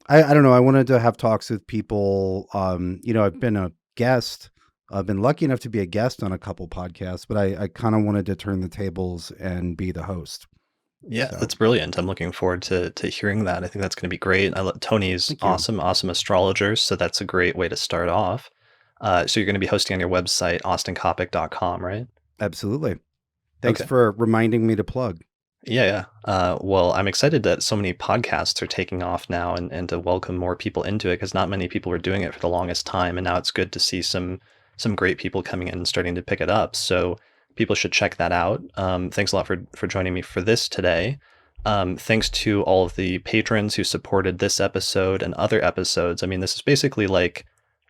I don't know. I wanted to have talks with people. I've been a guest. I've been lucky enough to be a guest on a couple podcasts, but I kind of wanted to turn the tables and be the host. Yeah, So that's brilliant. I'm looking forward to hearing that. I think that's going to be great. Tony's thank you. awesome, awesome astrologer, so that's a great way to start off. So you're going to be hosting on your website, austincoppock.com, right? Absolutely. Thanks Okay. for reminding me to plug. Yeah, yeah. Well, I'm excited that so many podcasts are taking off now and to welcome more people into it because not many people were doing it for the longest time. And now it's good to see some great people coming in and starting to pick it up. So people should check that out. Thanks a lot for joining me for this today. Thanks to all of the patrons who supported this episode and other episodes. I mean, this is basically like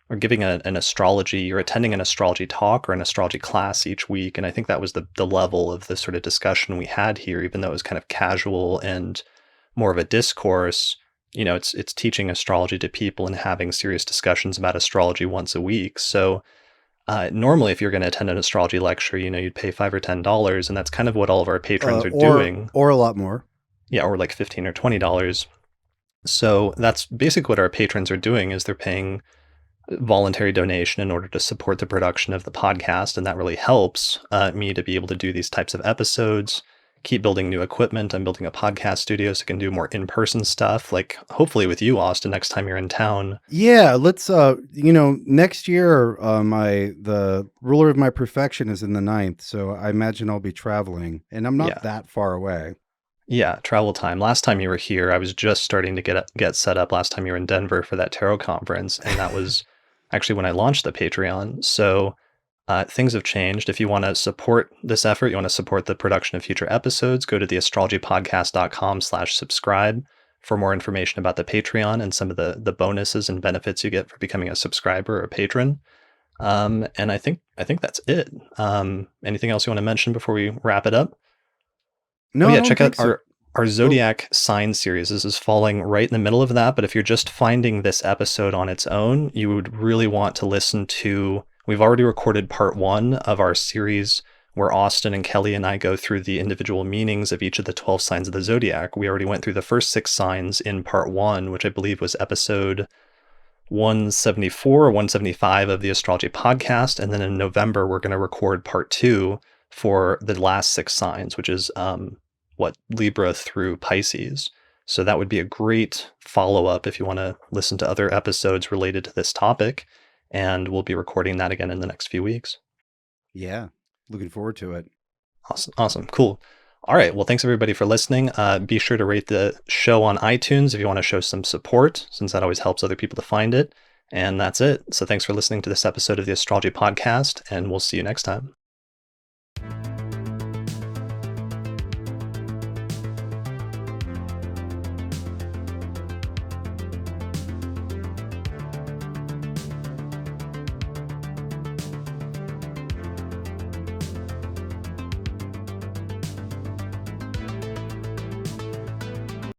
or giving an astrology, you're attending an astrology talk or an astrology class each week. And I think that was the level of the sort of discussion we had here, even though it was kind of casual and more of a discourse. It's teaching astrology to people and having serious discussions about astrology once a week. So normally, if you're going to attend an astrology lecture, you'd pay $5 or $10, and that's kind of what all of our patrons are doing. Or a lot more. Yeah, or like $15 or $20. So that's basically what our patrons are doing is they're paying voluntary donation in order to support the production of the podcast. And that really helps me to be able to do these types of episodes, keep building new equipment. I'm building a podcast studio so I can do more in-person stuff, like hopefully with you, Austin, next time you're in town. Yeah, let's next year the ruler of my perfection is in the 9th, so I imagine I'll be traveling and I'm not Yeah. that far away. Yeah, travel time. Last time you were here, I was just starting to get set up last time you were in Denver for that tarot conference. And that was actually when I launched the Patreon. So things have changed. If you want to support this effort, you want to support the production of future episodes, go to the astrologypodcast.com/subscribe for more information about the Patreon and some of the bonuses and benefits you get for becoming a subscriber or a patron. And I think that's it. Anything else you want to mention before we wrap it up? Oh No, I yeah, don't check out think so. our Oh, Zodiac sign series. This is falling right in the middle of that, but if you're just finding this episode on its own, you would really want to listen to. We've already recorded part 1 of our series where Austin and Kelly and I go through the individual meanings of each of the 12 signs of the Zodiac. We already went through the first 6 signs in part 1, which I believe was episode 174 or 175 of the Astrology Podcast. And then in November, we're going to record part 2 for the last 6 signs, which is Libra through Pisces. So that would be a great follow-up if you want to listen to other episodes related to this topic. And we'll be recording that again in the next few weeks. yeah. Looking forward to it. Awesome. Cool. All right. Well, thanks everybody for listening. Be sure to rate the show on iTunes if you want to show some support, since that always helps other people to find it. And that's it. So thanks for listening to this episode of the Astrology Podcast, and we'll see you next time.